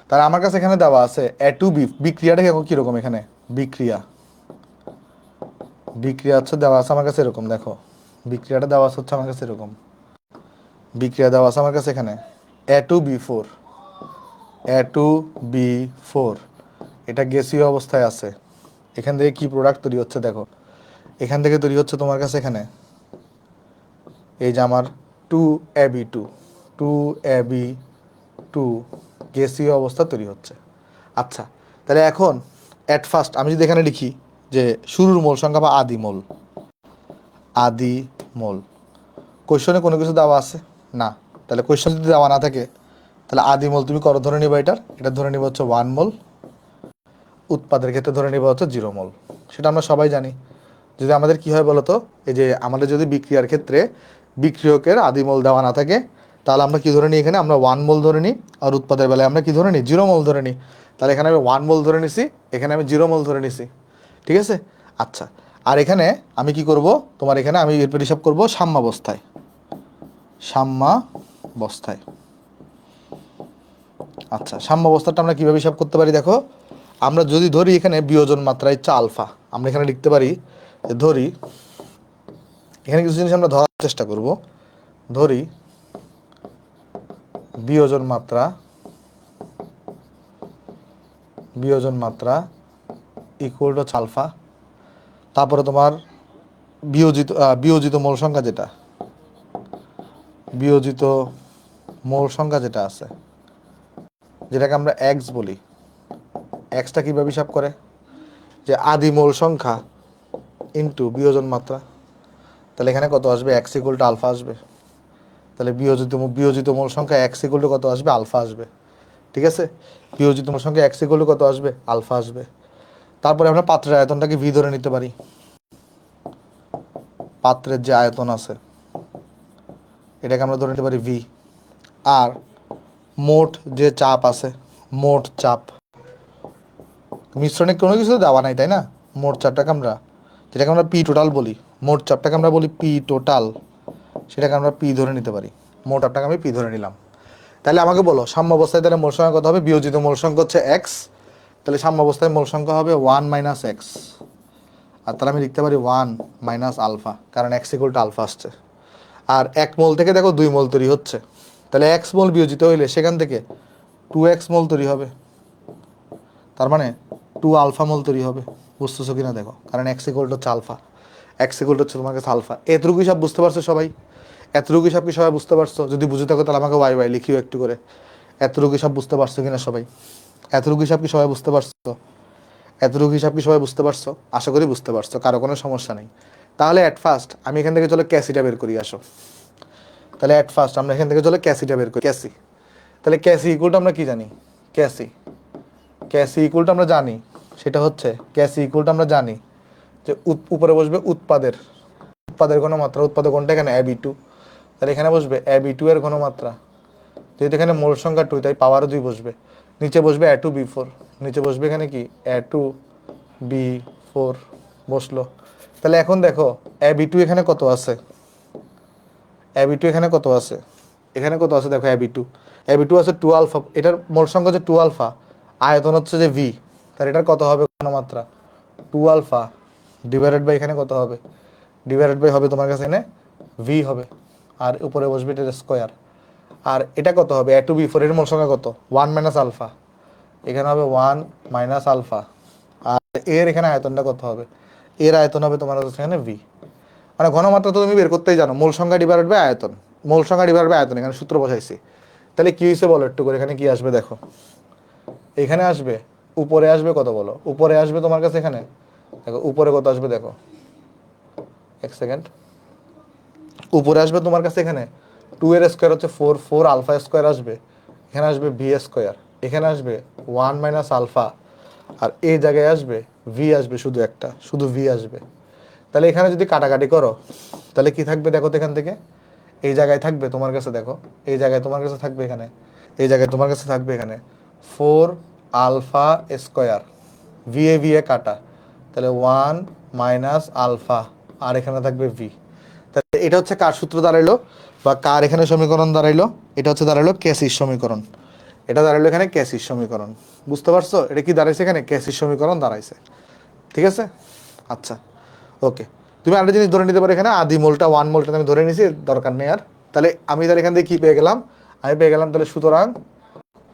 তাহলে আমার কাছে এখানে দেওয়া আছে A2B, বিক্রিয়াটা কিরকম? এখানে বিক্রিয়া বিক্রিয়া হচ্ছে দেওয়া আছে আমার কাছে এরকম। দেখো, বিক্রিয়াটা দেওয়া হচ্ছে আমার কাছে এরকম। বিক্রিয়া দেওয়া আছে আমার কাছে এখানে A2B4, A2B4, এটা গ্যাসীয় অবস্থায় আছে। এখান থেকে কি প্রোডাক্ট তৈরি হচ্ছে? দেখো, এখান থেকে তৈরি হচ্ছে তোমার কাছে এখানে এই যে আমার 2AB2, 2AB2 গ্যাসীয় অবস্থা তৈরি হচ্ছে। আচ্ছা, তাহলে এখন অ্যাট ফার্স্ট আমি যদি এখানে লিখি যে শুরুর মোল সংখ্যা বা আদি মোল, আদি মোল, কোয়েশ্চনে কোনো কিছু দেওয়া আছে না? তাহলে কোয়েশ্চন যদি দেওয়া না থাকে, তাহলে আদি মোল তুমি কত ধরে নিবা? এটা ধরে নিবা হচ্ছে 1 মোল। উৎপাদের ক্ষেত্রে ধরে নিবা হচ্ছে 0 মোল। সেটা আমরা সবাই জানি। যদি আমাদের কি হয় বলতো, এই যে আমাদের যদি বিক্রিয়ার ক্ষেত্রে বিক্রিয়কের আদি মোল দেওয়া না থাকে, তাহলে আমরা কি ধরে নিই? এখানে আমরা 1 মোল ধরে নিই, আর উৎপাদের বেলায় আমরা কি ধরে নিই? 0 মোল ধরে নিই। তাহলে এখানে আমি 1 মোল ধরে নিছি, এখানে আমি 0 মোল ধরে নিছি। ঠিক আছে? আচ্ছা, আর এখানে আমি কি করব? তোমার এখানে আমি এরপর হিসাব করব সাম্যাবস্থায়। সাম্যাবস্থায়। আচ্ছা, সাম্যাবস্থাটা আমরা কীভাবে হিসাব করতে পারি? দেখো, আমরা যদি ধরি এখানে বিয়োজন মাত্রা ইচ্ছা আলফা, আমরা এখানে লিখতে পারি যে ধরি, এখানে কিছু জিনিস আমরা ধরার চেষ্টা করব। ধরি বিয়োজন মাত্রা ইকুয়াল টু আলফা। তারপরে তোমার বিয়োজিত মোল সংখ্যা যেটা আছে, যেটাকে আমরা এক্স বলি। এক্সটা কীভাবে হিসাব করে? যে আদি মোল সংখ্যা ইন্টু বিয়োজন মাত্রা। তাহলে এখানে কত আসবে? এক্স ইকুয়াল টু আলফা আসবে। তাহলে বিয়োজিত মোল সংখ্যা এক্স ইকুয়াল টু কত আসবে? আলফা আসবে। ঠিক আছে? বিয়োজিত মোল সংখ্যা এক্স ইকুয়াল টু কত আসবে? আলফা আসবে। তারপরে আমরা পাত্রের আয়তনটাকে ভি ধরে নিতে পারি। পাত্রের যে আয়তন আছে এটাকে আমরা ধরে নিতে পারি ভি। আর মোট যে চাপ আছে, মোট চাপ, মিশ্রণে কোনো কিছু দেওয়া নাই, তাই না? মোট চাপটাকে আমরা, যেটাকে আমরা পি টোটাল বলি, মোট চাপটাকে আমরা বলি পি টোটাল, সেটাকে আমরা পি ধরে নিতে পারি। মোট চাপটাকে আমি পি ধরে নিলাম। তাহলে আমাকে বলো সাম্য অবস্থায় তাহলে মোল সংখ্যা কত হবে? বিয়োজিত মোল সংখ্যা হচ্ছে এক্স, তাহলে সাম্য অবস্থায় মোল সংখ্যা হবে 1 মাইনাস এক্স। আর তাহলে আমি লিখতে পারি 1 মাইনাস আলফা, কারণ এক্স ইকুয়াল টু আলফা আসছে। আর 1 মোল থেকে দেখো 2 মোল তৈরি হচ্ছে, তাহলে এক্স মোল বিয়োজিত হইলে সেখান থেকে 2x মোল তৈরি হবে, তার মানে 2 আলফা মোল তৈরি হবে। বুঝতেছো কিনা দেখো, কারণ এক্স ইকুয়াল টু হচ্ছে আলফা, এক্স ইকুয়াল টু হচ্ছে তোমার কাছে আলফা। এতটুকু হিসাব বুঝতে পারছো সবাই? এতটুকু হিসাব কি সবাই বুঝতে পারছো? যদি বুঝে থাকো তাহলে আমাকে ওয়াই ওয়াই লিখিও একটু করে। এতটুকু হিসাব বুঝতে পারছো কিনা সবাই? এতটুকু হিসাব কি সবাই বুঝতে পারছো? এতটুকু হিসাব কি সবাই বুঝতে পারছো? আশা করি বুঝতে পারছো, কারো কোনো সমস্যা নেই। তাহলে অ্যাট ফার্স্ট আমি এখান থেকে চলো ক্যাসিটা বের করি, আসো। তাহলে অ্যাট ফার্স্ট আমরা এখান থেকে চলো ক্যাসিটা বের করি, ক্যাসি। তাহলে ক্যাসি ইকুয়ালটা আমরা কি জানি? ক্যাসি, ক্যাসি ইকুয়ালটা আমরা জানি, সেটা হচ্ছে ক্যাসি ইকুয়ালটা আমরা জানি যে উপরে বসবে উৎপাদের, উৎপাদের ঘনমাত্রা, উৎপাদক কোনটা এখানে এ বি টু, তাহলে এখানে বসবে এ বি টু এর ঘনমাত্রা, যেহেতু এখানে মোল সংখ্যা 2 তাই পাওয়ারও 2 বসবে। নিচে বসবে এ টু বি ফোর, নিচে বসবে এখানে কি এ টু বি ফোর বসলো। তাহলে এখন দেখো এ বি টু এখানে কত আছে? এ বি টু এখানে কত আছে? এখানে কত আছে দেখো, এ বি টু, এ বি টু আছে 2 আলফা, এটার মোল সংখ্যা হচ্ছে 2 আলফা, আয়তন হচ্ছে যে ভি, তাহলে এটার কত হবে ঘনমাত্রা? 2 আলফা ডিভাইডেড বাই এখানে কত হবে? ডিভাইডেড বাই হবে তোমার কাছে এখানে ভি হবে, আর উপরে বসবে এটার স্কোয়ার। আর এটা কত হবে? এ টু বি ফোর, এর মোল সংখ্যা কত? 1 মাইনাস আলফা, এখানে হবে 1 মাইনাস আলফা। আর এর এখানে আয়তনটা কত হবে? এর আয়তন হবে তোমার কাছে এখানে ভি। মানে ঘনমাত্রা তো তুমি বের করতেই জানো, মূল সংখ্যা ডিভাইডেড বাই আয়তন, মূল সংখ্যা ডিভাইডেড বাই আয়তন, এখানে সূত্র বসাইছি। তাহলে কি হয়েছে বলো একটু করে, এখানে কি আসবে দেখো, এখানে আসবে উপরে আসবে কত বলো? উপরে আসবে তোমার কাছে এখানে দেখো, উপরে কত আসবে দেখো, এক সেকেন্ড, উপরে আসবে তোমার কাছে এখানে 2 এর স্কোয়ার হচ্ছে 4, 4 আলফা স্কোয়ার আসবে, এখানে আসবে ভি স্কোয়ার, এখানে আসবে 1 মাইনাস আলফা, আর এই জায়গায় আসবে ভি, আসবে শুধু একটা, শুধু ভি আসবে। তাহলে এখানে যদি কাটাকাটি করো তাহলে কি থাকবে দেখো তো, এখান থেকে এই জায়গায় থাকবে তোমার কাছে দেখো, এই জায়গায় তোমার কাছে থাকবে এখানে, এই জায়গায় তোমার কাছে থাকবে এখানে 4 আলফা স্কোয়ার, ভি এ কাটা, তাহলে 1 মাইনাস আলফা, আর এখানে থাকবে ভি। তাহলে এটা হচ্ছে কার সূত্র দাঁড়াইলো, বা কার এখানে সমীকরণ দাঁড়াইলো? এটা হচ্ছে দাঁড়াইলো ক্যাসির সমীকরণ, এটা দাঁড়াইলো এখানে ক্যাসির সমীকরণ। বুঝতে পারছো এটা কি দাঁড়াইছে? এখানে ক্যাসির সমীকরণ দাঁড়াইছে, ঠিক আছে? আচ্ছা, ওকে। তুমি আরেকটা জিনিস ধরে নিতে পারো, এখানে আদি মোলটা 1 মোলটা আমি ধরে নিছি, দরকার নেই আর। তাহলে আমি তাহলে এখান থেকে কি পেয়ে গেলাম? আমি পেয়ে গেলাম তাহলে সুতরাং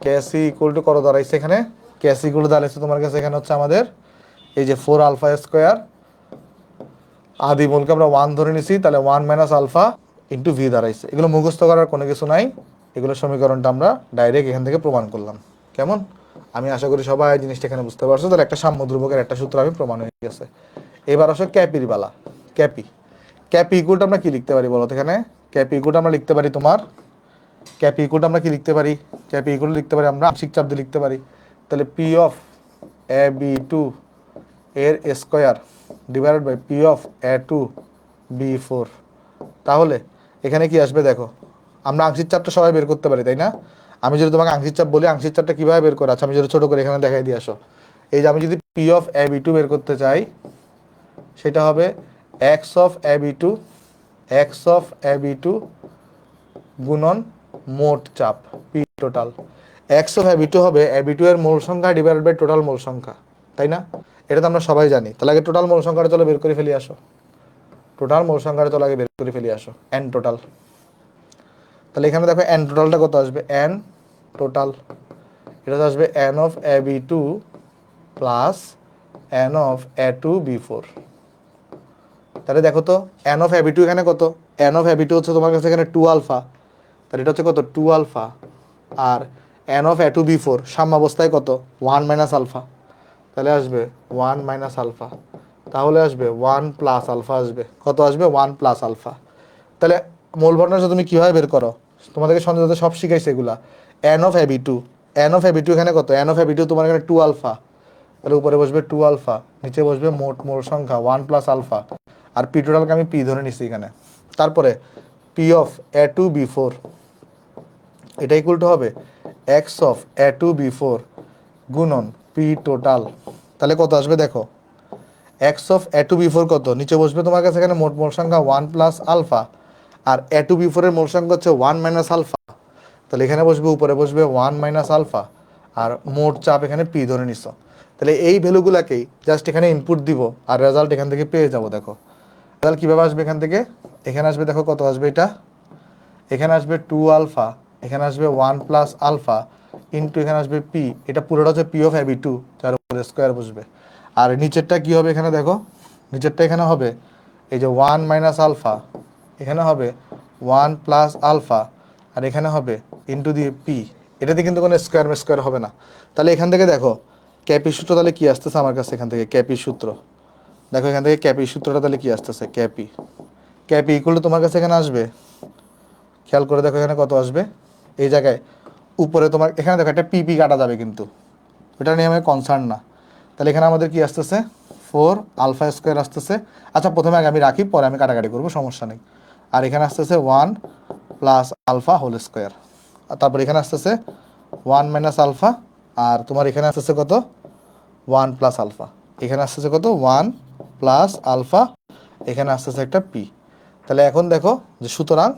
ক্যাসি ইকুয়াল টু কত দাঁড়াইছে এখানে? ক্যাসি ইকুয়াল টু দাঁড়াইছে তোমার কাছে এখানে হচ্ছে আমাদের এই যে 4 আলফা স্কোয়ার, আদি মোলকে আমরা 1 ধরে নিছি, তাহলে 1 মাইনাস আলফা ইন্টু ভি দাঁড়াইছে। এগুলো মুখস্থ করার কোনো কিছু নাই, এগুলো সমীকরণটা আমরা ডাইরেক্ট এখান থেকে প্রমাণ করলাম। কেমন? আমি আশা করি সবাই জিনিসটা এখানে বুঝতে পারছো। তাহলে একটা সাম্য ধ্রুবকের একটা সূত্র আমি প্রমাণ হয়ে গেছে। এবার আসো ক্যাপির বেলা। ক্যাপি, ক্যাপি ইকুয়ালটা আমরা কি লিখতে পারি বলো তো? এখানে ক্যাপি ইকুয়ালটা আমরা লিখতে পারি তোমার, ক্যাপি ইকুয়ালটা আমরা কি লিখতে পারি? ক্যাপি ইকুয়াল লিখতে পারি আমরা আংশিক চাপ দিয়ে লিখতে পারি। তাহলে P of A B two এর square divided by P of A two B four. তাহলে এখানে কি আসবে দেখো, আমরা আংশিক চাপটা সবাই বের করতে পারি তাই না? আমি যদি তোমাকে আংশিক চাপ বলি, আংশিক চাপটা কীভাবে বের করে? আচ্ছা আমি যদি ছোটো করে এখানে দেখাই দিয়ে আসো, এই যে আমি যদি P of A B two বের করতে চাই, সেটা হবে X of A B two, X of A B two গুণন মোট চাপ P total. X of A B two হবে এ বি টু এর মোল সংখ্যা ডিভাইডেড বাই টোটাল মোল সংখ্যা, তাই না? এটা তো আমরা সবাই জানি। তাহলে আগে টোটাল মোল সংখ্যাটা চলো বের করে ফেলি, আসো। টোটাল মোল সংখ্যাটা চলো আগে বের করে ফেলি, আসো। এন টোটাল, তাহলে এখানে দেখো এন টোটালটা কত আসবে? এন টোটাল এটা আসবে N of A B two plus N of A two B four. তাহলে দেখো তো N of A B two এখানে কত? N of A B two হচ্ছে তোমার কাছে এখানে 2 আলফা, তাহলে এটা হচ্ছে কত? 2 আলফা। আর N of A two B four সাম্যাবস্থায় কত? 1 মাইনাস আলফা, তাহলে আসবে 1 মাইনাস আলফা, তাহলে আসবে 1 প্লাস আলফা, আসবে কত? আসবে 1 প্লাস আলফা। তাহলে মূল ভগ্নাংশ তুমি কীভাবে বের করো? তোমাদেরকে সঞ্জয় সব শিখাইছে এগুলা। N of A B two, N of A B two এখানে কত? N of A B two তোমার এখানে 2 আলফা, তাহলে উপরে বসবে 2 আলফা, নিচে বসবে মোট মোল সংখ্যা 1 প্লাস আলফা, আর পি টোটালকে আমি পি ধরে নিচ্ছি এখানে। তারপরে P of A two B four, এটা ইকুয়াল টু হবে X of A two B four গুণন পি টোটাল। তাহলে কত আসবে দেখো, X of A two B four কত? নিচে বসবে তোমার কাছে এখানে মোট মোল সংখ্যা 1 প্লাস আলফা, আর এ টু বি ফোরের মোল সংখ্যা হচ্ছে 1 মাইনাস আলফা, তাহলে এখানে বসবে, উপরে বসবে 1 মাইনাস আলফা, আর মোট চাপ এখানে পি ধরে নিছ। তাহলে এই ভ্যালুগুলাকেই জাস্ট এখানে ইনপুট দিব, আর রেজাল্ট এখান থেকে পেয়ে যাব। দেখো রেজাল্ট কীভাবে আসবে, এখান থেকে এখানে আসবে, দেখো কত আসবে, এটা এখানে আসবে 2 আলফা, এখানে আসবে 1 প্লাস আলফা ইন্টু এখানে আসবে পি, এটা পুরোটা হচ্ছে পি অফ এবি টু, যার উপরে স্কোয়ার বসবে। আর নিচেরটা কি হবে, এখানে দেখো নিচেরটা এখানে হবে এই যে 1 মাইনাস আলফা, এখানে হবে 1 প্লাস আলফা, আর এখানে হবে ইন্টু দিয়ে পি। এটাতে কিন্তু কোনো স্কোয়ার হবে না। তাহলে এখান থেকে দেখো ক্যাপি সূত্র তাহলে কি আসতেছে আমার কাছে, এখান থেকে ক্যাপি সূত্র, দেখো এখান থেকে ক্যাপি সূত্রটা তাহলে কি আসতেছে, ক্যাপি ক্যাপি ইকুয়াল টু তোমার কাছে এখানে আসবে, খেয়াল করে দেখো এখানে কত আসবে, এই জায়গায় উপরে তোমার এখানে দেখো একটা পিপি কাটা যাবে, কিন্তু ওটা নিয়ে আমি কনসার্ন না। তাহলে এখানে আমাদের কি আসতেছে, 4 আলফা স্কোয়ার আসতেছে। আচ্ছা প্রথমে আগে আমি রাখি, পরে আমি কাটাকাটি করবো, সমস্যা নেই। আর এখানে আসতেছে 1 প্লাস আলফা হোল স্কোয়ার, আর তারপর এখানে আসতেছে 1 মাইনাস আলফা, আর তোমার এখানে আসতেছে কত, 1 প্লাস আলফা, এখানে আসতেছে কত, 1 প্লাস আলফা, এখানে আসতেছে একটা পি। তাহলে এখন দেখো যে সুতরাং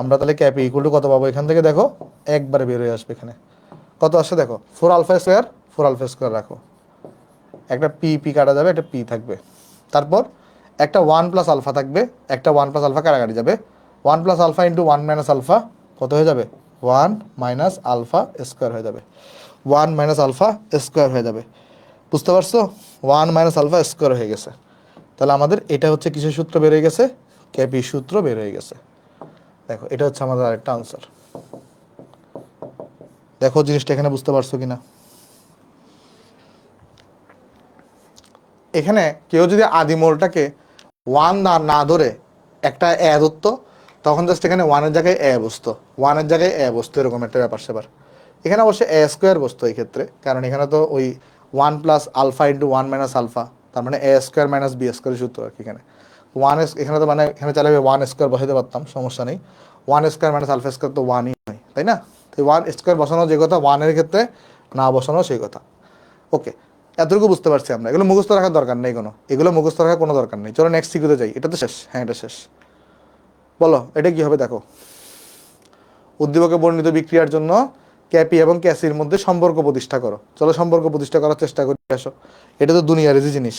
আমরা তাহলে ক্যাপি ইকুয়াল টু কত পাবো, এখান থেকে দেখো একবারে বের হয়ে আসবে, এখানে কত আসছে দেখো, 4 আলফা স্কোয়ার, 4 আলফা স্কোয়ার রাখো, একটা পি পি কাটা যাবে, একটা পি থাকবে, তারপর একটা 1 প্লাস আলফা থাকবে, একটা 1 প্লাস আলফা কাটাকাটি যাবে, 1 plus alpha into 1 minus alpha কত হয়ে যাবে, 1 মাইনাস আলফা স্কোয়ার হয়ে যাবে, 1 মাইনাস আলফা স্কোয়ার হয়ে যাবে। বুঝতে পারছো, 1 মাইনাস আলফা স্কোয়ার হয়ে গেছে। তাহলে আমাদের এটা হচ্ছে কিসের সূত্র বের হয়ে গেছে, ক্যাপি সূত্র বের হয়ে গেছে। দেখো এটা হচ্ছে আমাদের আরেকটা আনসার। দেখো জিনিসটা এখানে বুঝতে পারছো কিনা। এখানে কেউ যদি আদিমূলটাকে 1 না ধরে একটা এ ধরতো, তখন জাস্ট এখানে 1-এর জায়গায় এ বসতো, 1-এর জায়গায় এ বসতো, এরকম একটা ব্যাপার সেবার। এখানে অবশ্যই এ স্কোয়ার বসতো এই ক্ষেত্রে, কারণ এখানে তো ওই 1 plus alpha into 1 minus alpha, তার মানে A square minus B square সূত্র আর কি। এখানে এখানে তো মানে এখানে চাইলে 1 স্কোয়ার বসাইতে পারতাম, সমস্যা নেই। 1 স্কোয়ার মাইনাস আলফা স্কোয়ার তো 1ই হয়, তাই না? তো 1 স্কোয়ার বসানো যে কথা, 1-এর ক্ষেত্রে না বসানো সেই কথা। ওকে, এতটুকু বুঝতে পারছি আমরা। এগুলো মুখস্থ রাখার দরকার নেই, এগুলো মুখস্থ রাখার কোনো দরকার নেই। চলো নেক্সট সিকিউতে যাই। এটা তো শেষ, হ্যাঁ এটা শেষ। বলো এটা কি হবে, দেখো উদ্দীপকে বর্ণিত বিক্রিয়ার জন্য ক্যাপি এবং ক্যাসির মধ্যে সম্পর্ক প্রতিষ্ঠা করো। চলো সম্পর্ক প্রতিষ্ঠা করার চেষ্টা করি, আসো। এটা তো দুনিয়ার যে জিনিস,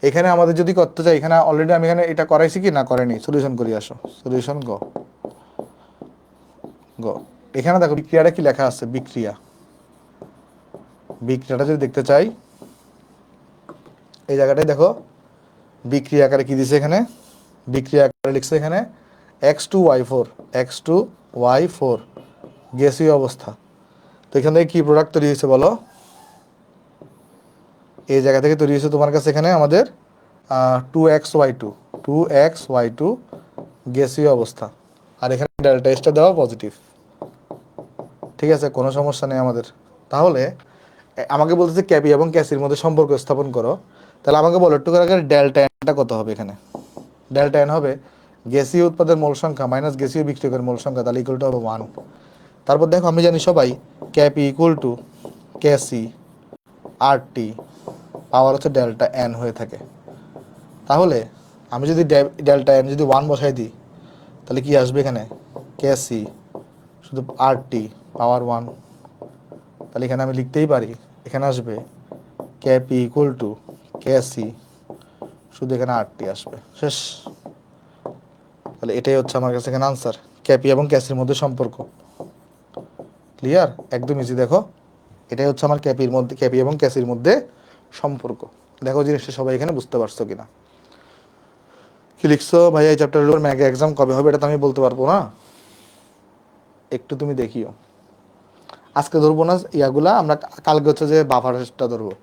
এখানে আমাদের যদি করতে চাই, এখানে অলরেডি আমি এখানে এটা করাইছি কি না করাইনি, সলিউশন করি, আসো সলিউশন গ। এখানে দেখো বিক্রিয়াটা কি লেখা আছে, বিক্রিয়াটা যদি দেখতে চাই, এই জায়গাটায় দেখো বিক্রিয়া আকারে কি দিছে, এখানে বিক্রিয়া আকারে লিখছে এখানে X2Y4, X2Y4 গ্যাসীয় অবস্থা। তো এখান থেকে কি প্রোডাক্ট তৈরি হয়েছে বলো, এই জায়গা থেকে তৈরি হয়েছে তোমার কাছে এখানে আমাদের 2XY2 গ্যাসীয় অবস্থা, আর এখানে ডেল্টা এসটা দেওয়া পজিটিভ। ঠিক আছে, কোনো সমস্যা নেই আমাদের। তাহলে আমাকে বলতেছে ক্যাপি এবং ক্যাসির মধ্যে সম্পর্ক স্থাপন করো। তাহলে আমাকে বলো একটু করে ডেল্টা এনটা কত হবে, এখানে ডেল্টা এন হবে গ্যাসীয় উৎপাদের মোল সংখ্যা মাইনাস গ্যাসীয় বিক্রিয়কের মোল সংখ্যা, তাহলে ইকুয়াল টু হবে 1। তারপর দেখো আমি জানি সবাই ক্যাপি ইকুয়াল টু ক্যাসি আর টি, পাওয়ার হচ্ছে ডেল্টা এন হয়ে থাকে। তাহলে আমি যদি ডেল্টা এন যদি 1 বসাই দিই, তাহলে কি আসবে এখানে, ক্যাসি শুধু আর টি পাওয়ার 1। তাহলে এখানে আমি লিখতেই পারি, এখানে আসবে ক্যাপি ইকুয়াল টু ক্যাসি, শুধু এখানে আর টি আসবে, শেষ। তাহলে এটাই হচ্ছে আমার কাছে এখানে আনসার, ক্যাপি এবং ক্যাসির মধ্যে সম্পর্ক। ক্লিয়ার, একদম ইজি। দেখো এটাই হচ্ছে আমার ক্যাপি এবং ক্যাসির মধ্যে সম্পর্ক। দেখো জিনিসটা সবাই এখানে বুঝতে পারছো কিনা। কি লিখছো ভাইয়া এই চ্যাপ্টারের উপর, ম্যাগ এক্সাম কবে হবে এটা তো আমি বলতে পারবো না, একটু তুমি দেখিও। আজকে ধরবো না ইয়াগুলা, আমরা কালকে হচ্ছে যে বাফারটা ধরবো।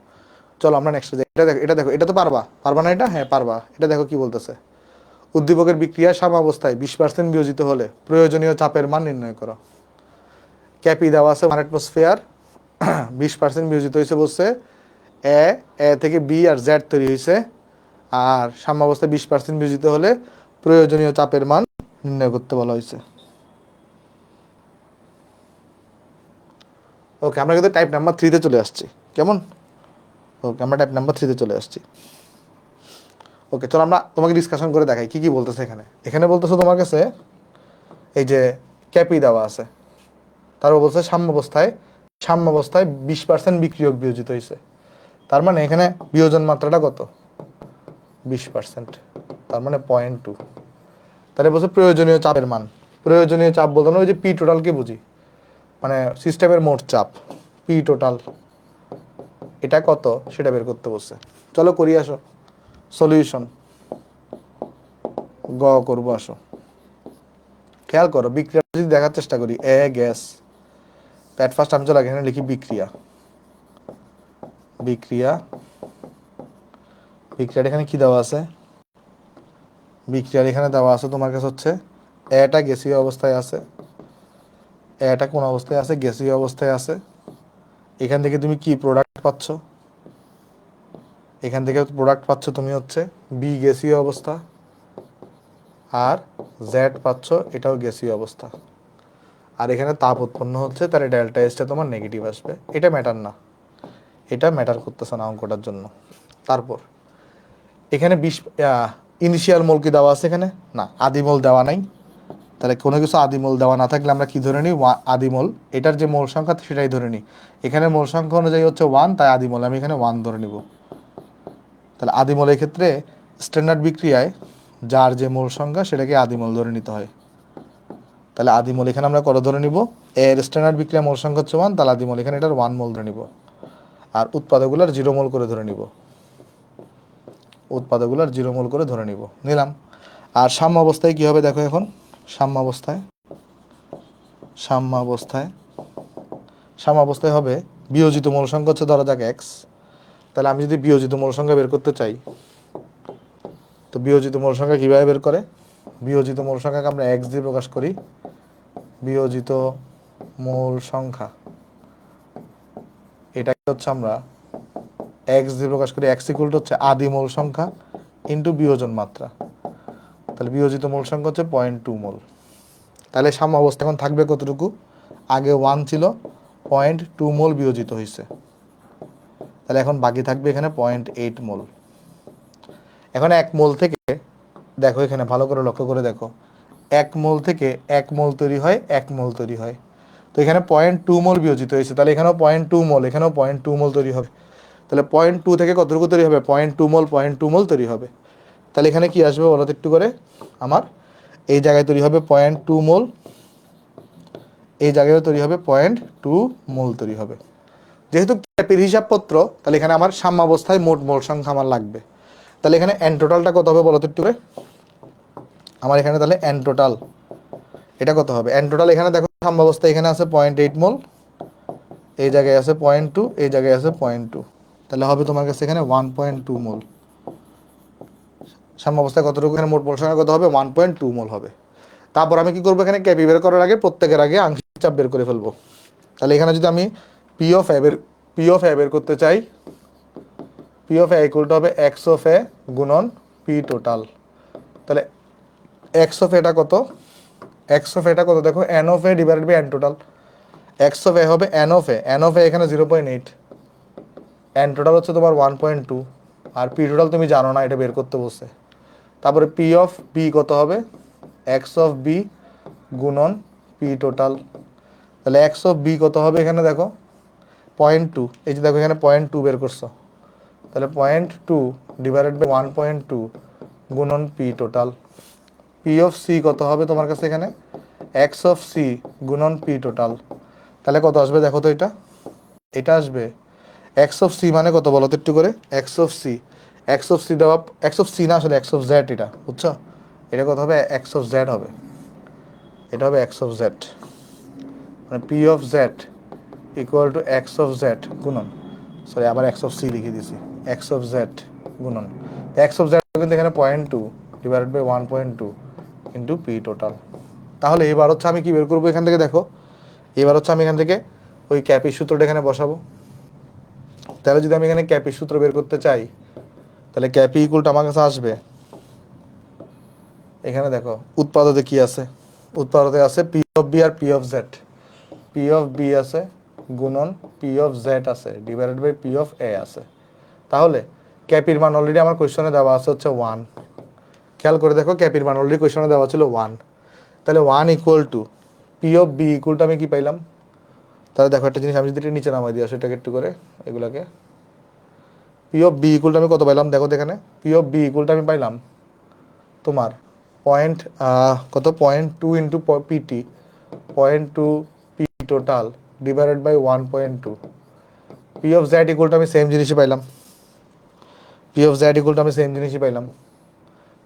চলো আমরা নেক্সট যাই। এটা দেখো এটা তো পারবা না এটা, হ্যাঁ পারবা। এটা দেখো কি বলতেছে, উদ্দীপকের বিক্রিয়া সাম্যাবস্থায় 20% বিয়োজিত হলে প্রয়োজনীয় চাপের মান নির্ণয় করো। ক্যাপি দেওয়া আছে 1 অ্যাটমসফিয়ার, 20% বিয়োজিত হয়েছে বলছে এ থেকে বি আর জেড তৈরি হয়েছে, আর সাম্যাবস্থায় 20% বিয়োজিত হলে প্রয়োজনীয় চাপের মান নির্ণয় করতে বলা হয়েছে। ওকে, আমরা কিন্তু টাইপ নাম্বার 3-তে চলে আসছি, কেমন? ওকে, আমরা টাইপ নাম্বার 3-তে চলে আসছি। ওকে, চলো আমরা তোমাকে ডিসকাশন করে দেখাই কি কি বলতেছে এখানে। এখানে বলতেছে তোমার কাছে এই যে ক্যাপি দেওয়া আছে, তারপর বলছে সাম্যাবস্থায় 20% বিক্রিয়ক বিয়োজিত হয়েছে। তার মানে এখানে বিয়োজন মাত্রাটা কত? 20%, তার মানে 0.2। তাহলে বলছে প্রয়োজনীয় চাপের মান। প্রয়োজনীয় চাপ বলতে আমরা ওই যে পি টোটালকে বুঝি, মানে সিস্টেমের মোট চাপ, পি টোটাল এটা কত সেটা বের করতে বলছে। চলো করি, আসো সলিউশন গ করবো, আসো। খেয়াল করো বিক্রিয়া যদি দেখার চেষ্টা করি, এ গ্যাস, অ্যাট ফার্স্ট আমি চলো এখানে লিখি বিক্রিয়া। বিক্রিয়ার এখানে কি দেওয়া আছে? বিক্রিয়ার এখানে দেওয়া আছে তোমার কাছে হচ্ছে এটা গ্যাসীয় অবস্থায় আছে, এটা কোন অবস্থায় আছে? গ্যাসীয় অবস্থায় আছে। এখান থেকে তুমি কি প্রোডাক্ট পাচ্ছ? এখান থেকে প্রোডাক্ট পাচ্ছ তুমি হচ্ছে বি গ্যাসীয় অবস্থা, আর জেড পাচ্ছ এটাও গ্যাসীয় অবস্থা। আর এখানে তাপ উৎপন্ন হচ্ছে, তাহলে ডেল্টা এসটা তোমার নেগেটিভ আসবে। এটা ম্যাটার না, এটা ম্যাটার করতেছে না অঙ্কটার জন্য। তারপর এখানে ইনিশিয়াল মোল কি দেওয়া আছে? এখানে না, আদিমোল দেওয়া নাই। তাহলে কোনো কিছু আদিমোল দেওয়া না থাকলে আমরা কি ধরে নিই? আদিমোল। এটার যে মোল সংখ্যা সেটাই ধরে নিই। এখানে মোল সংখ্যা অনুযায়ী হচ্ছে 1, তাই আদিমোল আমি এখানে 1 ধরে নিব। তাহলে আদিমোলের ক্ষেত্রে স্ট্যান্ডার্ড বিক্রিয়ায় যার যে মোল সংখ্যা সেটাকে আদিমোল ধরে নিতে হয়। তাহলে আদিমোল এখানে আমরা কত ধরে নিব? এর স্ট্যান্ডার্ড বিক্রিয়া মোল সংখ্যা হচ্ছে 1, তাহলে আদিমোল এখানে এটার 1 মোল ধরে নিব। আর উৎপাদকগুলোর 0 মোল করে ধরে নিব। নিলাম। আর সাম্য অবস্থায় কি হবে দেখো এখন? সাম্য অবস্থায় হবে বিয়োজিত মোল সংখ্যা হচ্ছে ধরা যাক এক্স। তাহলে আমি যদি বিয়োজিত মোল সংখ্যা বের করতে চাই, তো বিয়োজিত মোল সংখ্যা কিভাবে বের করে? বিয়োজিত মোল সংখ্যাকে আমরা এক্স দিয়ে প্রকাশ করি। বিয়োজিত মোল সংখ্যা এটাকে হচ্ছে আমরা এক্স দিয়ে প্রকাশ করি। এক্স ইকুয়াল টু হচ্ছে আদি মোল সংখ্যা ইন্টু বিয়োজন মাত্রা। তাহলে বিয়োজিত মোল সংখ্যা হচ্ছে 0.2 মোল। তাহলে সাম্য অবস্থা এখন থাকবে কতটুকু? আগে 1 ছিল, 0.2 মোল বিয়োজিত হয়েছে। তাহলে এখন বাকি থাকবে এখানে 0.8 মোল। এখন 1 মোল থেকে দেখো, এখানে ভালো করে লক্ষ্য করে দেখো, 1 মোল থেকে 1 মোল তৈরি হয়, 1 মোল তৈরি হয়। তো এখানে 0.2 মোল বিয়োজিত হয়েছে, তাহলে এখানেও 0.2 মোল, এখানেও 0.2 মোল তৈরি হবে। তাহলে 0.2 থেকে কতটুকু তৈরি হবে? 0.2 মোল, 0.2 মোল তৈরি হবে। তাহলে এখানে কি আসবে বলো তো একটু করে? আমার এই জায়গায় তৈরি হবে 0.2 মোল, এই জায়গায় তৈরি হবে 0.2 মোল তৈরি হবে। যেহেতু ক্যাপির হিসাবপত্র, তাহলে এখানে আমার সাম্যাবস্থায় মোট মোল সংখ্যা আমার লাগবে। তাহলে এখানে এন টোটালটা কত হবে বলো তো একটু করে? আমার এখানে তাহলে এন টোটাল এটা কত হবে? এন টোটাল এখানে দেখো সাম্যাবস্থা এখানে আছে 0.8 মোল, এই জায়গায় আছে 0.2, এই জায়গায় আছে 0.2, তাহলে হবে তোমার কাছে এখানে 1.2 মোল। সাম্যাবস্থায় কতটুকু? এখানে মোট মোল সংখ্যা কত হবে? 1.2 মোল হবে। তারপর আমি কি করবো? এখানে ক্যাপি বের করার আগে প্রত্যেকের আগে আংশিক চাপ বের করে ফেলবো। তাহলে এখানে যদি আমি পি অফ এ বের করতে চাই, P of A equal to হবে এক্স অফ এ গুণন পি টোটাল। তাহলে এক্স অফ এটা কত? দেখো N of A divided by N total. X of A হবে এন অফ এ এখানে 0.8, এন টোটাল হচ্ছে তোমার 1.2, আর পি টোটাল তুমি জানো না, এটা বের করতে বসে। তারপরে পি অফ বি কত হবে? এক্স অফ বি গুণন পি টোটাল। তাহলে এক্স অফ বি কত হবে? এখানে দেখো 0.2, এই যে দেখো এখানে 0.2 বের করছো, তাহলে 0.2 ডিভাইডেড বাই 1.2 গুণন P total. P of C কত হবে তোমার কাছে? এখানে এক্স অফ সি গুণন পি টোটাল। তাহলে কত আসবে দেখো তো? এটা আসবে এক্স অফ সি মানে কত বলো তো একটু করে? এক্স অফ সি দেওয়া, এক্স অফ সি না, আসলে এক্স অফ জেড, এটা বুঝছো? এটা কত হবে? এক্স অফ জেড হবে। এটা হবে এক্স অফ জেড, মানে P of Z equal to X of Z গুণন, সরি আবার এক্স অফ সি লিখে দিছি, এক্স অফ জেড গুণন এক্স অফ জেড কিন্তু এখানে 0.2 divided by 1.2 into P total. তাহলে এবার হচ্ছে আমি কি বের করবো এখান থেকে? দেখো এবার হচ্ছে আমি এখান থেকে ওই ক্যাপির সূত্রটা এখানে বসাবো। তাহলে যদি আমি এখানে ক্যাপির সূত্র বের করতে চাই, তাহলে ক্যাপি ইকুয়াল টু আমার কাছে আসবে, এখানে দেখো উৎপাদতে কি আছে? উৎপাদতে আছে পি অফ বি আর P of Z. P of B আছে গুণন পি অফ জেড আছে divided by P of A আছে। তাহলে ক্যাপির মান অলরেডি আমার কোয়েশ্চনে দেওয়া আছে হচ্ছে 1। খেয়াল করে দেখো, ক্যাপির মান অলরেডি কোয়েশ্চনে দেওয়া ছিল 1। তাহলে 1 equal to P of B equal to আমি কি পাইলাম? তাহলে দেখো একটা জিনিস, আমি যদি এটা নিচে নামাই দিই সেটাকে একটু করে এগুলাকে, পি অফ বি ইকুয়ালটা আমি কত পাইলাম দেখো এখানে, পি অফ বি ইকুয়ালটা আমি পাইলাম তোমার পয়েন্ট কত 0.2 into PT, 0.2 P total divided by 1.2। P of Z ইকুয়ালটা আমি সেম জিনিসই পাইলাম, পি অফ জেড ইকুয়ালটা আমি সেম জিনিসই পাইলাম।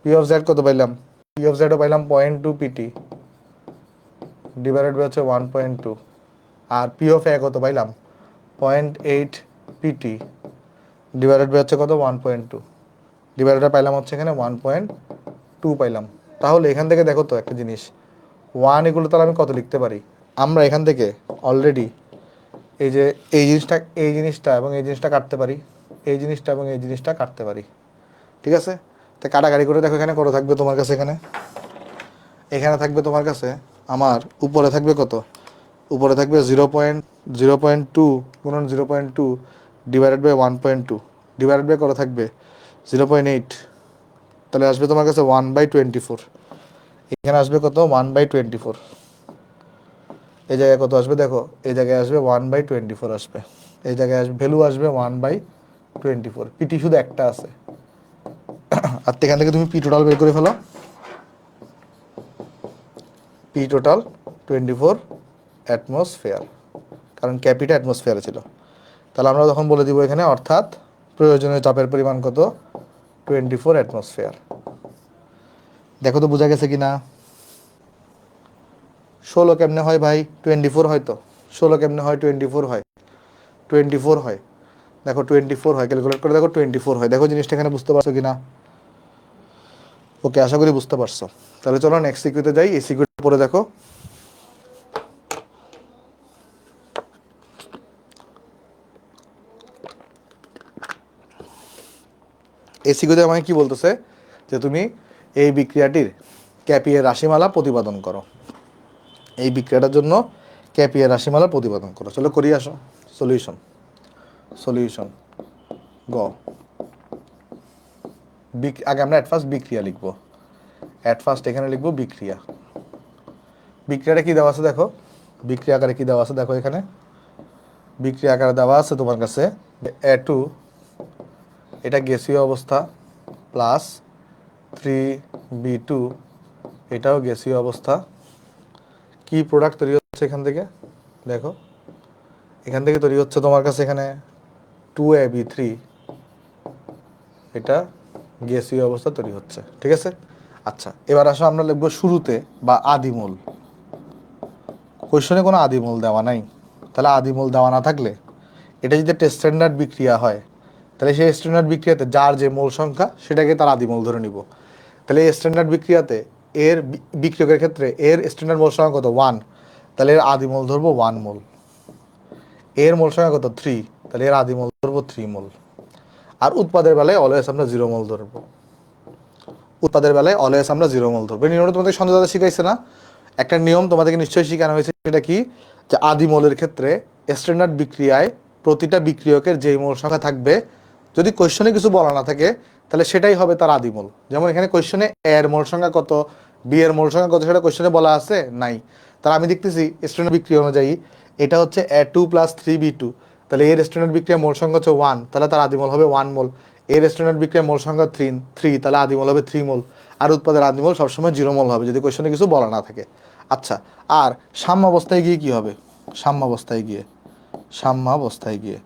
পি অফ জেড কত পাইলাম, পি অফ জেডও পাইলাম 0.2 পিটি ডিভাইডেড বাই হচ্ছে 1.2। আর পি অফ এ কত পাইলাম 0.8 পিটি ডিভাইডেড বাই হচ্ছে কত 1.2, ডিভাইডেডটা পাইলাম হচ্ছে এখানে 1.2 পাইলাম। তাহলে এখান থেকে দেখো তো একটা জিনিস, 1 ইকুয়াল তাহলে আমি কত লিখতে পারি, আমরা এখান থেকে অলরেডি এই যে এই জিনিসটা এবং এই জিনিসটা কাটতে পারি, এই জিনিসটা এবং এই জিনিসটা কাটতে পারি, ঠিক আছে। তো কাটাকাটি করে দেখো এখানে কত থাকবে তোমার কাছে, এখানে থাকবে তোমার কাছে আমার উপরে থাকবে কত, উপরে থাকবে 0.2 গুণন 0.2 ডিভাইডেড বাই 1.2 ডিভাইডেড বাই কত থাকবে 0.8, তাহলে আসবে তোমার কাছে 1/24। এখানে আসবে কত 1/24, এই জায়গায় কত আসবে দেখো, এই জায়গায় আসবে 1/24 আসবে, এই জায়গায় আসবে ভ্যালু আসবে 1/24। পিটি শুধু একটা আছে, আর এখান থেকে তুমি পি টোটাল বের করে ফেলো, পি টোটাল 24 অ্যাটমসফিয়ার, কারণ ক্যাপিটা অ্যাটমসফিয়ারে ছিল। তাহলে আমরা তখন বলে দিব এখানে, অর্থাৎ প্রয়োজনীয় চাপের পরিমাণ কত 24 অ্যাটমসফিয়ার। দেখো তো বোঝা গেছে কি না? 16 কেমনে হয় ভাই, 24 হয় তো, 16 কেমনে হয় 24 হয়, 24 হয়, দেখো 24 হয়, ক্যালকুলেট করে দেখো 24 হয়। দেখো জিনিসটা এখানে বুঝতে পারছো কি না? ওকে, আশা করি বুঝতে পারছো। তাহলে চলো নেক্সট সিকিউতে যাই। এই সিকিউটা পরে দেখো, এই সিকিউতে আমাকে কি বলতেছে যে তুমি এই বিক্রিয়াটির ক্যাপিয়ের রাশিমালা প্রতিপাদন করো, এই বিক্রিয়াটার জন্য ক্যাপিয়ের রাশিমালা প্রতিপাদন করো। চলো করি আসো। সলিউশন, সলিউশন গ, আগে আমরা অ্যাট ফার্স্ট বিক্রিয়া লিখবো, অ্যাট ফার্স্ট এখানে লিখবো বিক্রিয়া। বিক্রিয়াটা কি দেওয়া আছে দেখো, বিক্রিয়া আকারে কি দেওয়া আছে দেখো, এখানে বিক্রিয়া আকারে দেওয়া আছে তোমার কাছে A2, এটা গ্যাসীয় অবস্থা, প্লাস 3B2, এটাও গ্যাসীয় অবস্থা। কি প্রোডাক্ট তৈরি হচ্ছে এখান থেকে দেখো, এখান থেকে তৈরি হচ্ছে তোমার কাছে এখানে 2AB3, এটা গ্যাসীয় অবস্থা তৈরি হচ্ছে, ঠিক আছে। আচ্ছা, এবার আসো আমরা লিখবো শুরুতে বা আদিমূল। কোশ্চেনে কোনো আদিমূল দেওয়া নাই, তাহলে আদিমূল দেওয়া না থাকলে এটা যদি একটা স্ট্যান্ডার্ড বিক্রিয়া হয়, তাহলে সেই স্ট্যান্ডার্ড বিক্রিয়াতে যার যে মোল সংখ্যা সেটাকে তার আদিমূল ধরে নিব। তাহলে এই স্ট্যান্ডার্ড বিক্রিয়াতে এর বিক্রিয়কের ক্ষেত্রে এর স্ট্যান্ডার্ড মোল সংখ্যা কত 1, তাহলে এর আদিমূল ধরবো 1 মোল। এর মোল সংখ্যা কত 3, তাহলে এর আদিমূল ধরবো 3 মোল। আর উৎপাদের বেলায় অলওয়েজ আমরা 0 মোল ধরবো, উৎপাদের বেলায় অলওয়েজ আমরা 0 মোল ধরবো। নিয়মটা তোমাদের সঞ্জয় দাদা শিখাইছে না? একটা নিয়ম তোমাদেরকে নিশ্চয়ই শেখানো হয়েছে, সেটা কি, যে আদিমূলের ক্ষেত্রে স্ট্যান্ডার্ড বিক্রিয়ায় প্রতিটা বিক্রিয়কের যেই মোল সংখ্যা থাকবে, যদি কোশ্চেনে কিছু বলা না থাকে তাহলে সেটাই হবে তার আদিমূল। যেমন এখানে কোশ্চেনে এর মোল সংখ্যা কত, বি এর মোল সংখ্যা কত সেটা কোশ্চেনে বলা আছে নাই, তাহলে আমি দেখতেছি স্ট্যান্ডার্ড বিক্রিয়া অনুযায়ী এটা হচ্ছে A2 + 3B2, তাহলে এর স্ট্যান্ডার্ড বিক্রিয়া মোল সংখ্যা হচ্ছে 1, তাহলে তার আদিমূল হবে 1 মোল। এর স্ট্যান্ডার্ড বিক্রিয়া মোল সংখ্যা 3, তাহলে আদিমূল হবে 3 মোল। আর উৎপাদের আদিমূল সবসময় 0 মোল হবে যদি কোশ্চেনে কিছু বলা না থাকে। আচ্ছা, আর সাম্যাবস্থায় গিয়ে কি হবে, সাম্যাবস্থায় গিয়ে, সাম্যাবস্থায় গিয়ে,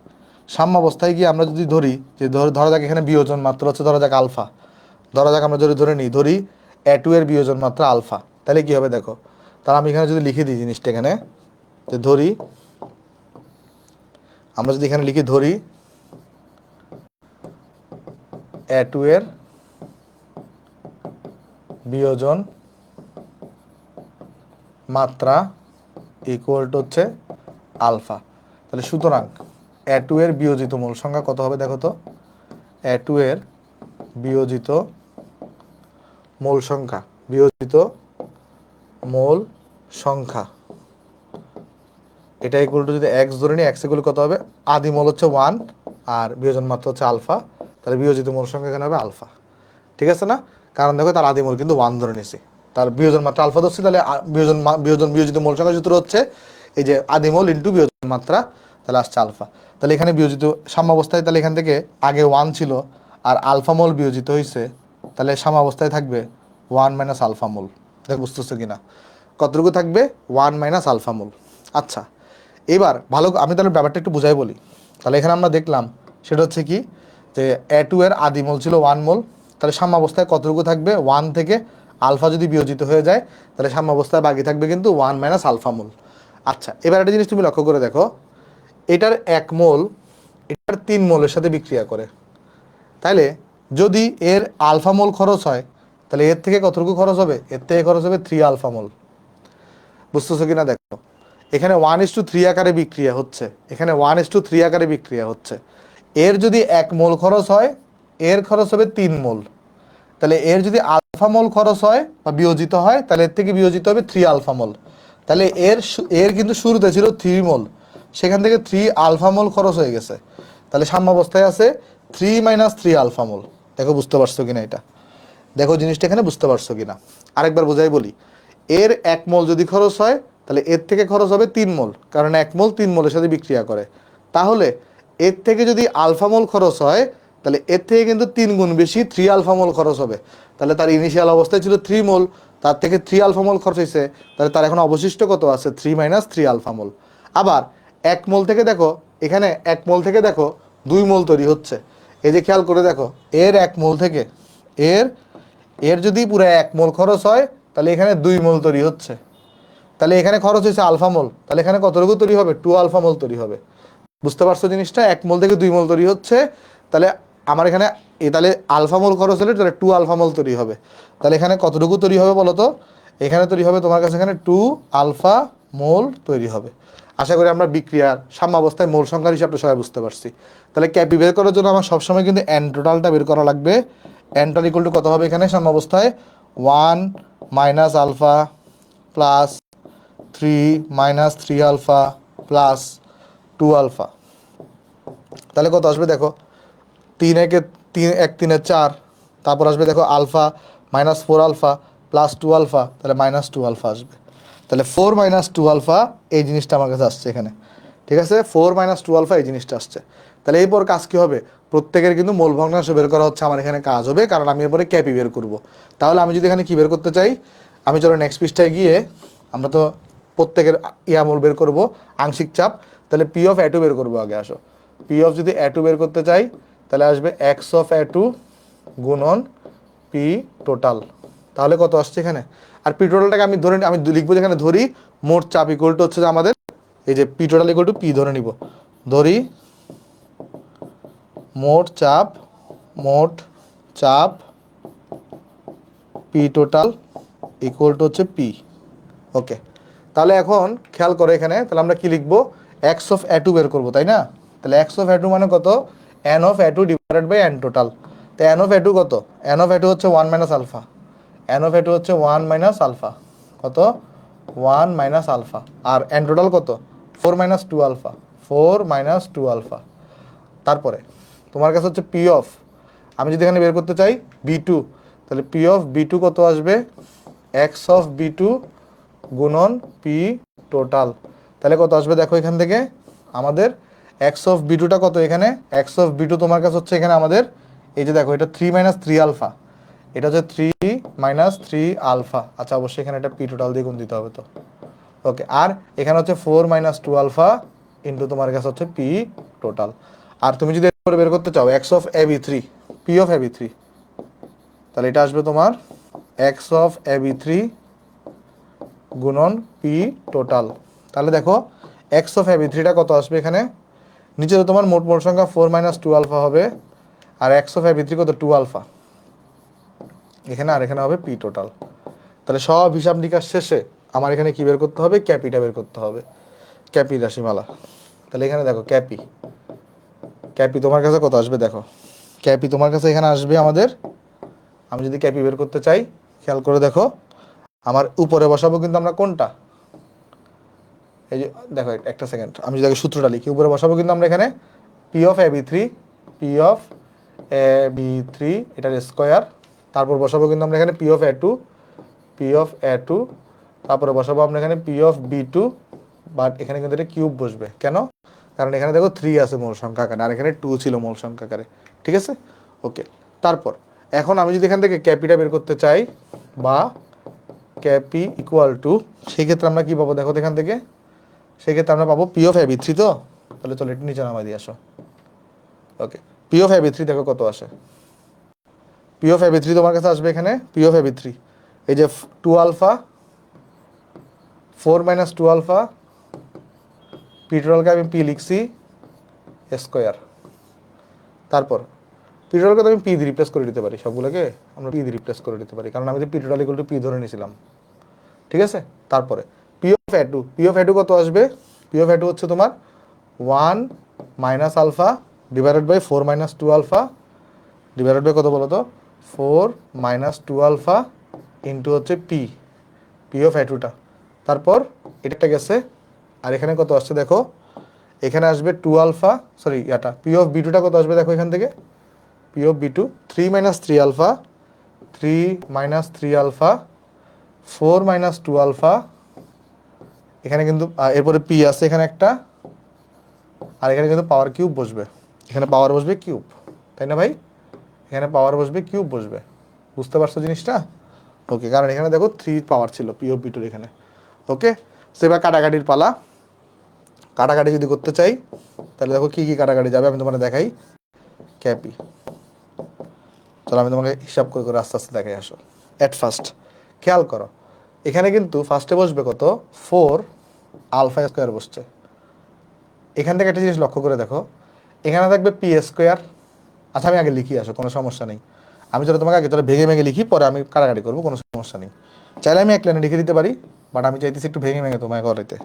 সাম্যাবস্থায় গিয়ে আমরা যদি ধরি যে ধরা যাক এখানে বিয়োজন মাত্রা হচ্ছে ধরা যাক আলফা, ধরা যাক আমরা যদি ধরি A2 এর বিয়োজন মাত্রা আলফা, তাহলে কি হবে দেখো, তাহলে আমি এখানে যদি লিখে দিই জিনিসটা এখানে, যে ধরি, আমরা যদি এখানে লিখি ধরি A2 এর বিয়োজন মাত্রা ইকুয়াল টু হচ্ছে আলফা, তাহলে সুতরাং A2 এর বিয়োজিত মোল সংখ্যা কত হবে দেখো তো, A2 এর বিয়োজিত মোল সংখ্যা, বিয়োজিত মোল সংখ্যা এটা ইকুয়াল টু, যদি x ধরে নিই, x ইকুয়াল কত হবে, আদি মোল হচ্ছে 1 আর বিয়োজন মাত্রা হচ্ছে আলফা, তাহলে বিয়োজিত মোল সংখ্যা এখানে হবে আলফা, ঠিক আছে না? কারণ দেখো তার আদি মোল কিন্তু 1 ধরে নিছি, তার বিয়োজন মাত্রা আলফা ধরছি, তাহলে বিয়োজিত মোল সংখ্যা সূত্র হচ্ছে এই যে আদিমল ইন্টু বিয়োজন মাত্রা, তাহলে আসছে আলফা। তাহলে এখানে বিয়োজিত সাম্যাবস্থায়, তাহলে এখান থেকে আগে 1 ছিল আর আলফা মোল বিয়োজিত হয়েছে, তাহলে সাম্যাবস্থায় থাকবে 1 মাইনাস আলফা মোল। দেখ বুঝতেছো কিনা, কতটুকু থাকবে 1 মাইনাস আলফা মোল। আচ্ছা, এবার ভালো আমি তাহলে ব্যাপারটা একটু বুঝাই বলি। তাহলে এখানে আমরা দেখলাম সেটা হচ্ছে কি, যে A2 এর আদিমল ছিল 1 মোল, তাহলে সাম্যাবস্থায় কতটুকু থাকবে, 1 থেকে আলফা যদি বিয়োজিত হয়ে যায় তাহলে সাম্যাবস্থায় বাকি থাকবে কিন্তু 1 মাইনাস আলফা মোল। আচ্ছা, এবার একটা জিনিস তুমি লক্ষ্য করে দেখো, এটার 1 মোল এটার 3 মোলের সাথে বিক্রিয়া করে, তাহলে যদি এর আলফা মোল খরচ হয় তাহলে এর থেকে কতটুকু খরচ হবে, এর থেকে খরচ হবে 3 আলফা মোল। বুঝতেছো কিনা দেখো, এখানে 1:3 আকারে বিক্রিয়া হচ্ছে, এখানে 1:3 আকারে বিক্রিয়া হচ্ছে। এর যদি 1 মোল খরচ হয়, এর খরচ হবে 3 মোল। তাহলে এর যদি আলফা মোল খরচ হয় বা বিয়োজিত হয়, তাহলে এর থেকে বিয়োজিত হবে 3 আলফা মোল। তাহলে এর কিন্তু শুরুতে ছিল 3 মোল, সেখান থেকে 3 আলফা মোল খরচ হয়ে গেছে, তাহলে সাম্যাবস্থায় আছে 3 মাইনাস 3 আলফা মোল। দেখো বুঝতে পারছো কিনা এটা, দেখো জিনিসটা এখানে বুঝতে পারছো কিনা। আরেকবার বোঝাই বলি, এর 1 মোল যদি খরচ হয় তাহলে এর থেকে খরচ হবে 3 মোল, কারণ 1 মোল 3 মোলের সাথে বিক্রিয়া করে। তাহলে এর থেকে যদি আলফা মোল খরচ হয় তাহলে এর থেকে কিন্তু 3 গুণ বেশি 3 আলফা মোল খরচ হবে। তাহলে তার ইনিশিয়াল অবস্থায় ছিল 3 মোল, তার থেকে 3 আলফা মোল খরচ হয়েছে, তাহলে তার এখন অবশিষ্ট কত আছে, 3 মাইনাস 3 আলফা মোল। আবার 1 মোল থেকে দেখো, এখানে 1 মোল থেকে দেখো 2 মোল তৈরি হচ্ছে। এই যে খেয়াল করে দেখো, এর 1 মোল থেকে এর এর যদি পুরো 1 মোল খরচ হয় তাহলে এখানে 2 মোল তৈরি হচ্ছে, তাহলে এখানে খরচ হয়েছে আলফা মোল, তাহলে এখানে কতটুকু তৈরি হবে, 2 আলফা মোল তৈরি হবে। বুঝতে পারছো জিনিসটা, 1 মোল থেকে 2 মোল তৈরি হচ্ছে, তাহলে আমার এখানে তাহলে আলফা মোল খরচ হলে তাহলে 2 আলফা মোল তৈরি হবে। তাহলে এখানে কতটুকু তৈরি হবে বলো তো, এখানে তৈরি হবে তোমার কাছে এখানে 2 আলফা মোল তৈরি হবে। আশা করি আমরা বিক্রিয়ার সাম্যাবস্থায় মোল সংখ্যার হিসাবটা সবাই বুঝতে পারছি। তাহলে ক্যাপি বের করার জন্য আমার সবসময় কিন্তু এন টোটালটা বের করা লাগবে। এন টোটাল ইকুয়াল টু কত হবে এখানে সাম্যাবস্থায়, 1 minus alpha plus 3 minus 3 alpha plus 2 alpha. তাহলে কত আসবে দেখো, 3 একে 3 1 3 4, তারপর আসবে দেখো alpha minus 4 alpha plus 2 alpha, তাহলে মাইনাস 2 আলফা আসবে। তাহলে 4 মাইনাস 2 আলফা এই জিনিসটা আমার কাছে আসছে এখানে, ঠিক আছে, 4 মাইনাস 2 আলফা এই জিনিসটা আসছে। তাহলে এরপর কাজ কি হবে, প্রত্যেকের কিন্তু মোল ভগ্নাংশ বের করা হচ্ছে আমার এখানে কাজ হবে, কারণ আমি এরপরে ক্যাপি বের করব। তাহলে আমি যদি এখানে কি বের করতে চাই, আমি চলো নেক্সট পৃষ্ঠায় গিয়ে আমরা তো প্রত্যেকের মোল বের করব, আংশিক চাপ। তাহলে পি অফ A2 বের করবো আগে, আসো পি অফ যদি A2 বের করতে চাই তাহলে আসবে এক্স অফ A2 গুণন পি টোটাল। তাহলে কত আসছে এখানে, আর পি টোটালটাকে আমি ধরে আমি লিখবো যেখানে ধরি মোট চাপ ইকুয়াল টু হচ্ছে যে আমাদের এই যে P total equal to P ধরে নিব, ধরি মোট চাপ পি টোটাল ইকুয়াল টু হচ্ছে পি। ওকে, তাহলে এখন খেয়াল করে এখানে, তাহলে আমরা কি লিখবো, এক্স অফ A2 বের করবো তাই না। তাহলে এক্স অফ A2 মানে কত, N of A2 divided by N total. তো এন অফ A2 কত, এন অফ A2 হচ্ছে 1 minus alpha, N of A2 হচ্ছে 1 মাইনাস আলফা, কত 1 মাইনাস আলফা, আর এন টোটাল কত 4 মাইনাস 2 আলফা, 4 মাইনাস 2 আলফা। তারপরে তোমার কাছে হচ্ছে পি অফ, আমি যদি এখানে বের করতে চাই B2, তাহলে পি অফ B2 কত আসবে, এক্স অফ B2 গুণন পি টোটাল। তাহলে কত আসবে দেখো এখান থেকে আমাদের এক্স অফ B2টা কত, এখানে এক্স অফ B2 তোমার কাছে হচ্ছে এখানে আমাদের এই যে দেখো এটা 3 মাইনাস 3 আলফা, এটা হচ্ছে 3 মাইনাস 3 আলফা। আচ্ছা অবশ্যই এখানে এটা পি টোটাল দিয়ে গুণ দিতে হবে তো। ওকে, আর এখানে হচ্ছে 4 মাইনাস 2 আলফা ইন্টু তোমার কাছে হচ্ছে পি টোটাল। আর তুমি যদি বের করতে চাও x of AB3, P of AB3, তাহলে এটা আসবে তোমার এক্স অফ AB3 গুণন পি টোটাল। তাহলে দেখো এক্স অফ AB3টা কত আসবে এখানে, নিচে তো তোমার মোট মোট সংখ্যা 4 মাইনাস 2 আলফা হবে, আর এক্স অফ AB3 কত 2 আলফা এখানে, আর এখানে হবে পি টোটাল। তাহলে সব হিসাব নিকাশ শেষে আমার এখানে কি বের করতে হবে, ক্যাপিটা বের করতে হবে, ক্যাপি রাশিমালা। তাহলে এখানে দেখো ক্যাপি তোমার কাছে কত আসবে দেখো, ক্যাপি তোমার কাছে এখানে আসবে আমাদের, আমি যদি ক্যাপি বের করতে চাই খেয়াল করে দেখো, আমার উপরে বসাবো কিন্তু আমরা কোনটা, এই যে দেখো একটা সেকেন্ড, আমি যদি সূত্রটা লিখি উপরে বসাবো কিন্তু আমরা এখানে P of AB3, P of AB3 এটার স্কোয়ার, তারপর বসাবো কিন্তু আমরা এখানে P of A2, P of A2, তারপরে বসাবো আমরা এখানে পি অফ B2 বাট এখানে কিন্তু এটা কিউব বসবে। কেন? কারণ এখানে দেখো 3 আছে মূল সংখ্যা আকারে, আর এখানে 2 ছিল মূল সংখ্যা আকারে। ঠিক আছে, ওকে। তারপর এখন আমি যদি এখান থেকে ক্যাপিটা বের করতে চাই বা ক্যাপি ইকুয়াল টু, সেক্ষেত্রে আমরা কি পাবো দেখো এখান থেকে, সেক্ষেত্রে আমরা পাবো পি অফ এবি3। তো তাহলে চলো একটু নিচে নামাই দিয়ে আসো। ওকে, পি অফ এবি3 দেখো কত আসে। পি অফ এবি3 তোমার কাছে আসবে এখানে, পি অফ এবি3 এই যে 2 আলফা 4 মাইনাস 2 আলফা, পি টোটালকে আমি পি লিখছি স্কোয়ার। তারপর পি টোটালকে তো আমি পি দিয়ে রিপ্লেস করে দিতে পারি, সবগুলোকে আমরা পি দিয়ে রিপ্লেস করে দিতে পারি, কারণ আমি তো P total equal to P ধরে নিয়েছিলাম। ঠিক আছে, তারপরে P of A two, P of A two কত আসবে? পি অফ এ টু হচ্ছে তোমার 1 minus alpha divided by 4 minus 2 alpha divided by কত বলো তো, 4 মাইনাস 2 আলফা ইন্টু হচ্ছে পি, পি অফ এ টুটা। তারপর এটা গেছে, আর এখানে কত আসছে দেখো, এখানে আসবে 2 আলফা, সরি এটা পি অফ বি টুটা কত আসবে দেখো এখান থেকে, P of B two 3 minus 3 alpha, 3 minus 3 alpha, 4 minus 2 alpha, এখানে কিন্তু এরপরে পি আছে এখানে একটা, আর এখানে কিন্তু পাওয়ার কিউব বসবে, এখানে পাওয়ার বসবে কিউব, তাই না ভাই? এখানে পাওয়ার বসবে কিউব বসবে, বুঝতে পারছো জিনিসটা? ওকে, কারণ এখানে দেখো 3 পাওয়ার ছিল পি অফ বি টুর এখানে। ওকে, সেবার কাটাকাটির পালা। কাটাকাটি যদি করতে চাই তাহলে দেখো কি কি কাটাকাটি যাবে আমি তোমাকে দেখাই। ক্যাপি, চলো আমি তোমাকে হিসাব করে করে আস্তে আস্তে দেখাই আসো। অ্যাট ফার্স্ট খেয়াল করো, এখানে কিন্তু ফার্স্টে বসবে কত, 4 আলফা স্কোয়ার বসছে। এখান থেকে একটা জিনিস লক্ষ্য করে দেখো, এখানে থাকবে পি স্কোয়ার। আচ্ছা আমি আগে লিখি আসো, কোনো সমস্যা নেই। আমি চলো তোমাকে আগে চলো ভেঙে ভেঙে লিখি, পরে আমি কাটাকাটি করবো, কোনো সমস্যা নেই। চাইলে আমি এক লাইনে লিখে দিতে পারি, বাট আমি চাইতেছি একটু ভেঙে ভেঙে তোমায় করাইতে।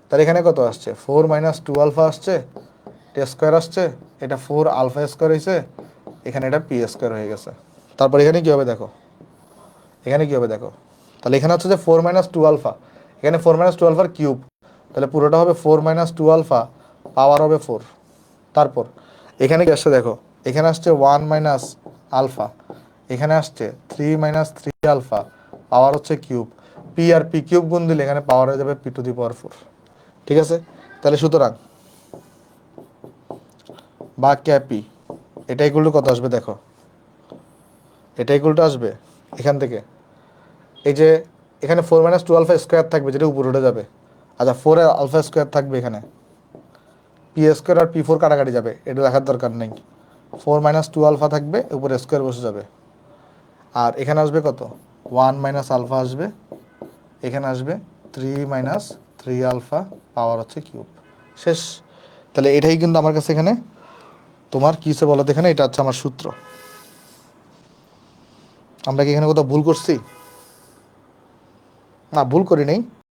তাহলে এখানে কত আসছে, 4 মাইনাস 2 আলফা আসছে, টি স্কোয়ার আসছে, এটা 4 আলফা স্কোয়ার হয়েছে, এখানে এটা পি স্কোয়ার হয়ে গেছে। তারপর এখানে কী হবে দেখো, এখানে কী হবে দেখো, তাহলে এখানে হচ্ছে যে 4 মাইনাস 2 আলফা, এখানে 4 মাইনাস 2 আলফার কিউব, তাহলে পুরোটা হবে 4 মাইনাস 2 আলফা, পাওয়ার হবে 4। তারপর এখানে কি আসছে দেখো, এখানে আসছে 1 মাইনাস আলফা, এখানে আসছে 3 মাইনাস 3 আলফা, পাওয়ার হচ্ছে cube, P R P cube গুণ দিলে এখানে পাওয়ার হয়ে যাবে পি টু দি পাওয়ার 4। ঠিক আছে, তাহলে সুতরাং বা ক্যাপি এটা ইকুয়াল টু কত আসবে দেখো, এটা ইকুয়াল টু আসবে এখান থেকে, এই যে এখানে 4 মাইনাস 2 আলফা স্কোয়ার থাকবে যেটা উপরে উঠে যাবে, আচ্ছা 4 আলফা স্কোয়ার থাকবে এখানে, পি স্কোয়ার আর পি 4 কাটাকাটি যাবে, এটা দেখার দরকার নেই। 4 মাইনাস 2 আলফা থাকবে, উপরে স্কোয়ার বসে যাবে, আর এখানে আসবে কত, 1 মাইনাস আলফা আসবে, এখানে আসবে 3 মাইনাস 3 আলফা, পাওয়ার হচ্ছে কিউব, শেষ। তাহলে এটাই কিন্তু আমার কাছে এখানে তোমার কিসে বলতে, এখানে এটা হচ্ছে আমার সূত্র। আমরা কি এখানে কোথাও ভুল করছি? না, ভুল করি নাই।